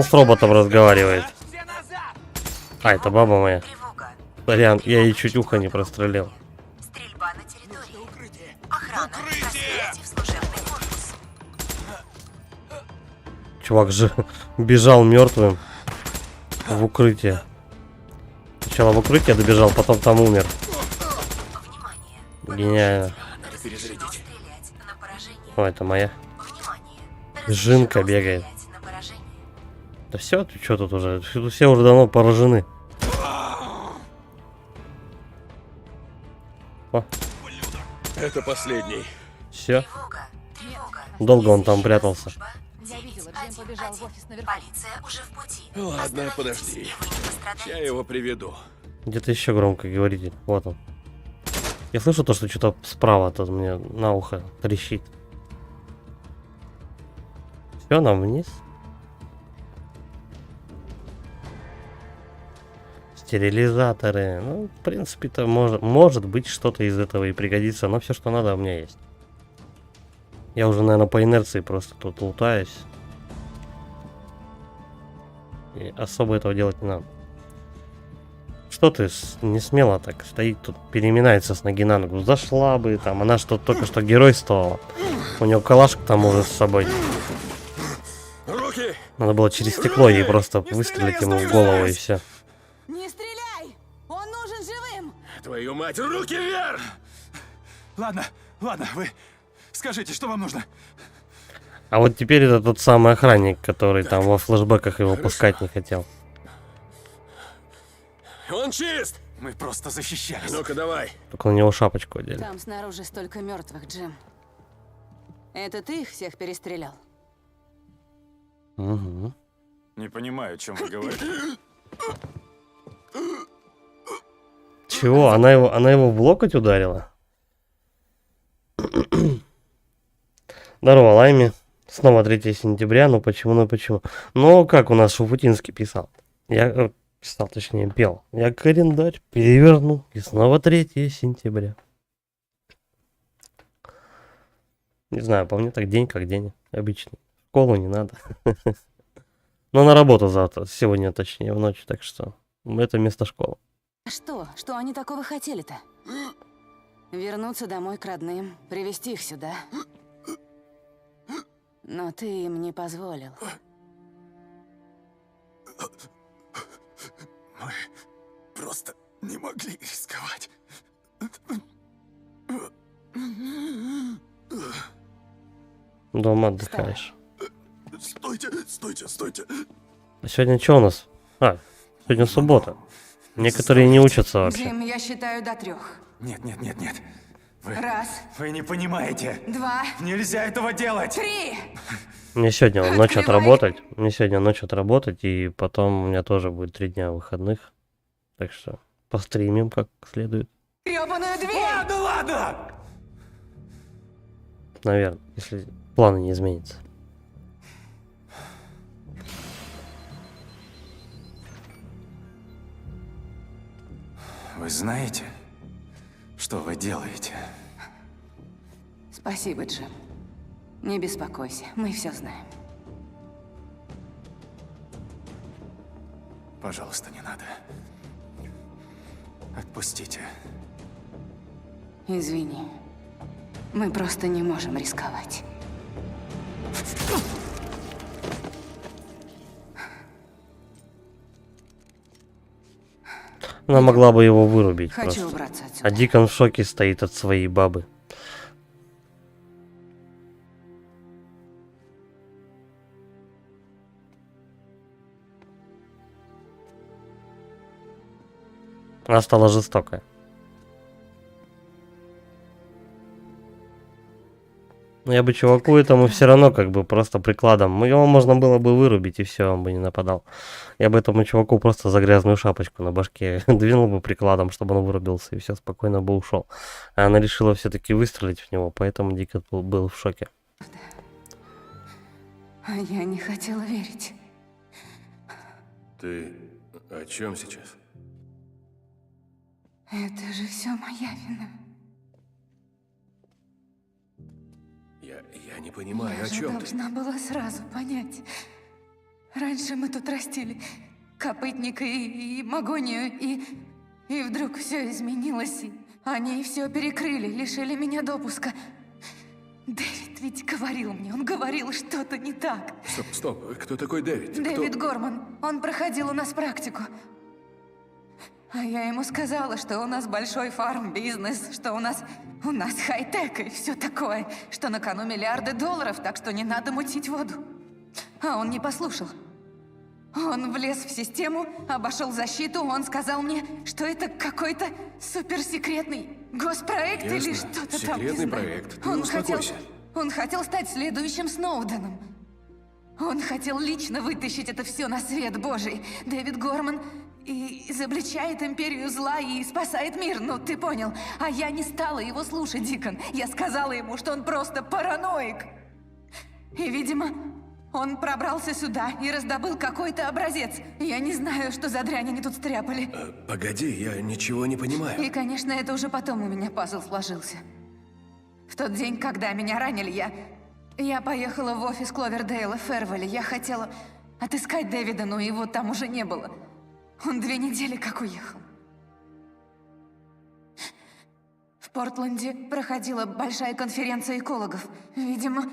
с роботом разговаривает. А, это баба моя. Тревога. Сорян, я ей чуть ухо не прострелил. Стрельба на территории. Охрана. Просветите в служебный корпус. Чувак же бежал мертвым в укрытие. Сначала в укрытие добежал, потом там умер. Внимание. Гениально. надо перезарядить. Стрелять на поражение. О, это моя. Внимание. Жинка Разрешено бегает. стрелять на поражение. Да все, ты что тут уже? Тут все уже давно поражены. О, Это последний. все. Тревога. Тревога. Долго он там прятался. Я видела, Джейм побежал в офис наверху. Полиция уже в пути. Ладно, Остановитесь, подожди. и вы не пострадаете. Я его приведу. Где-то еще громко говорите. Вот он. Я слышу то, что что-то справа тут мне на ухо трещит. Все, нам вниз. Стерилизаторы. Ну, в принципе-то может быть что-то из этого и пригодится. Но все, что надо, у меня есть. Я уже, наверное, по инерции просто тут лутаюсь. И особо этого делать не надо. Что ты не смело так стоит тут, переминается с ноги на ногу. Зашла бы там, она что только что геройствовала. У нее калаш к тому же с собой. Руки! Надо было через стекло ей просто выстрелить ему в голову и все. Не стреляй! Он нужен живым! Твою мать, руки вверх! Ладно, вы скажите, что вам нужно? А вот теперь это тот самый охранник, который там во флешбеках его пускать не хотел. Он чист! Мы просто защищались. Ну-ка, давай. Только на него шапочку одели. Там снаружи столько мертвых, Джим. Это ты их всех перестрелял? Угу. Не понимаю, о чем вы говорите. Чего? Она его в локоть ударила? Здорово, Лайми. Снова 3 сентября. Ну почему? Ну, как у нас Шуфутинский писал. Я писал, точнее, пел. Я календарь переверну, и снова 3 сентября. Не знаю, по мне так день как день. Обычный. В школу не надо. Но на работу завтра. Сегодня, точнее, в ночь. Так что это место школы. Что? Что они такого хотели-то? Вернуться домой к родным, привезти их сюда. Но ты им не позволил. Мы просто не могли рисковать. Дома отдыхаешь. Стойте, стойте, стойте. А сегодня что у нас? Сегодня суббота. Некоторые не учатся вообще. Джим, я считаю до 3. Нет, нет, нет, нет. Раз. Вы не понимаете. 2. Нельзя этого делать. 3. Мне сегодня ночь Открывай. отработать. Мне сегодня ночь отработать, и потом у меня тоже будет 3 дня выходных. Так что постримим как следует. Грёбаную дверь! Ладно, ладно. Наверное, если планы не изменятся. Вы знаете, что вы делаете? Спасибо, Джим. Не беспокойся, мы все знаем. Пожалуйста, не надо. Отпустите. Извини. Мы просто не можем рисковать. Она могла бы его вырубить Хочу просто. убраться отсюда. А Дикон в шоке стоит от своей бабы. Она стала жестокая. Но я бы чуваку этому все равно как бы просто прикладом. Его можно было бы вырубить, и все, он бы не нападал. Я бы этому чуваку просто за грязную шапочку на башке двинул бы прикладом, чтобы он вырубился, и все, спокойно бы ушел. А она решила все-таки выстрелить в него, поэтому Дикон был в шоке. А я не хотела верить. Ты о чем сейчас? Это же все моя вина. Я не понимаю, Я о же чем ты? должна была сразу понять. Раньше мы тут растили копытника и магонию, и вдруг все изменилось, и они все перекрыли, лишили меня допуска. Дэвид ведь говорил мне, он говорил, что-то не так. Стоп, стоп, кто такой Дэвид? Дэвид Горман, он проходил у нас практику. А я ему сказала, что у нас большой фарм-бизнес, что у нас хай-тек и все такое, что на кону миллиарды долларов, так что не надо мутить воду. А он не послушал. Он влез в систему, обошел защиту, он сказал мне, что это какой-то суперсекретный госпроект или Ясно. что-то там, не Секретный знаю. проект. Ты успокойся. Он хотел стать следующим Сноуденом. Он хотел лично вытащить это все на свет Божий. Дэвид Горман и изобличает империю зла и спасает мир, ну ты понял. А я не стала его слушать, Дикон. Я сказала ему, что он просто параноик. И, видимо, он пробрался сюда и раздобыл какой-то образец. Я не знаю, что за дрянь они тут стряпали. Погоди, я ничего не понимаю. И, конечно, это уже потом у меня пазл сложился. В тот день, когда меня ранили, я поехала в офис Кловердейла в Фервеле. Я хотела отыскать Дэвида, но его там уже не было. Он 2 недели как уехал. В Портленде проходила большая конференция экологов. Видимо,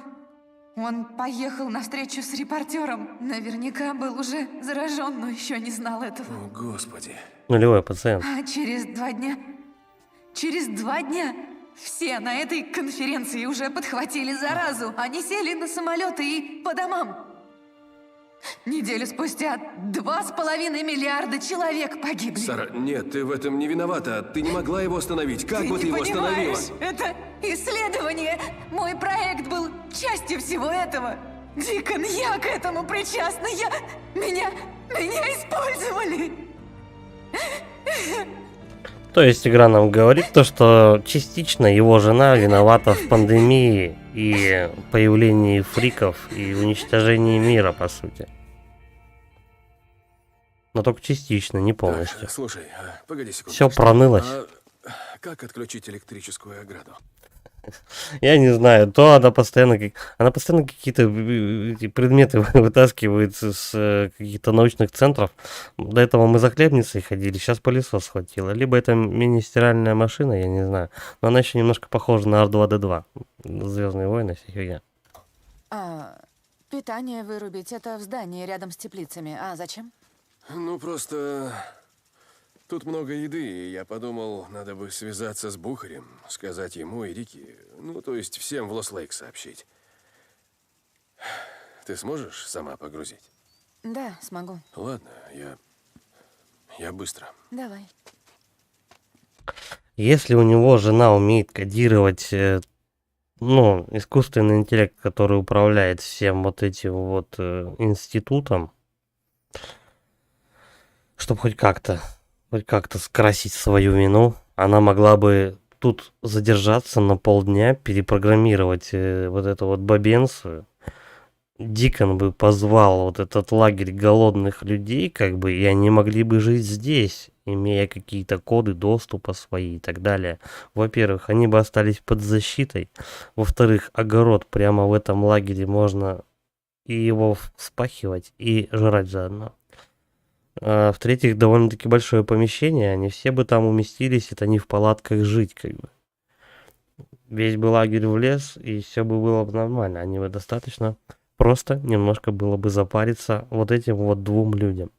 он поехал на встречу с репортером. Наверняка был уже заражен, но еще не знал этого. О, Господи. Нулевой пациент. А через 2 дня все на этой конференции уже подхватили заразу. Они сели на самолеты и по домам. Неделю спустя 2,5 миллиарда человек погибли. Сара, нет, ты в этом не виновата. Ты не могла его остановить. Как бы ты его остановила? Это исследование. Мой проект был частью всего этого. Дикон, я к этому причастна. Меня использовали. То есть игра нам говорит то, что частично его жена виновата в пандемии и появлении фриков и уничтожении мира, по сути. Но только частично, не полностью. Так, слушай, погоди секунду. Все пронылось. Как отключить электрическую ограду? Я не знаю, то она постоянно какие-то эти предметы вытаскивает с каких-то научных центров. До этого мы за хлебницей ходили, сейчас пылесос схватила. Либо это мини-стиральная машина, я не знаю. Но она еще немножко похожа на R2-D2. Звездные войны, вся фигня. Питание вырубить — это в здании рядом с теплицами. А зачем? Ну, просто... Тут много еды, и я подумал, надо бы связаться с Бухарем, сказать ему и Рике, ну, то есть всем в Лос-Лейк сообщить. Ты сможешь сама погрузить? Да, смогу. Ладно, я быстро. Давай. Если у него жена умеет кодировать, ну, искусственный интеллект, который управляет всем вот этим вот институтом, чтобы хоть как-то скрасить свою вину, она могла бы тут задержаться на полдня, перепрограммировать вот эту вот бабенцию. Дикон бы позвал вот этот лагерь голодных людей, как бы, и они могли бы жить здесь, имея какие-то коды доступа свои и так далее. Во-первых, они бы остались под защитой. Во-вторых, огород прямо в этом лагере можно и его вспахивать, и жрать заодно. А в-третьих, довольно-таки большое помещение, они все бы там уместились, это не в палатках жить, как бы. Весь бы лагерь в лес, и все бы было бы нормально. Они бы достаточно просто немножко было бы запариться вот этим вот двум людям.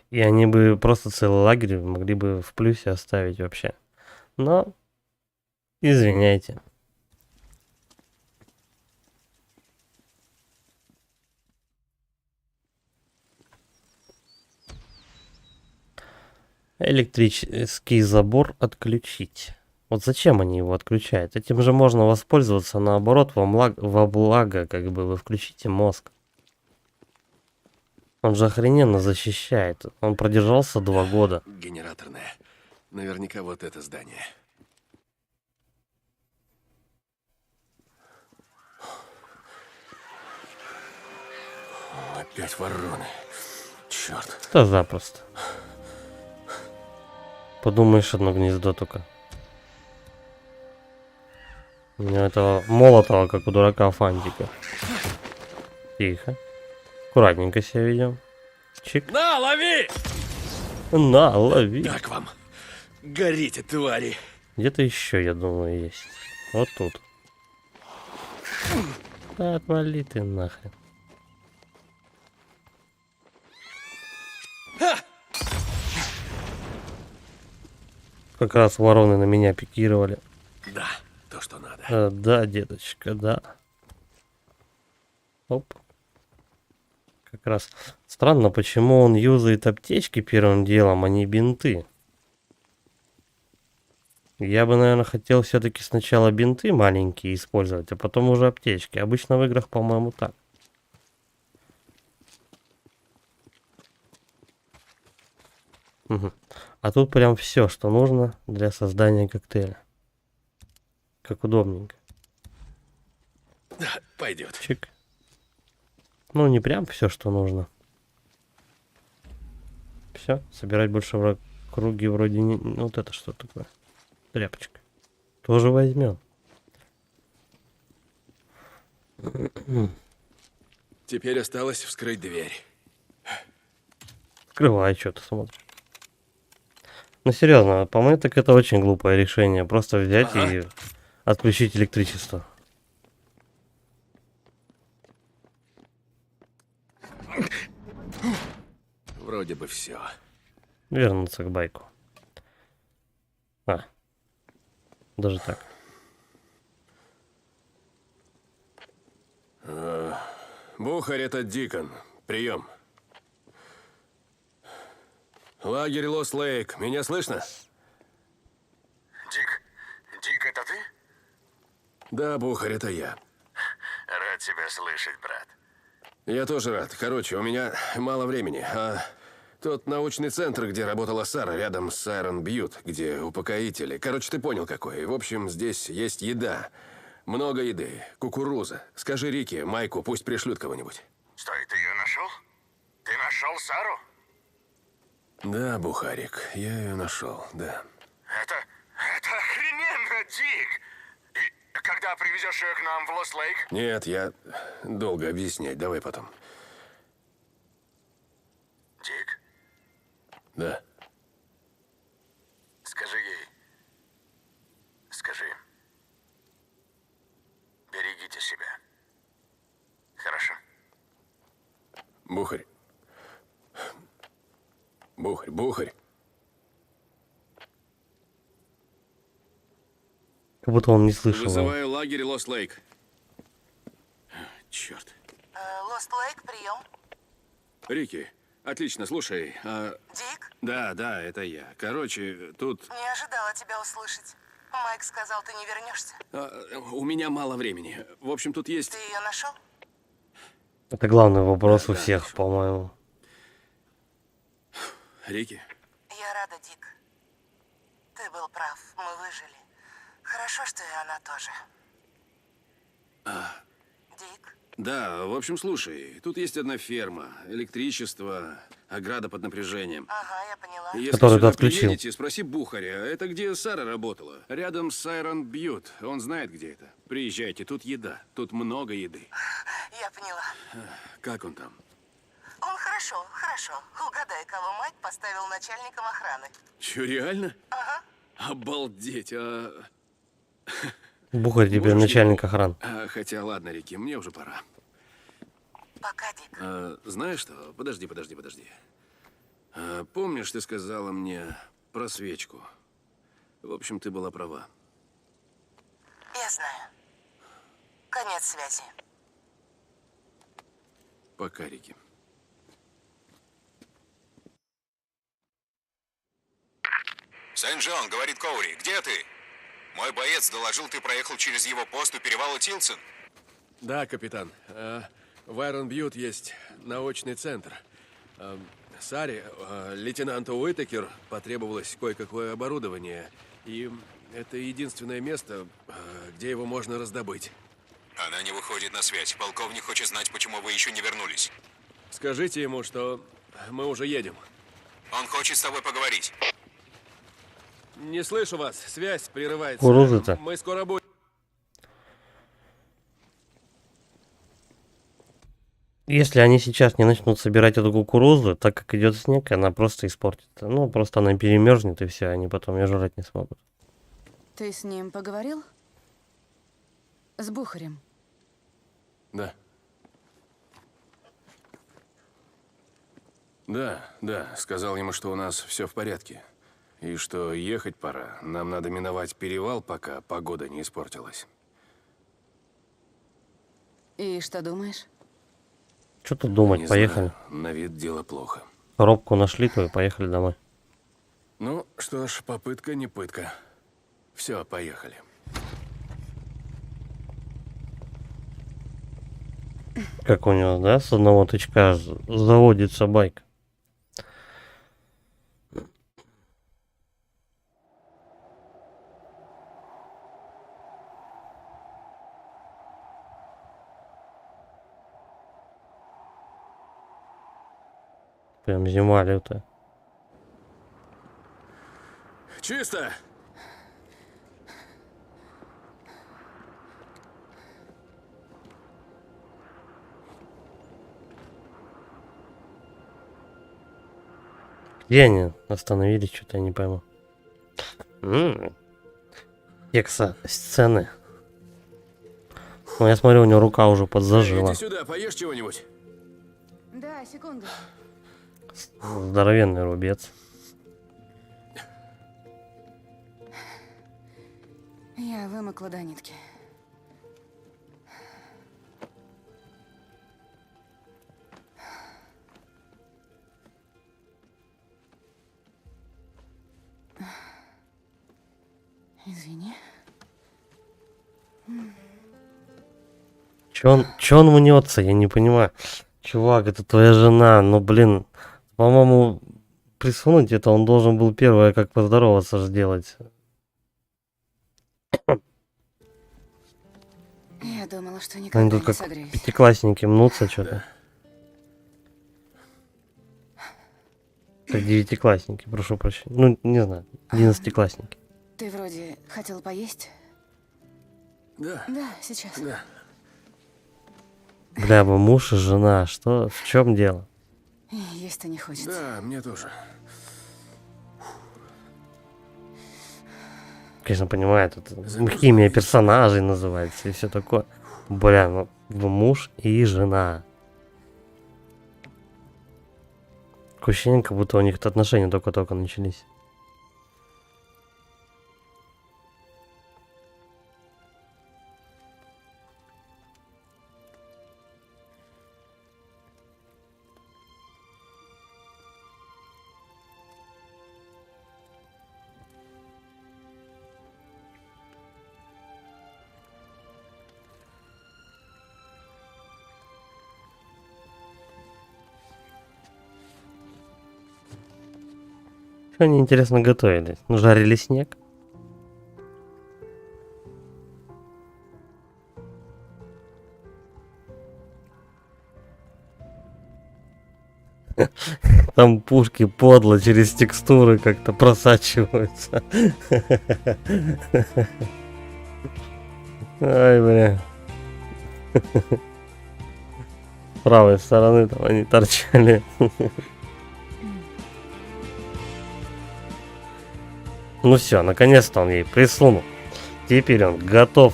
И они бы просто целый лагерь могли бы в плюсе оставить вообще. Но, извиняйте. Электрический забор отключить. Вот зачем они его отключают? Этим же можно воспользоваться наоборот во благо, как бы вы включите мозг. Он же охрененно защищает. Он продержался 2 года. Генераторная. Наверняка вот это здание. Опять вороны. Черт. Да запросто. Подумаешь, одно гнездо только. У меня этого молотого, как у дурака фантика. Тихо. Аккуратненько себя ведем. Чик. На, лови! На, лови. Как вам? Горите, твари! Где-то еще, я думаю, есть. Вот тут. Да отвали ты нахрен. Как раз вороны на меня пикировали. Да, то, что надо. Да, деточка, да. Оп. Как раз странно, почему он юзает аптечки первым делом, а не бинты. Я бы, наверное, хотел все-таки сначала бинты маленькие использовать, а потом уже аптечки. Обычно в играх, по-моему, так. Угу. А тут прям все, что нужно для создания коктейля. Как удобненько. Да, пойдет. Чик. Ну, не прям все, что нужно. Все, собирать больше в круге вроде не... Вот это что такое? Тряпочка. Тоже возьмем. Теперь осталось вскрыть дверь. Открывай, что ты смотришь. Ну, серьезно, по-моему, так это очень глупое решение. Просто взять и отключить электричество. Вроде бы все. Вернуться к байку. Даже так. Бухарь, это Дикон. Прием. Лагерь Лос-Лейк. Меня слышно? Дик, это ты? Да, Бухарь, это я. Рад тебя слышать, брат. Я тоже рад. Короче, у меня мало времени. А тот научный центр, где работала Сара, рядом с Айрон Бьют, где упокоители. Короче, ты понял, какой. В общем, здесь есть еда. Много еды. Кукуруза. Скажи Рике, Майку, пусть пришлют кого-нибудь. Стой, ты ее нашел? Ты нашел Сару? Да, Бухарик, я ее нашел, да. Это охрененно, Дик! И когда привезешь ее к нам в Лос-Лейк? Нет, я долго объяснять, давай потом. Дик, Да. скажи ей. Скажи. Берегите себя. Бухарь. Бухарь, Бухарь. Как будто он не слышал. Вызываю лагерь Лост-Лейк. Черт. Лост Лейк, прием. Рики, отлично, слушай. Дик? Да, это я. Короче, тут... Не ожидала тебя услышать. Майк сказал, ты не вернешься. у меня мало времени. В общем, тут есть... Ты ее нашел? Это главный вопрос у Да, всех, нашел. по-моему. Рики? Я рада, Дик. Ты был прав, мы выжили. Хорошо, что и она тоже. Дик? Да, в общем, слушай, тут есть одна ферма, электричество, ограда под напряжением. Ага, я поняла. Если Который ты сюда отключил. приедете, спроси Бухаря, это где Сара работала. Рядом с Сайрон Бьют, он знает, где это. Приезжайте, тут еда, тут много еды. Я поняла. Как он там? Он хорошо. Угадай, кого Майк поставил начальником охраны. Чё, реально? Ага. Обалдеть, Бухарь теперь Можешь начальник его- охраны. Хотя, ладно, Рики, мне уже пора. Пока, Дик. Знаешь что? Подожди. Помнишь, ты сказала мне про свечку? В общем, ты была права. Я знаю. Конец связи. Пока, Рики. Сент-Джон, говорит Коури, где ты? Мой боец доложил, ты проехал через его пост у перевала Тилсон. Да, капитан. В Айрон Бьют есть научный центр. Саре, лейтенанту Уитакер потребовалось кое-какое оборудование. И это единственное место, где его можно раздобыть. Она не выходит на связь. Полковник хочет знать, почему вы еще не вернулись. Скажите ему, что мы уже едем. Он хочет с тобой поговорить. Не слышу вас, связь прерывается. Кукуруза-то. Мы скоро будем. Если они сейчас не начнут собирать эту кукурузу, так как идет снег, она просто испортится. Ну, просто она перемерзнет, и все, они потом ее жрать не смогут. Ты с ним поговорил? С Бухарем? Да. Да, сказал ему, что у нас все в порядке. И что ехать пора. Нам надо миновать перевал, пока погода не испортилась. И что думаешь? Что тут думать, Не поехали. знаю, на вид дело плохо. Коробку нашли, то и поехали домой. Ну, что ж, попытка не пытка. Все, поехали. Как у него, да, с одного тычка заводится байк. Прям зима лютая. Чисто! Где они остановились, что-то я не пойму. Текса сцены. Ну, я смотрю, у него рука уже подзажила. Иди сюда, поешь чего-нибудь. Да, секунду. Здоровенный рубец. Я вымокла до нитки. Извини. Чё он мнется, я не понимаю. Чувак, это твоя жена, ну блин. По-моему, присунуть это он должен был первое, как поздороваться сделать. Я думала, что Они никогда тут не как согреюсь. пятиклассники мнутся что-то. Как девятиклассники, прошу прощения. Ну, не знаю, 11-классники. Ты вроде хотел поесть? Да. Да, сейчас. Да. Бля, бы муж и жена, что, в чем дело? Есть-то не хочется. Да, мне тоже. Конечно, понимаю, это химия персонажей называется и все такое. Бля, ну вы муж и жена. Такое ощущение, как будто у них отношения только-только начались. Что они, интересно, готовили? Ну, жарили снег? Там пушки подло через текстуры как-то просачиваются. Ай, бля. С правой стороны там они торчали. Ну все, наконец-то он ей присунул. Теперь он готов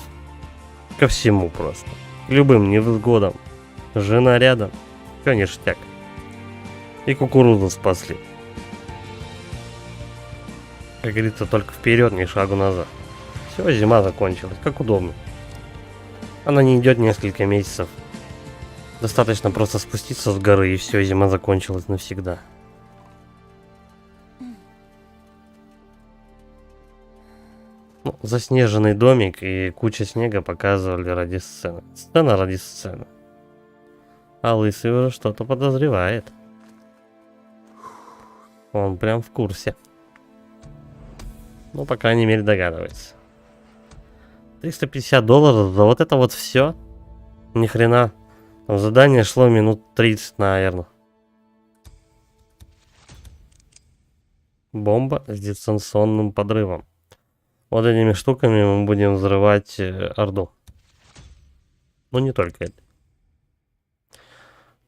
ко всему просто. К любым невзгодам. Жена рядом. Все ништяк. И кукурузу спасли. Как говорится, только вперед, ни шагу назад. Все, зима закончилась. Как удобно. Она не идет несколько месяцев. Достаточно просто спуститься с горы, и все, зима закончилась навсегда. Ну, заснеженный домик и куча снега показывали ради сцены. Сцена ради сцены. А Лысый уже что-то подозревает. Он прям в курсе. Ну, по крайней мере, догадывается. $350 за вот это вот все? Ни хрена. Там задание шло минут 30, наверное. Бомба с дистанционным подрывом. Вот этими штуками мы будем взрывать Орду. Ну, не только это.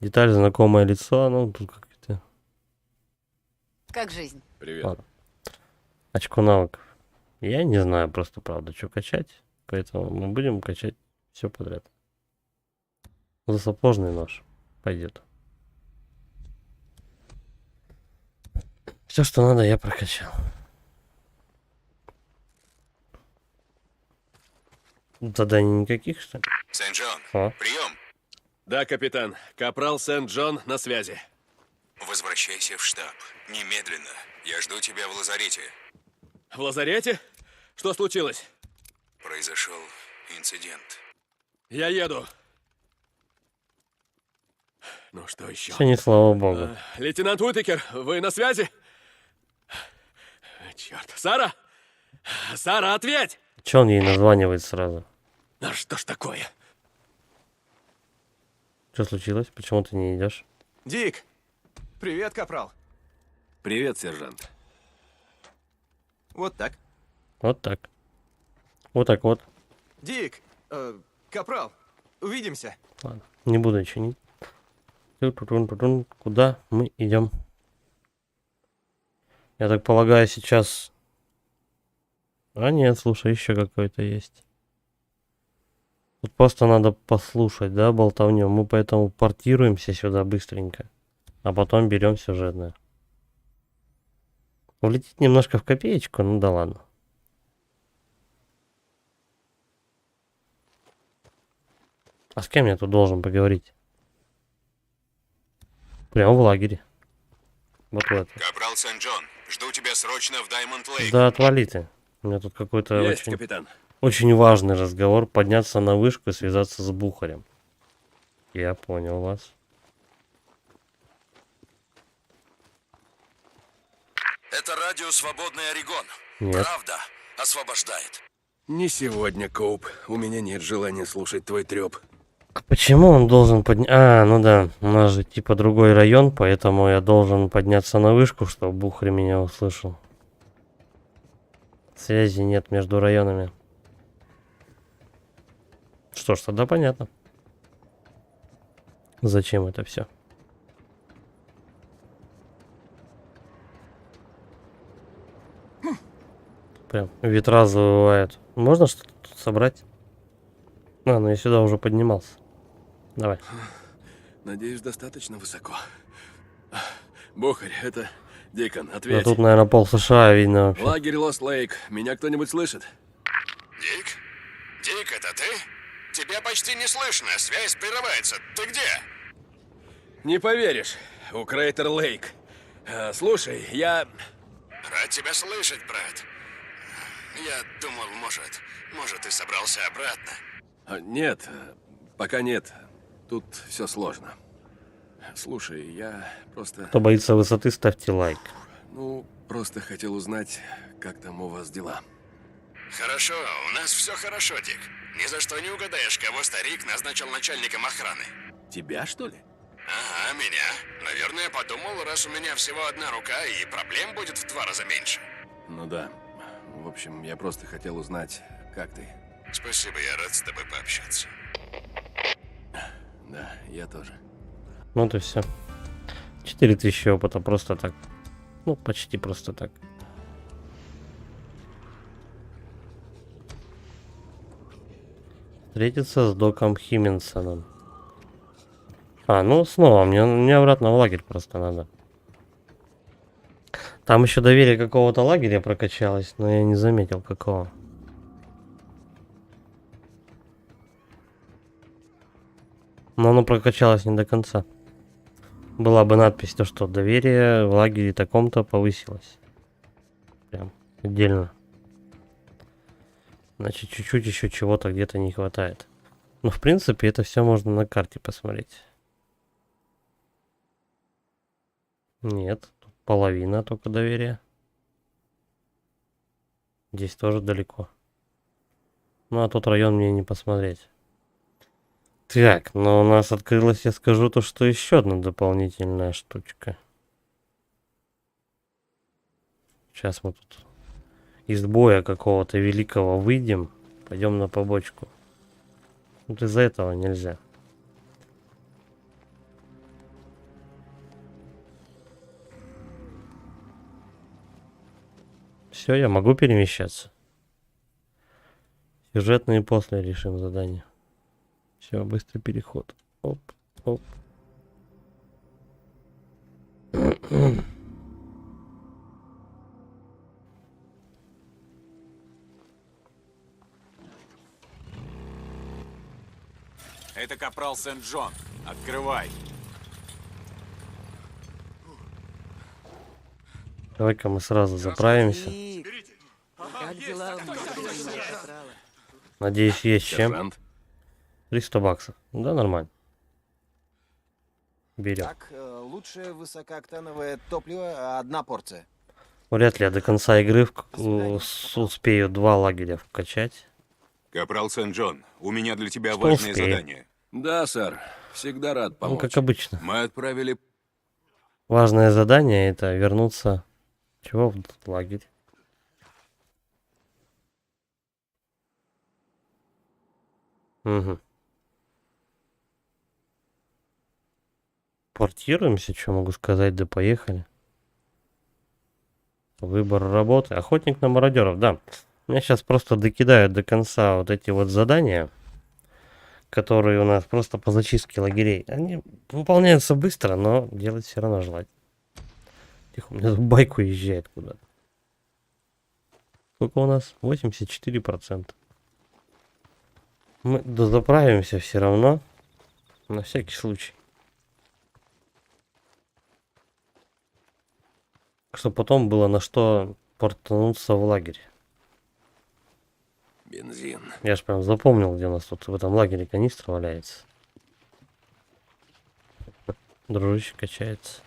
Деталь, знакомое лицо, ну, тут как-то... Как жизнь? Привет. Ладно. Очко навыков. Я не знаю просто, правда, что качать. Поэтому мы будем качать все подряд. За сапожный нож пойдет. Все, что надо, я прокачал. Заданий никаких, что ли? Сент-Джон, А? прием. Да, капитан. Капрал Сент-Джон на связи. Возвращайся в штаб. Немедленно. Я жду тебя в лазарете. В лазарете? Что случилось? Произошел инцидент. Я еду. Ну что еще? Все не слава богу. Лейтенант Уитакер, вы на связи? Черт. Сара? Сара, ответь! Че он ей названивает сразу? А что ж такое? Что случилось? Почему ты не идешь? Дик! Привет, капрал. Привет, сержант. Вот так. Вот так. Вот так вот. Дик! Капрал, увидимся. Ладно, не буду чинить. Ту-ту-тун-ту-тун. Куда мы идем? Я так полагаю, сейчас... А нет, слушай, еще какой-то есть. Тут просто надо послушать, да, болтовню. Мы поэтому портируемся сюда быстренько. А потом берем сюжетное. Улететь немножко в копеечку, ну да ладно. А с кем я тут должен поговорить? Прямо в лагере. Вот в это. Капрал Сент-Джон, жду тебя срочно в Даймонд Лейк. Да отвали ты. У меня тут какой-то Есть, очень, капитан. очень важный разговор. Подняться на вышку и связаться с Бухарем. Я понял вас. Это радио «Свободный Орегон». Нет. Правда освобождает. Не сегодня, Коуп. У меня нет желания слушать твой трёп. Почему он должен подняться? А, ну да, у нас же типа другой район, поэтому я должен подняться на вышку, чтобы Бухарь меня услышал. Связи нет между районами. Что ж, тогда понятно. Зачем это все? Прям ветра завывают. Можно что-то тут собрать? А, ну я сюда уже поднимался. Давай. Надеюсь, достаточно высоко. Бухарь, это Дикон, Да ответь. тут, наверное, пол США видно вообще. Лагерь Лост Лейк. Меня кто-нибудь слышит? Дик? Дик, это ты? Тебя почти не слышно, связь прерывается. Ты где? Не поверишь, у Крейтер Лейк. Слушай, я... Рад тебя слышать, брат. Я думал, может, ты собрался обратно. Нет, пока нет. Тут все сложно. Слушай, я просто... Кто боится высоты, ставьте лайк. Ну, просто хотел узнать, как там у вас дела. Хорошо, у нас все хорошо, Дик. Ни за что не угадаешь, кого старик назначил начальником охраны. Тебя, что ли? Ага, меня. Наверное, подумал, раз у меня всего одна рука, и проблем будет в 2 раза меньше. Ну да. В общем, я просто хотел узнать, как ты. Спасибо, я рад с тобой пообщаться. Да, я тоже. Вот и все. 4000 опыта просто так. Ну, почти просто так. Встретиться с доком Химминсоном. Ну снова, мне обратно в лагерь просто надо. Там еще доверие какого-то лагеря прокачалось, но я не заметил какого. Но оно прокачалось не до конца. Была бы надпись, то что доверие в лагере таком-то повысилось. Прям отдельно. Значит, чуть-чуть еще чего-то где-то не хватает. Но в принципе это все можно на карте посмотреть. Нет, тут половина только доверия. Здесь тоже далеко. Ну а тот район мне не посмотреть. Так, но у нас открылась, я скажу, то, что еще одна дополнительная штучка. Сейчас мы тут из боя какого-то великого выйдем. Пойдем на побочку. Вот из-за этого нельзя. Все, я могу перемещаться. Сюжетные после решим задание. Все, быстрый переход. Оп, оп. Это капрал Сент-Джон. Открывай. Давай-ка мы сразу заправимся. Как дела? Надеюсь, есть чем. Сержант? 300 баксов. Да, нормально. Берем. Так, лучше высокооктановое топливо, 1 порция. Вряд ли я до конца игры успею 2 лагеря вкачать. Капрал Сент-Джон, у меня для тебя Что важное успею? задание. Да, сэр. Всегда рад Ну, помочь. как обычно. Мы отправили... Важное задание это вернуться... Чего в этот лагерь? Угу. Портируемся, что могу сказать, да поехали. Выбор работы. Охотник на мародеров, да. Меня сейчас просто докидают до конца вот эти вот задания, которые у нас просто по зачистке лагерей. Они выполняются быстро, но делать все равно желать. Тихо, у меня тут байк уезжает куда-то. Сколько у нас? 84%. Мы дозаправимся все равно. На всякий случай. Чтобы потом было на что портануться в лагерь. Бензин. Я ж прям запомнил, где у нас тут в этом лагере канистра валяется. Дружище качается.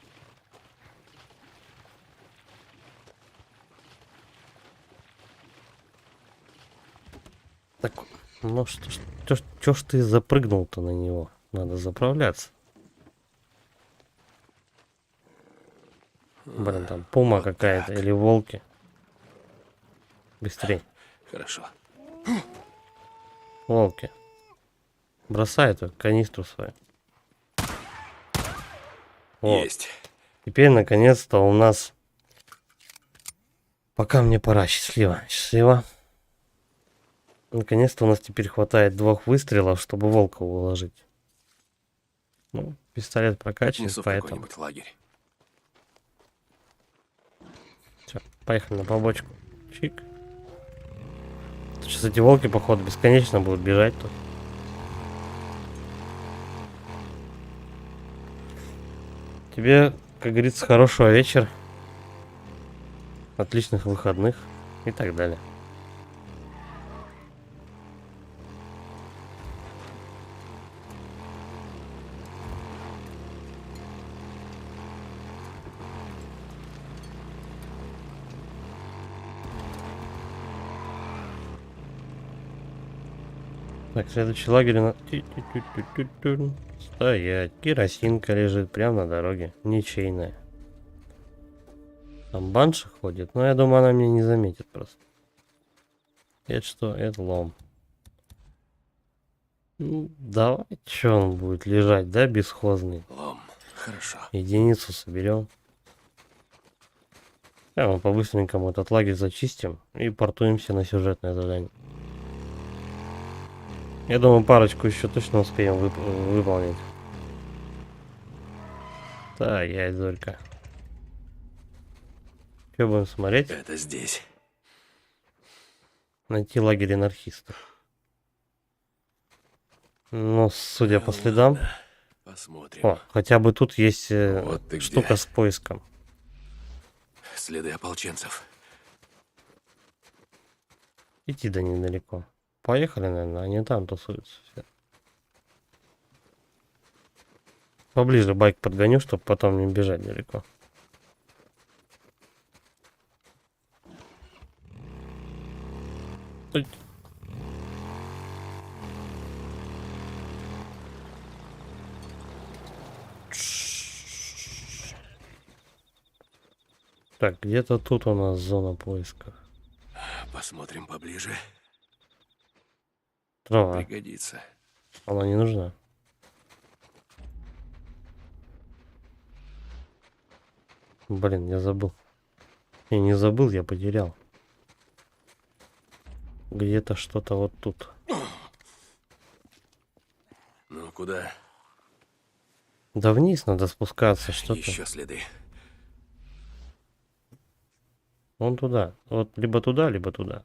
Так, ну что ж ты запрыгнул-то на него? Надо заправляться. Блин, там пума Вот какая-то так. или волки. Быстрей. Хорошо. Волки. Бросай эту канистру свою. Вот. Есть. Теперь наконец-то у нас... Пока мне пора. Счастливо. Счастливо. Наконец-то у нас теперь хватает 2 выстрелов, чтобы волка уложить. Ну, пистолет прокачивает, Отнесу в поэтому... какой-нибудь лагерь. Поехали на побочку. Чик. Сейчас эти волки, походу, бесконечно будут бежать тут. Тебе, как говорится, хорошего вечера. Отличных выходных и так далее. Так, следующий лагерь на... Стоять. Керосинка лежит прямо на дороге. Ничейная. Там банша ходит, но я думаю, она меня не заметит просто. Это что? Это лом. Ну, давай, что он будет лежать, да, бесхозный? Лом, хорошо. Единицу соберем. Мы по-быстренькому этот лагерь зачистим и портуемся на сюжетное задание. Я думаю, парочку еще точно успеем выполнить. Да, я Зорька. Что будем смотреть? Это здесь. Найти лагерь анархистов. Ну, судя по следам. Посмотрим. О, хотя бы тут есть Вот ты штука где. с поиском. Следы ополченцев. Идти до недалеко. Поехали, наверное, они там тусуются все. Поближе байк подгоню, чтобы потом не бежать далеко. Ой. Так, где-то тут у нас зона поиска. Посмотрим поближе. Трава. Пригодится. Она не нужна. Блин, я забыл. Я не забыл, я потерял. Где-то что-то вот тут. Ну, куда? Да вниз надо спускаться, что-то. Еще следы. Вон туда. Вот либо туда, либо туда.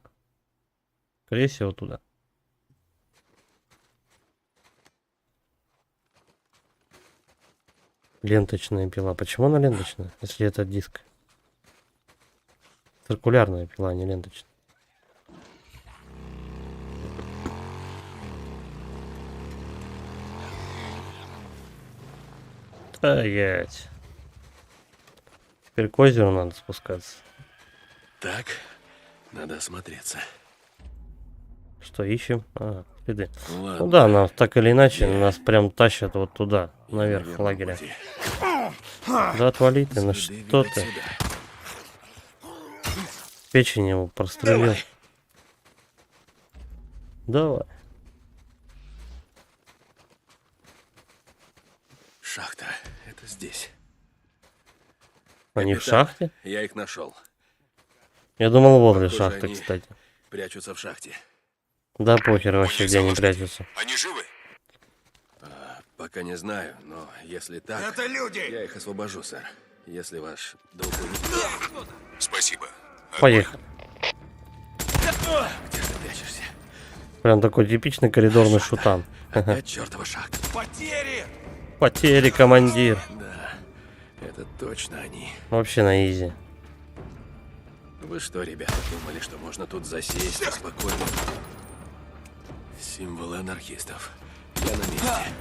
Скорее всего, туда. Ленточная пила. Почему она ленточная, если это диск? Циркулярная пила, а не ленточная. Стоять. Теперь к озеру надо спускаться. Так, надо осмотреться. Что ищем? А, следы. Ладно. Ну да, нас так или иначе нас прям тащат вот туда, наверх Наверное, лагеря. пути. Да отвали ты, ну Следы что ведут ты? сюда. Печень его прострелил. Давай. Шахта. Это здесь. Они в Капитан, шахте? Я их нашел. Я думал, возле Похоже, шахты, они кстати. Прячутся в шахте. Да похер вообще, где они прячутся. Они живы? Пока не знаю, но если так... Это люди! Я их освобожу, сэр. Если ваш друг Спасибо. Поехали. Где ты прячешься? Прям такой типичный коридорный шутан. Опять чертова шахта. Потери! Потери, командир. Да, это точно они. Вообще на изи. Вы что, ребята, думали, что можно тут засесть и спокойно? Символы анархистов. Я на месте.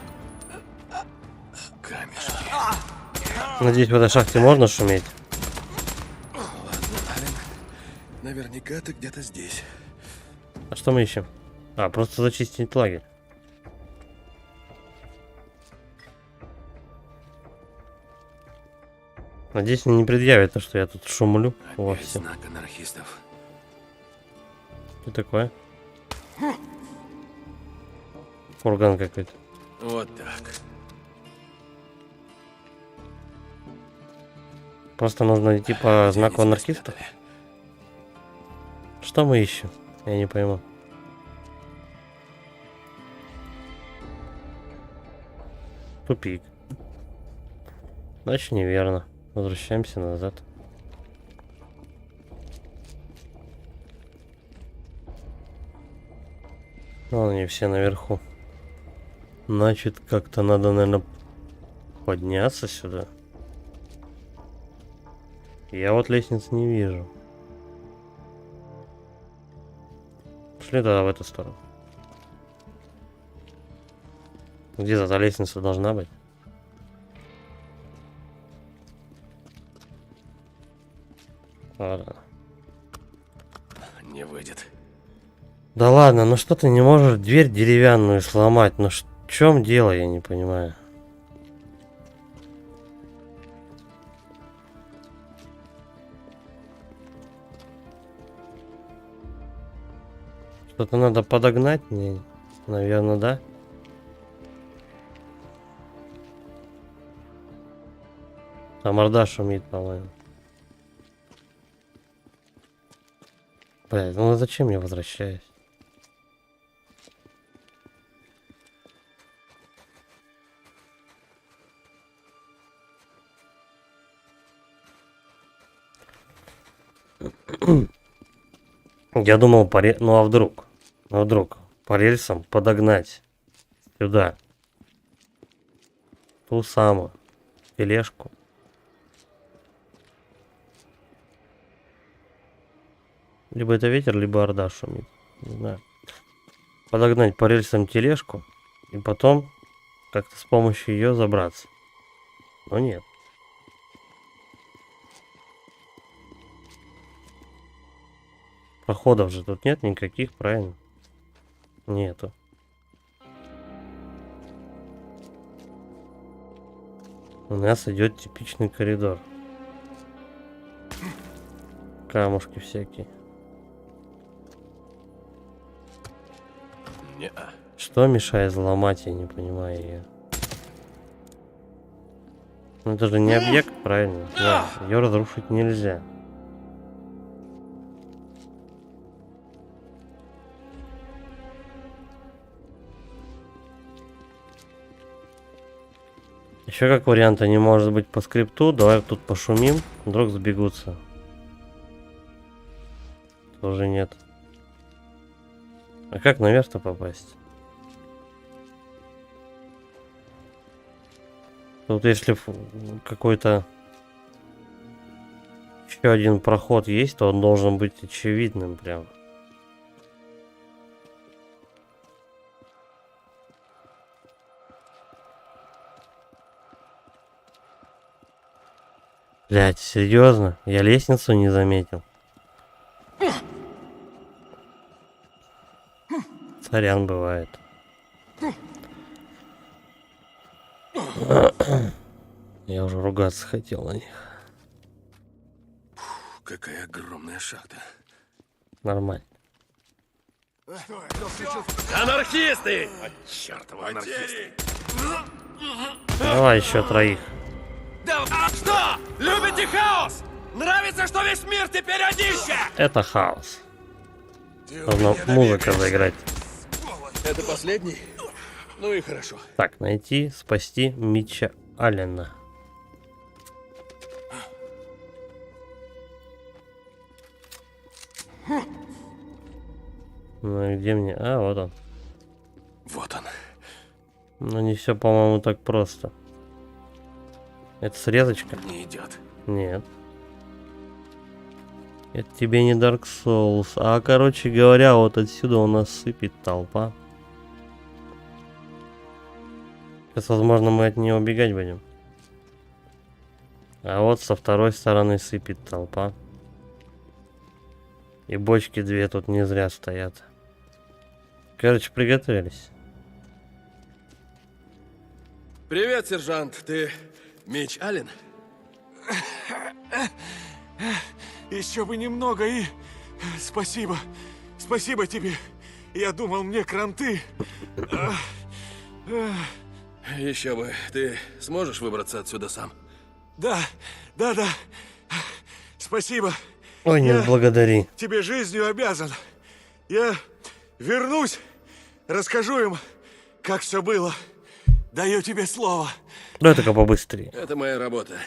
Камешки. Надеюсь, в этой шахте можно шуметь? Ладно, Ален. Наверняка ты где-то здесь. А что мы ищем? А, просто зачистить лагерь. Надеюсь, мне не предъявят то, что я тут шумлю во Опять всем. знак анархистов. Что такое? Фурган какой-то. Вот так. Просто нужно идти по знаку Деньги анархистов. спрятали. Что мы ищем? Я не пойму. Тупик. Значит, неверно. Возвращаемся назад. Ну, они все наверху. Значит, как-то надо, наверное, подняться сюда. Я вот лестниц не вижу. Шли тогда в эту сторону. Где-то та лестница должна быть. Ладно. Не выйдет. Да ладно, ну что ты не можешь дверь деревянную сломать? Ну в чем дело, я не понимаю. Что-то надо подогнать мне, наверное, да? А морда шумит, по-моему. Блядь, ну зачем я возвращаюсь? Я думал, ну а вдруг? Ну вдруг по рельсам подогнать сюда ту самую тележку. Либо это ветер, либо орда шумит. Не знаю. Подогнать по рельсам тележку и потом как-то с помощью ее забраться. Но нет. Проходов же тут нет никаких, правильно? Нету. У нас идет типичный коридор. Камушки всякие. Не-а. Что мешает взломать, я не понимаю ее. Ну это же не объект, правильно? Да, ее разрушить нельзя. Еще как варианта не может быть по скрипту. Давай тут пошумим, вдруг сбегутся. Тоже нет. А как наверх-то попасть? Тут если какой-то еще один проход есть, то он должен быть очевидным прям. Блять, серьезно? Я лестницу не заметил. Сорян, бывает. Я уже ругаться хотел на них. Какая огромная шахта. Нормально. Анархисты! Чёртовы анархисты! Давай еще троих. Да, что? Любите хаос? Нравится, что весь мир теперь одище? Это хаос. Нужно музыка заиграть. Это последний? Ну и хорошо. Так, найти, спасти Митча Аллена. Ну и где мне? А, вот он. Вот он. Ну не все, по-моему, так просто. Это срезочка? Не идет. Нет. Это тебе не Dark Souls. А, короче говоря, вот отсюда у нас сыпет толпа. Сейчас, возможно, мы от нее убегать будем. А вот со второй стороны сыпет толпа. И бочки две тут не зря стоят. Короче, приготовились. Привет, сержант. Ты Митч Аллен? Еще бы немного и... Спасибо. Спасибо тебе. Я думал, мне кранты. Еще бы. Ты сможешь выбраться отсюда сам? Да. Спасибо. Ой, не благодари. Тебе жизнью обязан. Я вернусь, расскажу им, как все было. Даю тебе слово. Давай только побыстрее. Это моя работа.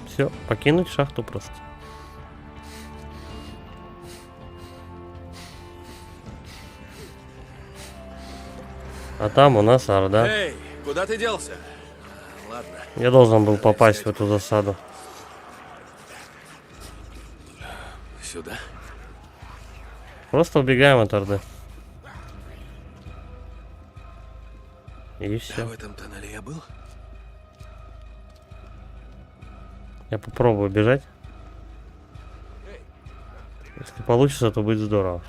Все, покинуть шахту просто. А там у нас Орда. Эй, куда ты делся? Ладно. Я должен был попасть в эту засаду. Сюда? Просто убегаем от Орды. И А все. в этом тоннеле я был? Я попробую бежать. Если получится, то будет здорово.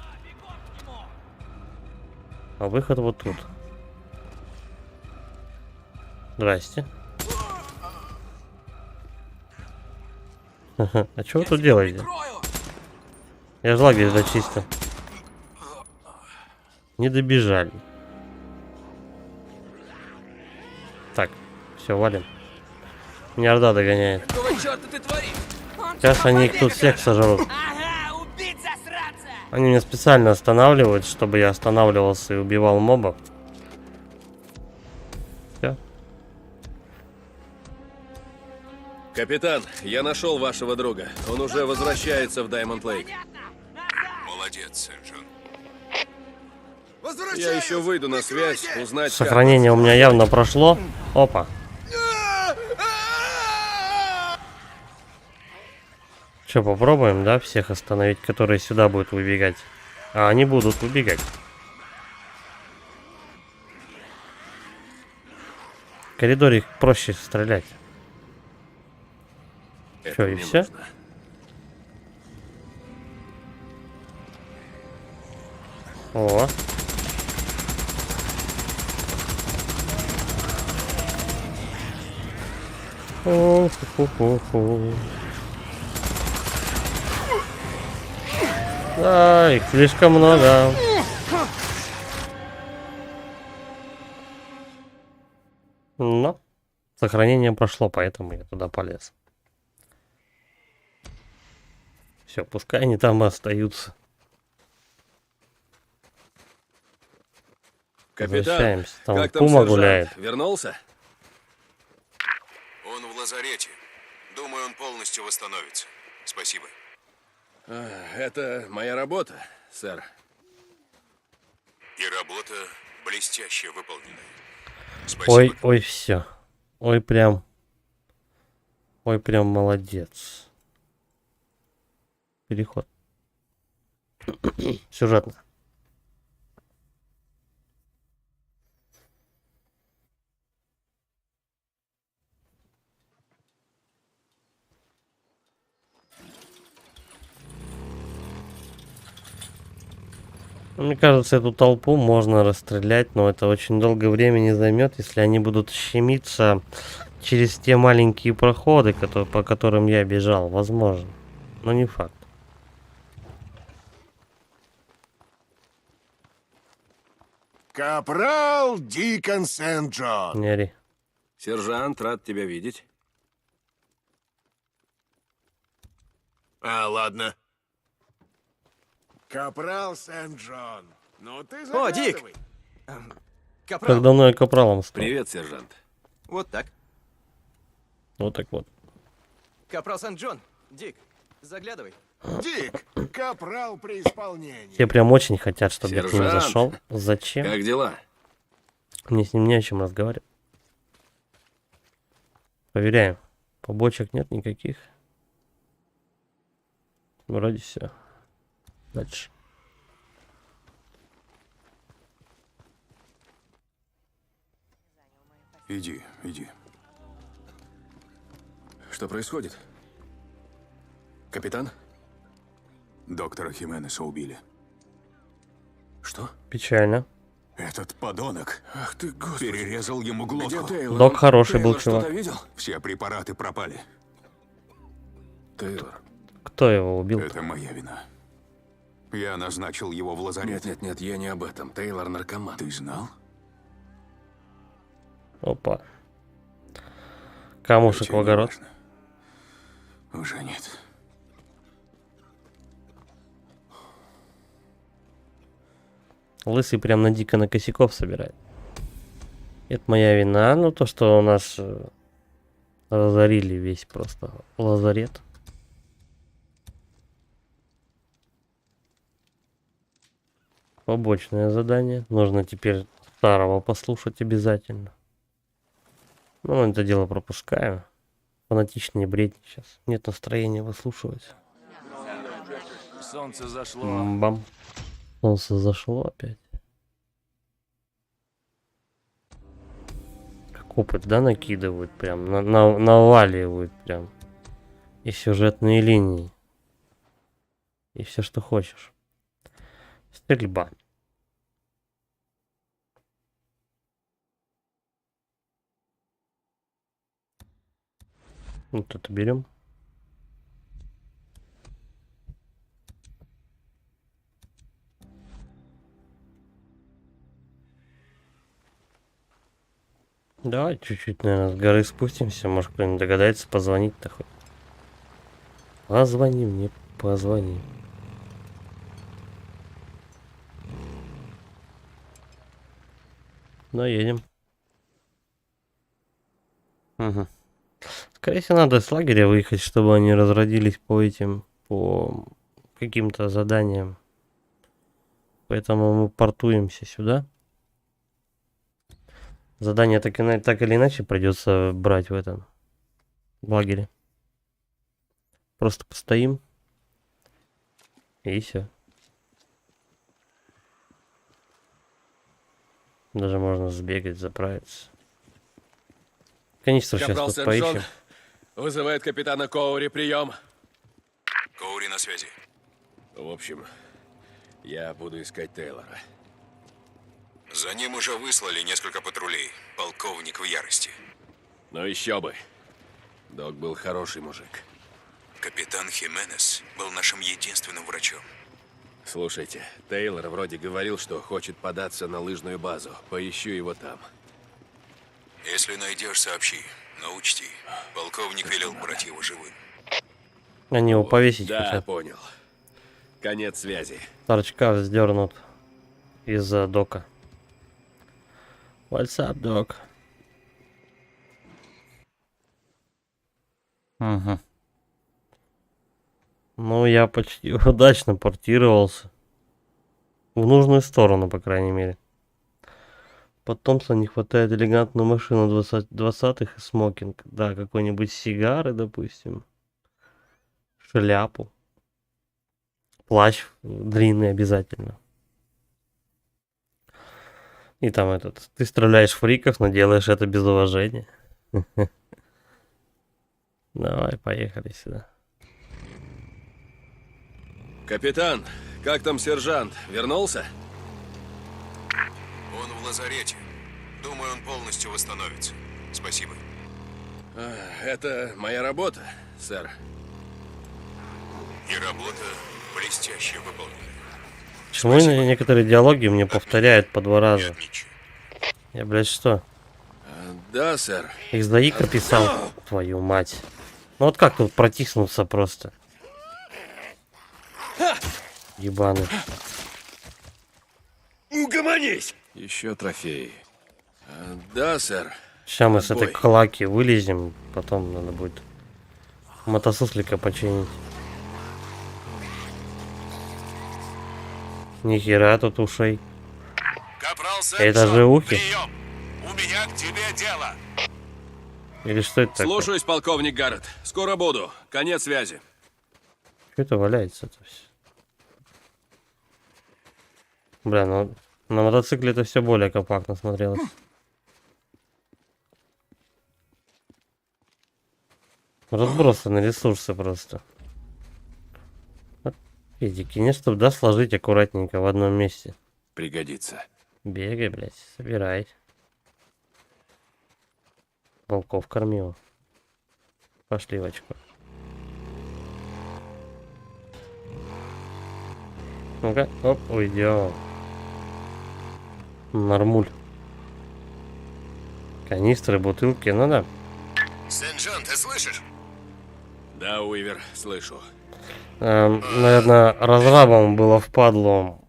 А выход вот тут. Здрасте. А что вы тут делаете? Я же лагерь зачистил. Не добежали. Так, все, валим. Меня Орда догоняет. Какого черта ты творишь? Сейчас они их тут всех сожрут. Они меня специально останавливают, чтобы я останавливался и убивал мобов. Все. Капитан, я нашел вашего друга. Он уже возвращается в Даймонд Лейк. Молодец, Сен-Джон. Я еще выйду на связь, узнать, как. Сохранение у меня явно прошло. Опа. Че, попробуем, да, всех остановить, которые сюда будут выбегать? А они будут выбегать. В коридоре их проще стрелять. Че, и все? О. О-ху-ху-ху-ху. Да, их слишком много. Но сохранение прошло, поэтому я туда полез. Все, пускай они там и остаются. Капитан, Возвращаемся. Там как там Пума сержант? гуляет. Вернулся? Он в лазарете. Думаю, он полностью восстановится. Спасибо. Это моя работа, сэр. И работа блестяще выполнена. Ой, ой, все. Ой, прям молодец. Переход. Сюжетно. Мне кажется, эту толпу можно расстрелять, но это очень долго времени займет, если они будут щемиться через те маленькие проходы, по которым я бежал. Возможно, но не факт. Капрал Дикон Сент-Джон. Не ори. Сержант, рад тебя видеть. А, ладно. Капрал Сент-Джон. Ну ты О, Дик! заглядывай. Как давно я капралом стал. Привет, сержант. Вот так. Вот так вот. Капрал Сент-Джон. Дик, заглядывай. Дик, капрал при исполнении. Все прям очень хотят, чтобы я к ним Сержант, зашел. Зачем? Как дела? Мне с ним не о чем разговаривать. Проверяем. Побочек нет никаких. Вроде все. Дальше. Иди, иди. Что происходит? Капитан? Доктора Хименеса убили. Что? Печально. Этот подонок Ах ты, господи. перерезал ему Где глотку. Тейлор? Док хороший был Тейлор что-то чувак. видел? Все препараты пропали. Тейлор. Кто его убил? Это моя вина. Я назначил его в лазарет. Нет, я не об этом. Тейлор наркоман. Ты знал? Опа. Камушек Это в огород. неважно. Уже нет. Лысый прям на дико на косяков собирает. Это моя вина. Ну, то, что у нас разорили весь просто лазарет. Побочное задание. Нужно теперь старого послушать обязательно. Ну, это дело пропускаю. Фанатичные бредни сейчас. Нет настроения выслушивать. Солнце зашло. Бам. Солнце зашло опять. Как опыт, да, накидывают прям. Наваливают прям. И сюжетные линии. И все, что хочешь. Стрельба. Вот это берем. Давай чуть-чуть, наверное, с горы спустимся. Может, кто-нибудь догадается позвонить-то хоть. Позвони мне, позвони. Ну, едем. Угу. Скорее всего, надо с лагеря выехать, чтобы они разродились по каким-то заданиям. Поэтому мы портуемся сюда. Задание так или иначе придется брать в этом лагере. Просто постоим. И все. Даже можно сбегать, заправиться. Конечно, сейчас Капрал тут Сен-Джон поищем. вызывает капитана Коури, прием. Коури на связи. В общем, я буду искать Тейлора. За ним уже выслали несколько патрулей. Полковник в ярости. Ну еще бы. Док был хороший мужик. Капитан Хименес был нашим единственным врачом. Слушайте, Тейлор вроде говорил, что хочет податься на лыжную базу. Поищу его там. Если найдешь, сообщи. Но учти, полковник велел брать его живым. Они его повесить Да, хотят. понял. Конец связи. Торчка вздернут из-за дока. What's up, dog? Угу. Ну, я почти удачно портировался. В нужную сторону, по крайней мере. Под Томпсона не хватает элегантную машину 20-х и смокинг. Да, какой-нибудь сигары, допустим. Шляпу. Плащ длинный обязательно. И там этот, ты стреляешь фриков, но делаешь это без уважения. Давай, поехали сюда. Капитан, как там сержант? Вернулся? Он в лазарете. Думаю, он полностью восстановится. Спасибо. Это моя работа, сэр. И работа блестяще выполнена. Почему некоторые диалоги мне повторяют по 2 раза? Я, блядь, что? Да, сэр. Их сдаика писал. Твою мать. Ну вот как тут протиснуться просто? Ебаный. Угомонись! Еще трофеи. Да, сэр. Сейчас мы с этой Отбой. клаки вылезем. Потом надо будет мотосуслика починить. Нихера тут ушей. Капрал Это Сен-Джон, же ухи? прием! У меня к тебе дело. Или что это такое? Слушаюсь, полковник Гаррет. Скоро буду. Конец связи. Что это валяется-то все? Бля, ну на мотоцикле это все более компактно смотрелось. Разбросаны ресурсы просто. Вот, педики, не чтобы, да, сложить аккуратненько в одном месте. Пригодится. Бегай, блядь, собирай. Волков кормил. Пошли в очко. Ну-ка, оп, уйдем. Нормуль. Канистры, бутылки, ну да. Сен-Джон, ты слышишь? Да, Уивер, слышу. Наверное, разрабам было впадло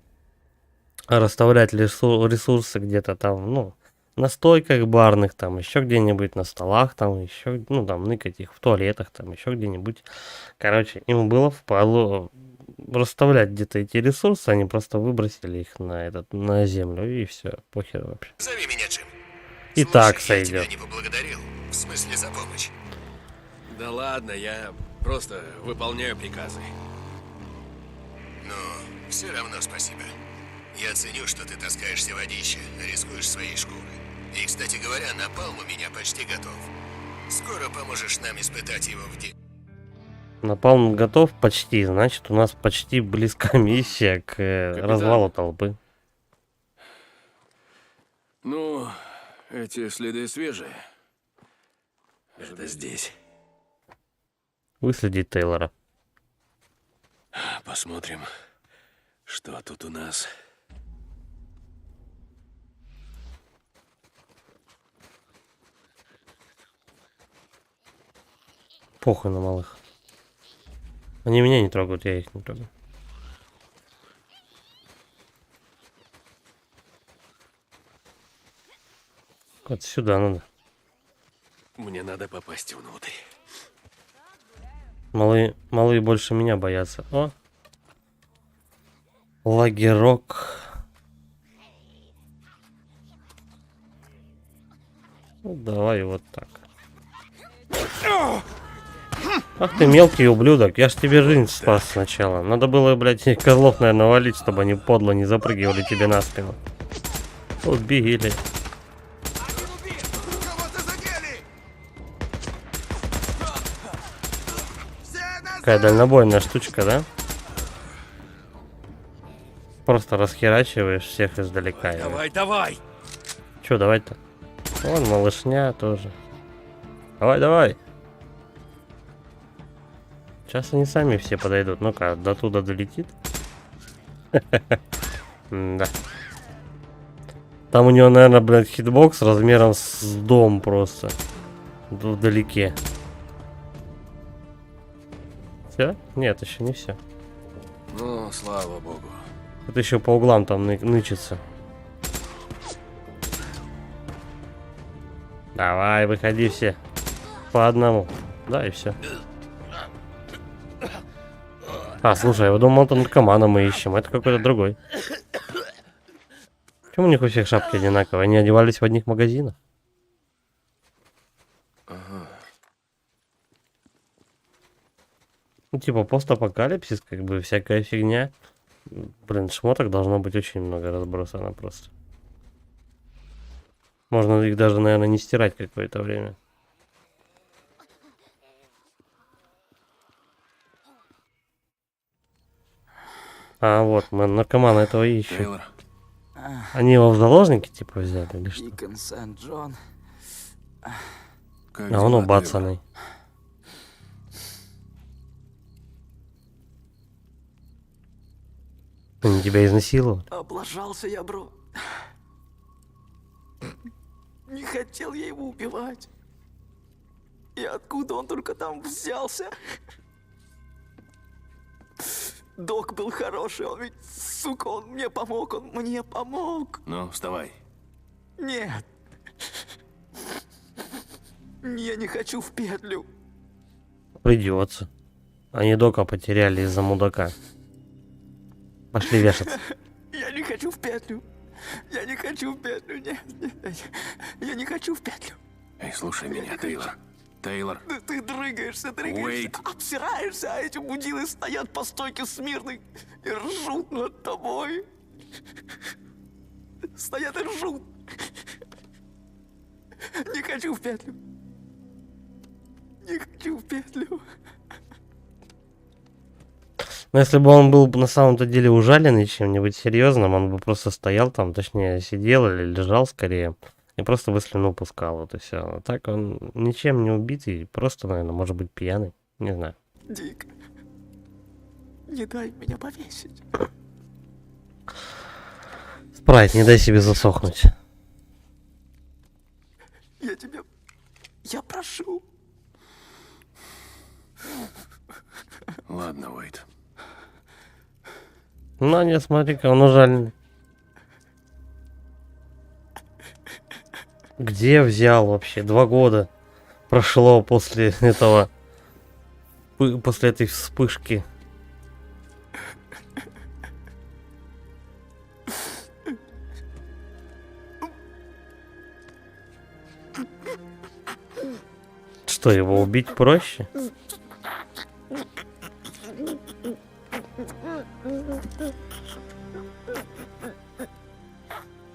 расставлять ресурсы где-то там, ну, на стойках барных, там, еще где-нибудь на столах, там, еще, ну, там, ныкать их в туалетах, там, еще где-нибудь. Короче, им было впадло расставлять где-то эти ресурсы, они просто выбросили их на землю, и все, похер вообще. Зови меня Джим. И так сойдет. Я не поблагодарил. В смысле за помощь. Да ладно, я просто выполняю приказы. Но все равно спасибо. Я ценю, что ты таскаешься водище, рискуешь своей шкурой. И, кстати говоря, напалм у меня почти готов. Скоро поможешь нам испытать его в день. Напалм готов почти, значит, у нас почти близка миссия к развалу толпы. Ну, эти следы свежие. Это здесь. Выследить Тейлора. Посмотрим, что тут у нас. Похуй на малых. Они меня не трогают, я их не трогаю. Вот сюда надо. Мне надо попасть внутрь. Малые больше меня боятся. О! Лагерок. Ну, давай вот так. Ах ты мелкий ублюдок, я ж тебе жизнь спас сначала. Надо было, блядь, козлов, наверное, валить, чтобы они подло не запрыгивали тебе на спину. Вот бегили. Какая дальнобойная штучка, да? Просто расхерачиваешь всех издалека. Давай, давай! Че, давай-то? Вон малышня тоже. Давай, давай. Сейчас они сами все подойдут. Ну-ка, до туда долетит. Да. Там у него, наверное, блядь, хитбокс размером с дом просто. Вдалеке. Все? Нет, еще не все. Ну, слава богу. Это еще по углам там нычется. Давай, выходи все. По одному. Да, и все. А, слушай, я думал, это наркомана мы ищем. Это какой-то другой. Почему у них у всех шапки одинаковые? Они одевались в одних магазинах? Ага. Ну, типа постапокалипсис, как бы всякая фигня. Блин, шмоток должно быть очень много разбросано просто. Можно их даже, наверное, не стирать какое-то время. А, вот, мы наркомана этого ищем. Тейлор. Они его в заложники, типа, взяли или что? Дикон Сент-Джон. Как А он дела, убацанный. Они тебя изнасиловали? Облажался я, бро. Не хотел я его убивать. И откуда он только там взялся? Док был хороший, он ведь, сука, он мне помог. Ну, вставай. Нет. Я не хочу в петлю. Придется. Они Дока потеряли из-за мудака. Пошли вешаться. Я не хочу в петлю. Я не хочу в петлю. Нет. Я не хочу в петлю. Эй, слушай меня, Тейлор. Тейлор. Ты дрыгаешься, Уэйт. обсираешься, а эти мудилы стоят по стойке смирно и ржут над тобой. Стоят и ржут. Не хочу в петлю. Не хочу в петлю. Но если бы он был на самом-то деле ужаленный чем-нибудь серьезным, он бы просто стоял там, точнее сидел или лежал скорее, и просто бы слюну пускал, вот и все. А так он ничем не убитый, просто, наверное, может быть пьяный, не знаю. Дик, не дай меня повесить. Спрайт, не дай себе засохнуть. Я прошу. Ладно, Уэйт. Ну, не, смотри-ка, он ужаленный. Где взял вообще? 2 года прошло после этого, после этой вспышки. Что, его убить проще?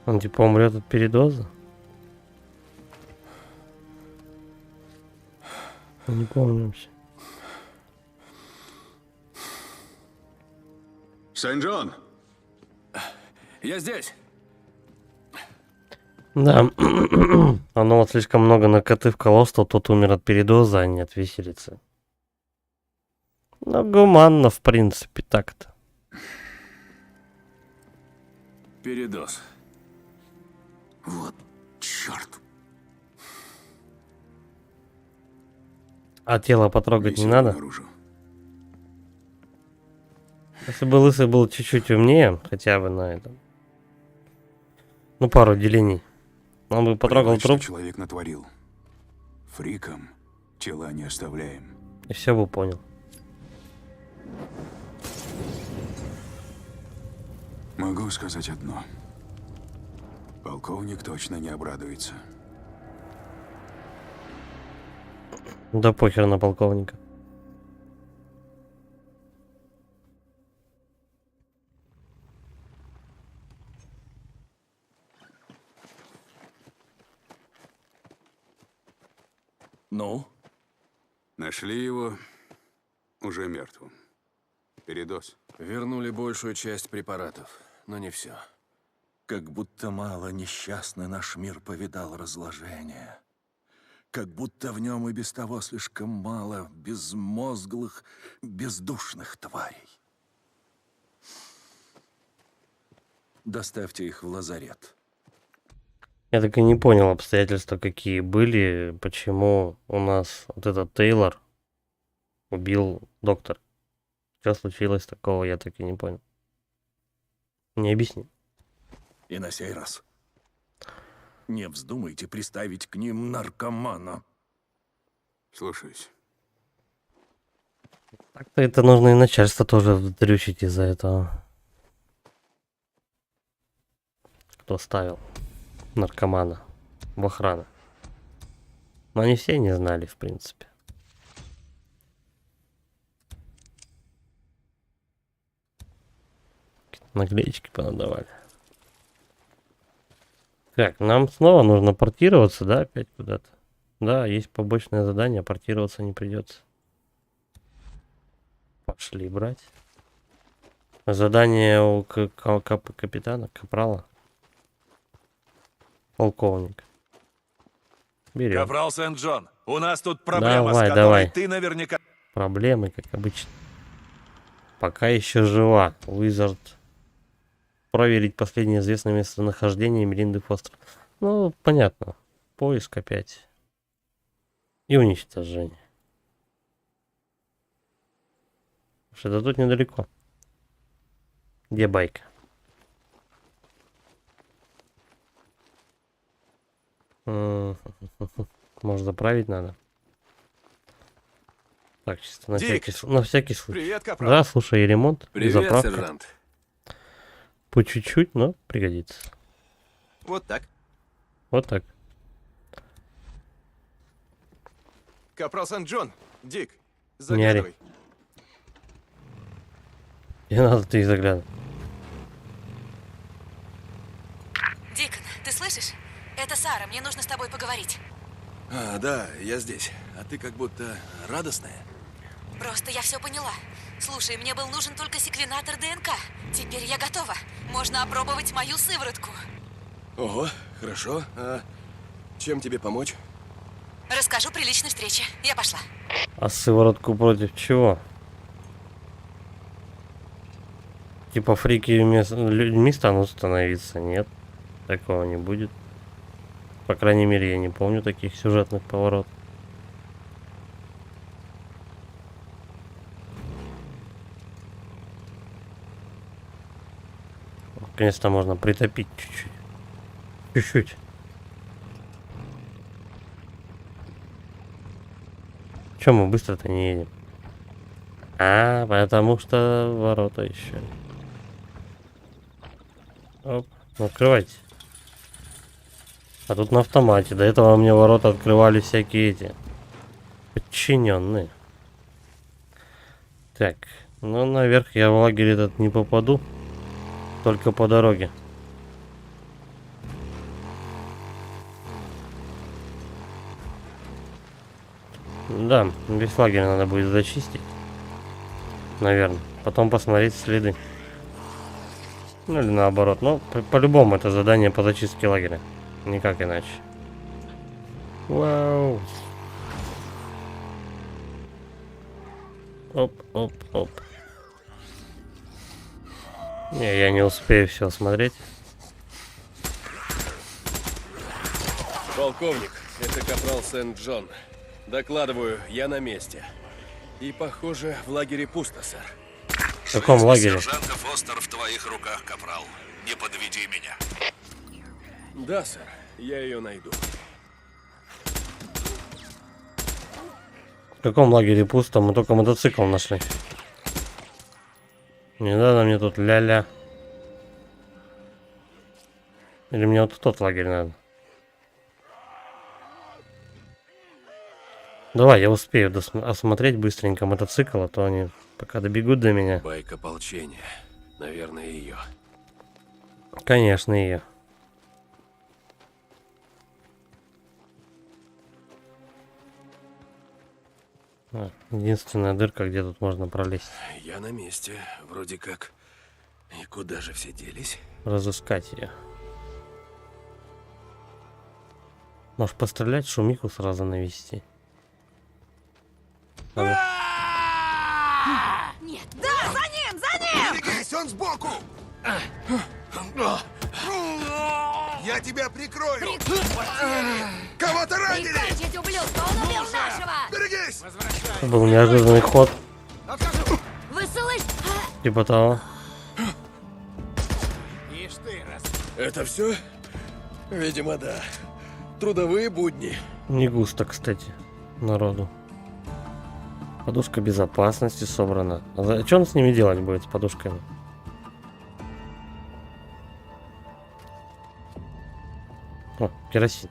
Он типа умрет от передоза? Не помню вообще. Сент-Джон! Я здесь. Да. Оно вот слишком много наркоты вколол, что тот умер от передоза, а не от виселицы. Ну, гуманно, в принципе, так-то. Передоз. Вот черт. А тело потрогать Неси не надо? наружу. Если бы лысый был чуть-чуть умнее, хотя бы на этом. Ну, пару делений. Он бы потрогал Плевать, что труп человек натворил. Фрикам тела не оставляем. и все бы понял. Могу сказать одно. Полковник точно не обрадуется. Да похер на полковника. Ну? Нашли его уже мертвым. Передоз. Вернули большую часть препаратов, но не все. Как будто мало несчастный наш мир повидал разложения. Как будто в нем и без того слишком мало безмозглых, бездушных тварей. Доставьте их в лазарет. Я так и не понял обстоятельства, какие были, почему у нас вот этот Тейлор убил доктора. Что случилось такого, я так и не понял. Не объясни. И на сей раз не вздумайте приставить к ним наркомана. Слушаюсь. Так-то это нужно и начальство тоже вдрючить из-за этого. Кто ставил наркомана в охрану. Но они все не знали, в принципе. Наклеечки понадавали. Так, нам снова нужно портироваться, да, опять куда-то? Да, есть побочное задание, портироваться не придется. Пошли брать. Задание у капитана, капрала. Полковник. Берем. Капрал Сент-Джон, у нас тут проблема, Давай, с которой давай. ты наверняка... Проблемы, как обычно. Пока еще жива. Уизард. Проверить последнее известное местонахождение Мелинды Фостер. Ну, понятно. Поиск опять. И уничтожение. Что-то тут недалеко. Где байка? Может, заправить надо? Так, чисто на Дик! всякий случай. Привет, капрал. Да, слушай, и ремонт, и Привет, заправка. сержант. По чуть-чуть, но пригодится. Вот так. Вот так. Капрал Сент-Джон, Дик, Не ори. заглядывай. Не надо ты заглядывать. Дикон, ты слышишь? Это Сара, мне нужно с тобой поговорить. А, да, я здесь. А ты как будто радостная. Просто я все поняла. Слушай, мне был нужен только секвенатор ДНК. Теперь я готова. Можно опробовать мою сыворотку. Ого, хорошо. А чем тебе помочь? Расскажу при личной встрече. Я пошла. А сыворотку против чего? Типа фрики людьми станут становиться? Нет, такого не будет. По крайней мере, я не помню таких сюжетных поворотов. Наконец-то можно притопить чуть-чуть. Чуть-чуть. Чем мы быстро-то не едем? А, потому что ворота еще. Оп, ну, открывайте. А тут на автомате. До этого мне ворота открывали всякие эти Подчиненные. Так, ну наверх я в лагерь этот не попаду. Только по дороге. Да, весь лагерь надо будет зачистить. Наверное. Потом посмотреть следы. Ну или наоборот. Но по-любому это задание по зачистке лагеря. Никак иначе. Вау. Оп, оп, оп. Не, я не успею все смотреть. Полковник, это капрал Сент-Джон. Докладываю, я на месте. И, похоже, в лагере пусто, сэр. В каком лагере? Сержанта Фостер в твоих руках, капрал. Не подведи меня. Да, сэр, я ее найду. В каком лагере пусто? Мы только мотоцикл нашли. Не надо мне тут ля-ля. Или мне вот в тот лагерь надо? Давай, я успею осмотреть быстренько мотоцикл, а то они пока добегут до меня. Байк ополчения. Наверное, ее. Конечно, ее. Единственная дырка, где тут можно пролезть. Я на месте, вроде как. И куда же все делись? Разыскать ее. Может пострелять, шумиху сразу навести. Надо. Нет, да, за ним, за ним! Берегись, он сбоку! Я тебя прикрою! Кого-то ранили! Прикончить ублюдка, он убил нашего! Берегись! Это был неожиданный ход. Вы слышите? Типа того. Это все? Видимо, да. Трудовые будни. Не густо, кстати, народу. Подушка безопасности собрана. А что он с ними делать будет, с подушками? О, керосин.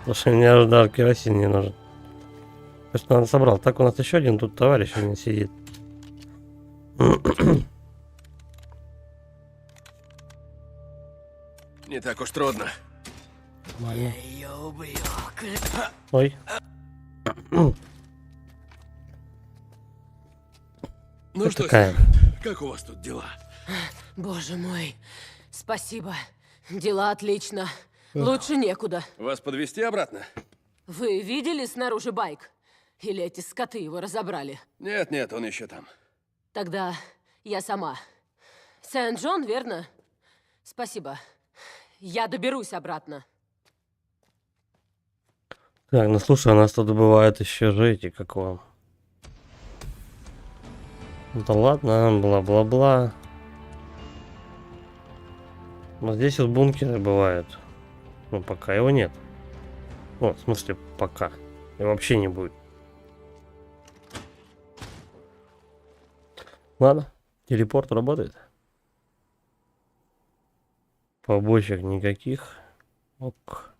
Слушай, мне даже керосин не нужен. То, что он собрал. Так, у нас еще один тут товарищ у меня сидит. Не так уж трудно. Ладно. Я убью. Ой. Ну что, такая? как у вас тут дела? Боже мой, спасибо. Дела отлично. Лучше некуда. Вас подвезти обратно? Вы видели снаружи байк? Или эти скоты его разобрали? Нет, нет, он еще там. Тогда я сама. Сент-Джон, верно? Спасибо. Я доберусь обратно. Так, ну слушай, у нас тут бывает еще же эти, как вам. Да ладно, бла-бла-бла. Но здесь вот бункеры бывают. Ну, пока его нет. Ну, в смысле, пока. И вообще не будет. Ладно, телепорт работает. Побочек никаких. Ок.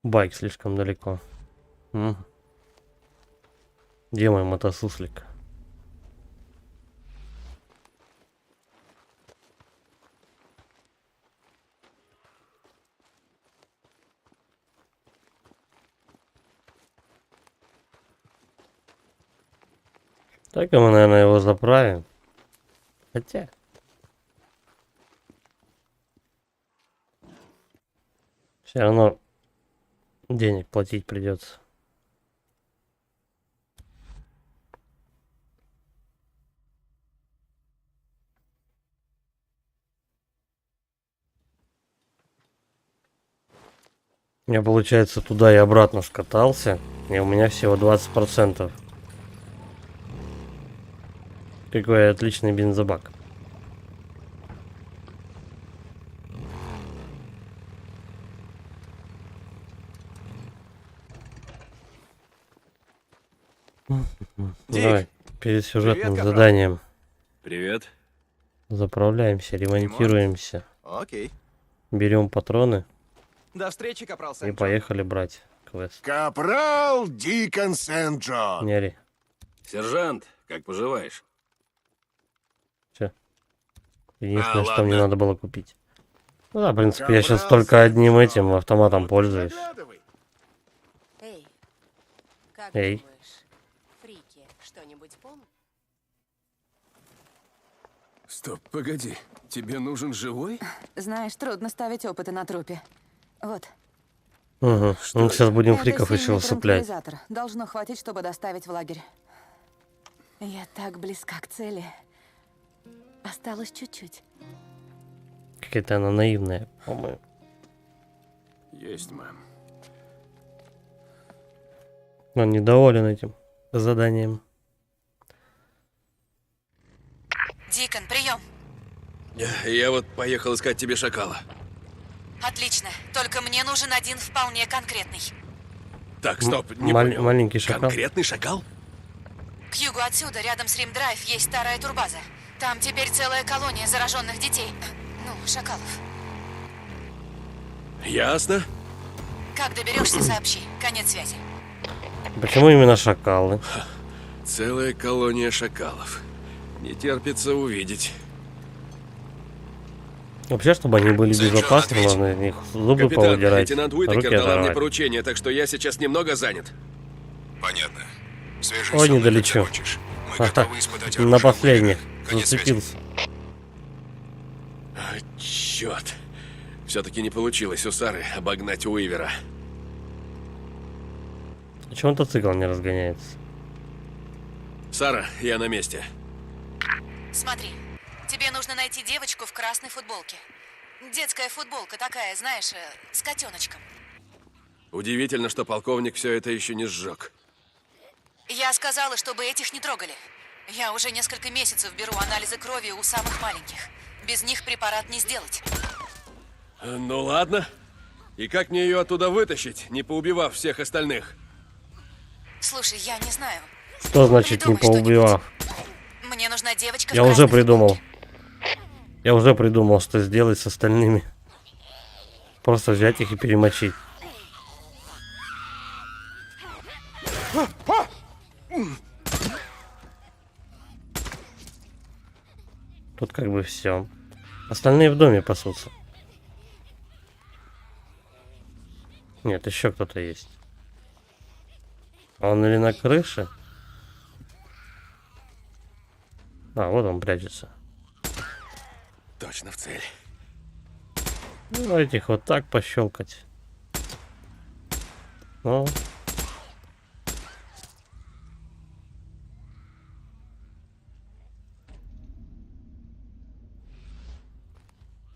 Байк слишком далеко. Где мой мотосуслик? Так, мы, наверное, его заправим. Хотя... Все равно денег платить придется. Я, получается, туда и обратно скатался, и у меня всего 20%. Какой отличный бензобак. Давай, перед сюжетным Привет, заданием. Привет. Заправляемся, ремонтируемся. Окей. Берем патроны До встречи, капрал и Сент-Джон. поехали брать квест. Капрал Дикон Сент-Джон. Не ори. Сержант, как поживаешь? Все. Единственное, что ладно. мне надо было купить. Ну да, в принципе, я сейчас только одним этим автоматом пользуюсь. Эй, как Эй. думаешь, фрики что-нибудь помнят? Стоп, погоди. Тебе нужен живой? Знаешь, трудно ставить опыты на трупе. Вот. Угу. Ну, сейчас будем Это фриков еще сильный усыплять. транквилизатор. Должно хватить, чтобы доставить в лагерь. Я так близка к цели. Осталось чуть-чуть. Какая-то она наивная, по-моему. Есть, мэм. Он недоволен этим заданием. Дикон, прием. Я вот поехал искать тебе шакала. Отлично. Только мне нужен один вполне конкретный. Так, стоп, не понял. Маленький шакал. Конкретный шакал? К югу отсюда, рядом с Рим-Драйв, есть старая турбаза. Там теперь целая колония зараженных детей. Ну, шакалов. Ясно. Как доберешься, сообщи. Конец связи. Почему именно шакалы? Целая колония шакалов. Не терпится увидеть. Вообще, чтобы они были безопасны, нужно из них зубы Капитан, повыдирать, лейтенант руки Уитакер дала мне оторвать. поручение, так что я сейчас немного занят. Понятно. Свяжись Ой, со не мной, как долечу. захочешь. Мы готовы испытать оружие На последних. Уитакера. Конец связи. Зацепился. Черт. Все-таки не получилось у Сары обогнать Уивера. А чего мотоцикл не разгоняется? Сара, я на месте. Смотри, тебе нужно найти девочку в красной футболке. Детская футболка такая, знаешь, с котеночком. Удивительно, что полковник все это еще не сжег. Я сказала, чтобы этих не трогали. Я уже несколько месяцев беру анализы крови у самых маленьких. Без них препарат не сделать. Ну ладно. И как мне ее оттуда вытащить, не поубивав всех остальных? Слушай, я не знаю. Что значит не поубивав? Мне нужна девочка Я в уже красной придумал. Я уже придумал, что сделать с остальными. Просто взять их и перемочить. Тут как бы все. Остальные в доме пасутся. Нет, еще кто-то есть. Он или на крыше? А, вот он прячется. Точно в цель. Ну, этих вот так пощелкать. Ну.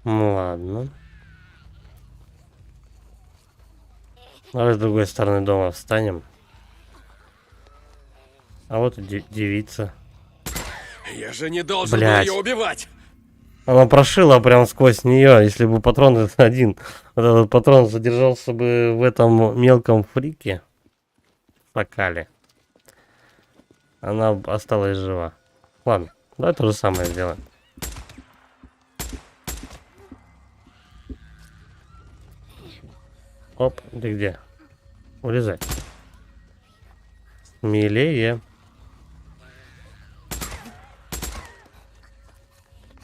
Ну ладно. Давай с другой стороны дома встанем. А вот и девица. Я же не должен был Блядь. ее убивать. Она прошила прям сквозь нее. Если бы патрон один, вот этот патрон задержался бы в этом мелком фрике, шакале, она осталась жива. Ладно, давай то же самое сделаем. Оп, ты где? Улезай. Смелее.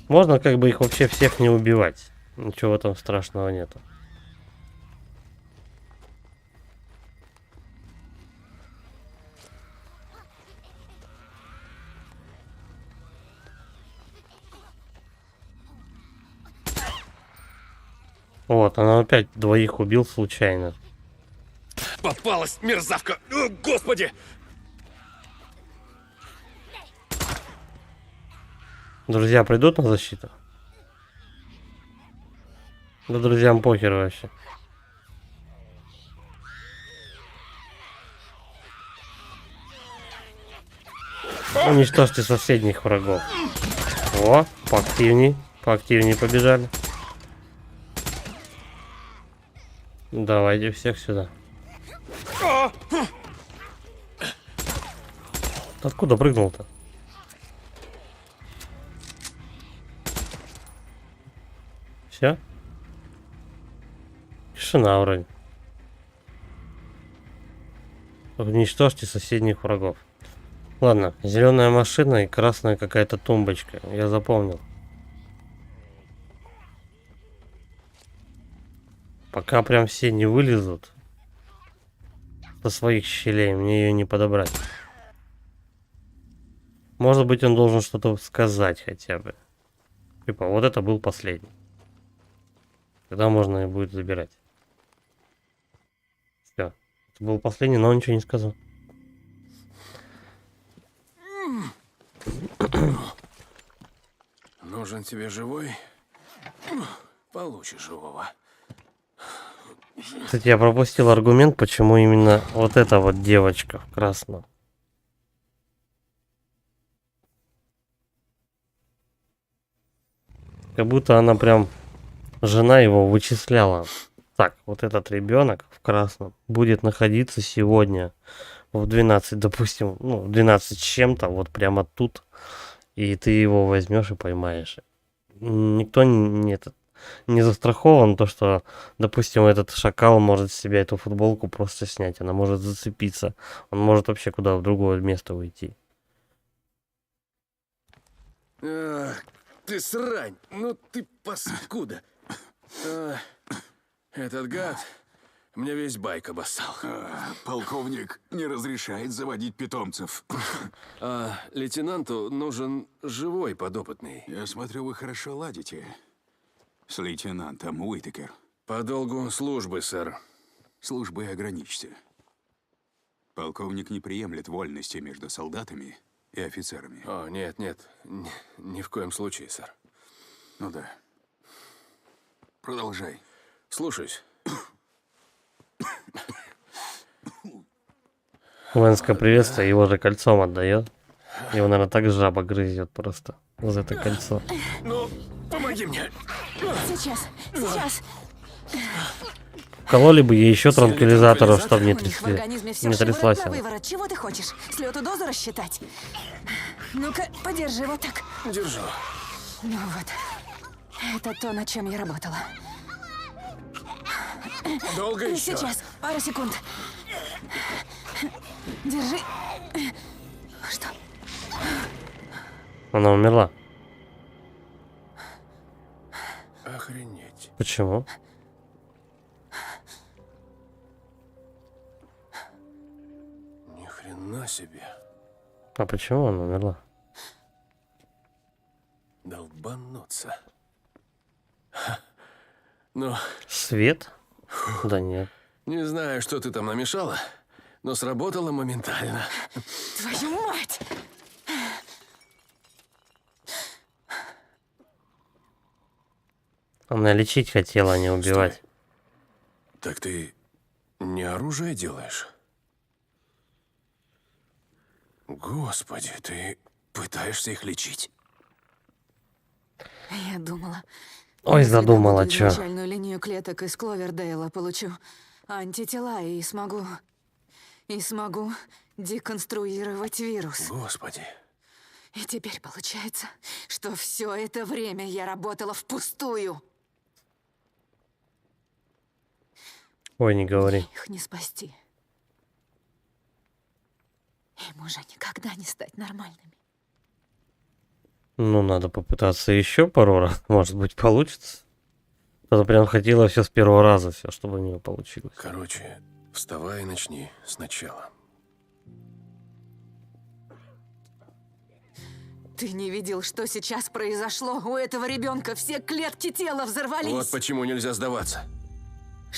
Можно как бы их вообще всех не убивать. Ничего в этом страшного нету. Вот, она опять двоих убил случайно. Попалась, мерзавка! О, Господи! Друзья придут на защиту? Да друзьям похер вообще. Уничтожьте соседних врагов. О, поактивней побежали. Давайте всех сюда. Откуда прыгнул-то? Все? Тишина вроде. Уничтожьте соседних врагов. Ладно, зеленая машина и красная какая-то тумбочка. Я запомнил. Пока прям все не вылезут со своих щелей, мне ее не подобрать. Может быть, он должен что-то сказать хотя бы. Типа, вот это был последний. Тогда можно и будет забирать. Все. Это был последний, но он ничего не сказал. Нужен тебе живой? Получишь живого. Кстати, я пропустил аргумент, почему именно вот эта вот девочка в красном. Как будто она прям, жена его вычисляла. Так, вот этот ребенок в красном будет находиться сегодня в 12, допустим, ну, в 12 с чем-то, вот прямо тут. И ты его возьмешь и поймаешь. Никто не застрахован, то что, допустим, этот шакал может с себя эту футболку просто снять, она может зацепиться, он может вообще куда в другое место уйти. Ах, ты срань! Ну ты паскуда! Этот гад мне весь байк обоссал. Полковник не разрешает заводить питомцев. А лейтенанту нужен живой подопытный. Я смотрю, вы хорошо ладите с лейтенантом Уитакер. По долгу службы, сэр. Службой ограничься. Полковник не приемлет вольности между солдатами и офицерами. О, нет, ни в коем случае, сэр. Ну да. Продолжай. Слушаюсь. Воинское приветствие его же кольцом отдает. Его, наверное, так жаба грызет просто за это кольцо. Ну, помоги мне. Сейчас. Кололи бы ей еще транквилизаторов, чтобы не У них в организме все не тряслась шиворот на она. выворот. Чего ты хочешь? Слету дозу рассчитать? Ну-ка, подержи вот так. Держу. Ну вот. Это то, над чем я работала. Долго еще? Сейчас, пару секунд. Держи. Что? Она умерла. Охренеть. Почему? Ни хрена себе. А почему она умерла? Долбануться. Ну, Свет? Да нет. не знаю, что ты там намешала, но сработало моментально. Твою мать! Она лечить хотела, а не убивать. Так ты не оружие делаешь? Господи, ты пытаешься их лечить? Я думала... Ой, если задумала, добуду чё. изначальную линию клеток из Кловердейла, получу антитела и смогу деконструировать вирус. Господи. И теперь получается, что все это время я работала впустую. Ой, не говори. Их не спасти. Им уже никогда не стать нормальными. Ну, надо попытаться еще пару раз. Может быть, получится. Она прям хотела все с первого раза, все, чтобы у нее получилось. Короче, вставай и начни сначала. Ты не видел, что сейчас произошло? У этого ребенка все клетки тела взорвались. Вот почему нельзя сдаваться.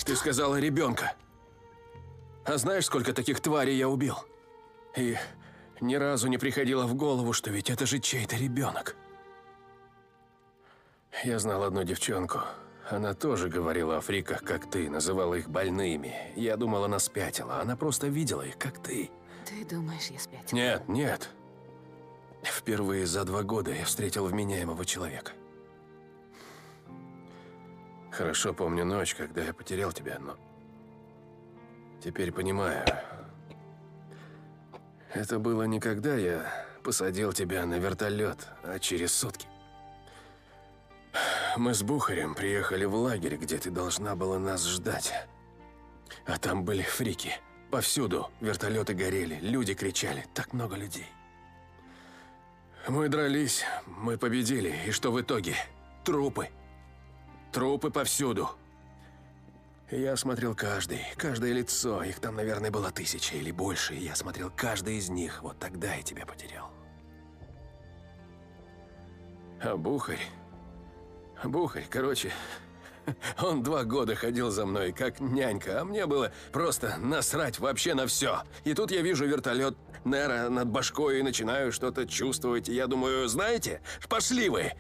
Ты сказала ребенка. А знаешь, сколько таких тварей я убил? И ни разу не приходило в голову, что ведь это же чей-то ребенок. Я знал одну девчонку. Она тоже говорила о фриках, как ты, называла их больными. Я думал, она спятила. Она просто видела их, как ты. Ты думаешь, я спятила? Нет. Впервые за 2 года я встретил вменяемого человека. Хорошо помню ночь, когда я потерял тебя, но... Теперь понимаю. Это было не когда я посадил тебя на вертолет, а через сутки. Мы с Бухарем приехали в лагерь, где ты должна была нас ждать. А там были фрики. Повсюду вертолеты горели, люди кричали, так много людей. Мы дрались, мы победили, и что в итоге? Трупы. Трупы повсюду. Я смотрел каждое лицо, их там, наверное, было 1000 или больше, и я смотрел каждый из них, вот тогда я тебя потерял. А Бухарь, короче, он 2 года ходил за мной, как нянька, а мне было просто насрать вообще на все. И тут я вижу вертолет Нера над башкой и начинаю что-то чувствовать, и я думаю, знаете, пошли вы.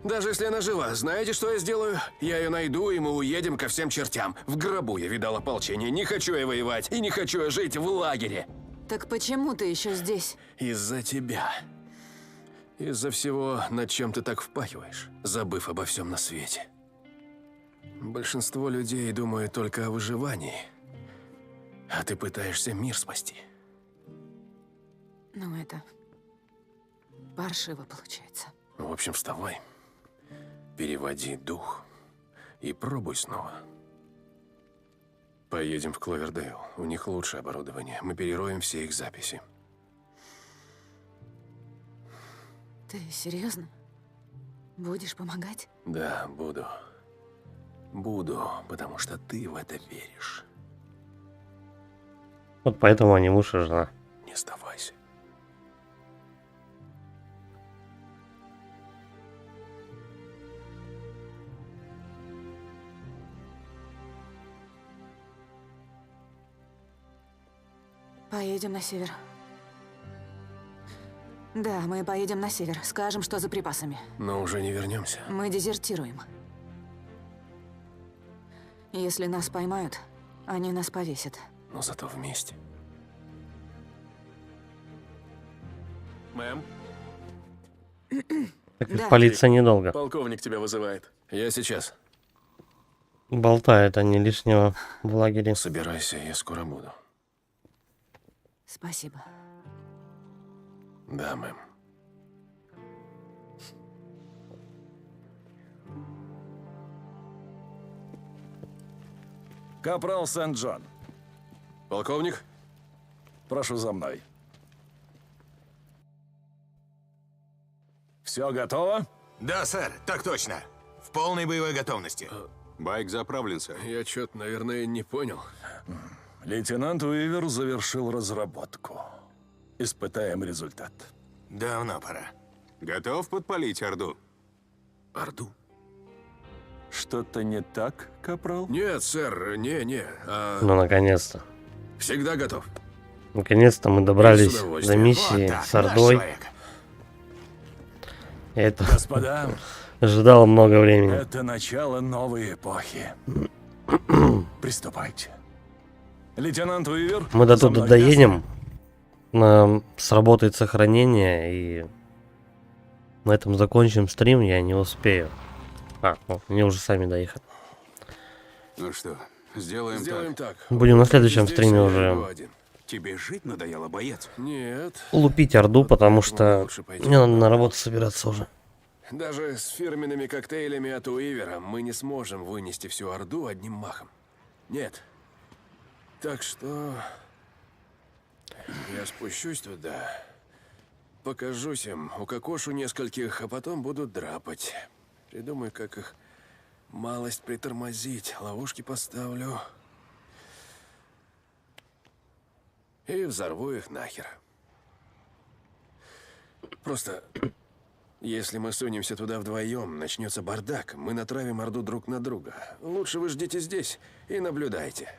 Даже если она жива, знаете, что я сделаю? Я ее найду, и мы уедем ко всем чертям. В гробу я видал ополчение, не хочу я воевать, и не хочу я жить в лагере. Так почему ты еще здесь? Из-за тебя. Из-за всего, над чем ты так впахиваешь, забыв обо всем на свете. Большинство людей думают только о выживании, а ты пытаешься мир спасти. Ну, это паршиво получается. В общем, вставай, переводи дух и пробуй снова. Поедем в Кловердейл, у них лучшее оборудование, мы перероем все их записи. Ты серьезно? Будешь помогать? Да, буду. Буду, потому что ты в это веришь. Вот поэтому они муж и жена. Не сдавайся. Поедем на север. Да, мы поедем на север. Скажем, что за припасами. Но уже не вернемся. Мы дезертируем. Если нас поймают, они нас повесят. Но зато вместе. Мэм? Так как полиция недолго. Полковник тебя вызывает. Я сейчас. Болтают они лишнего в лагере. Собирайся, я скоро буду. Спасибо. Да, мэм. Капрал Сент-Джон. Полковник? Прошу за мной. Все готово? Да, сэр, так точно. В полной боевой готовности. Байк заправлен, сэр. Я что-то, наверное, не понял. Лейтенант Уивер завершил разработку. Испытаем результат. Давно пора. Готов подпалить Орду? Орду? Что-то не так, Капрал? Нет, сэр, не. Ну, наконец-то. Всегда готов. Наконец-то мы добрались С до удовольствием. миссии Вот так, с Ордой. наш человек. Я это Господа, ожидал много времени. это начало новой эпохи. Приступайте. Лейтенант Уивер, Мы до за туда мной. доедем. Сработает сохранение, и на этом закончим стрим. Я не успею. Мне уже сами доехать. Ну что, сделаем так. Будем на следующем Здесь стриме я уже иду один. Тебе жить надоело, боец? Нет. лупить Орду, потому что Лучше пойдем. мне надо на работу собираться уже. Даже с фирменными коктейлями от Уивера мы не сможем вынести всю Орду одним махом. Нет. Так что... Я спущусь туда, покажусь им, укокошу нескольких, а потом буду драпать. Придумаю, как их малость притормозить, ловушки поставлю. И взорву их нахер. Просто, если мы сунемся туда вдвоем, начнется бардак. Мы натравим Орду друг на друга. Лучше вы ждите здесь и наблюдайте.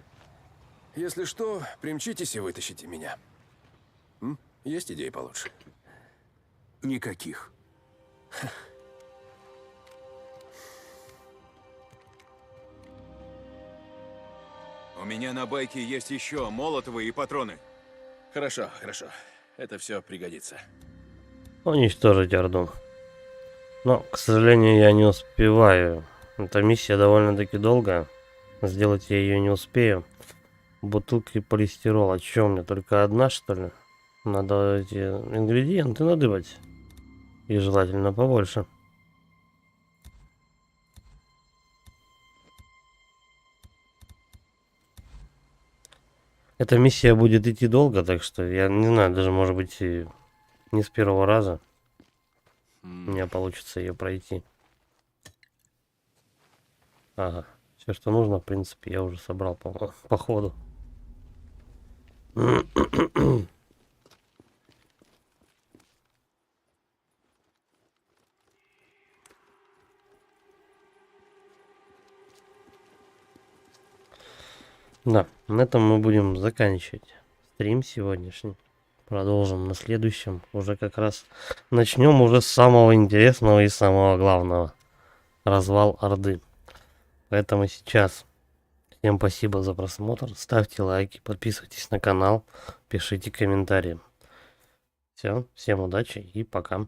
Если что, примчитесь и вытащите меня. Есть идеи получше? Никаких. У меня на байке есть еще молотовые и патроны. Хорошо. Это все пригодится. Уничтожить Орду. Но, к сожалению, я не успеваю. Эта миссия довольно-таки долгая. Сделать я ее не успею. Бутылки полистирола. Че, у меня только одна, что ли? Надо эти ингредиенты надыбать. И желательно побольше. Эта миссия будет идти долго, так что я не знаю, даже может быть и не с первого раза у меня получится ее пройти. Ага, все, что нужно, в принципе, я уже собрал по ходу. Да, на этом мы будем заканчивать стрим сегодняшний. Продолжим на следующем. Уже как раз начнем уже с самого интересного и самого главного. Развал Орды. Поэтому сейчас всем спасибо за просмотр. Ставьте лайки, подписывайтесь на канал, пишите комментарии. Все, всем удачи и пока.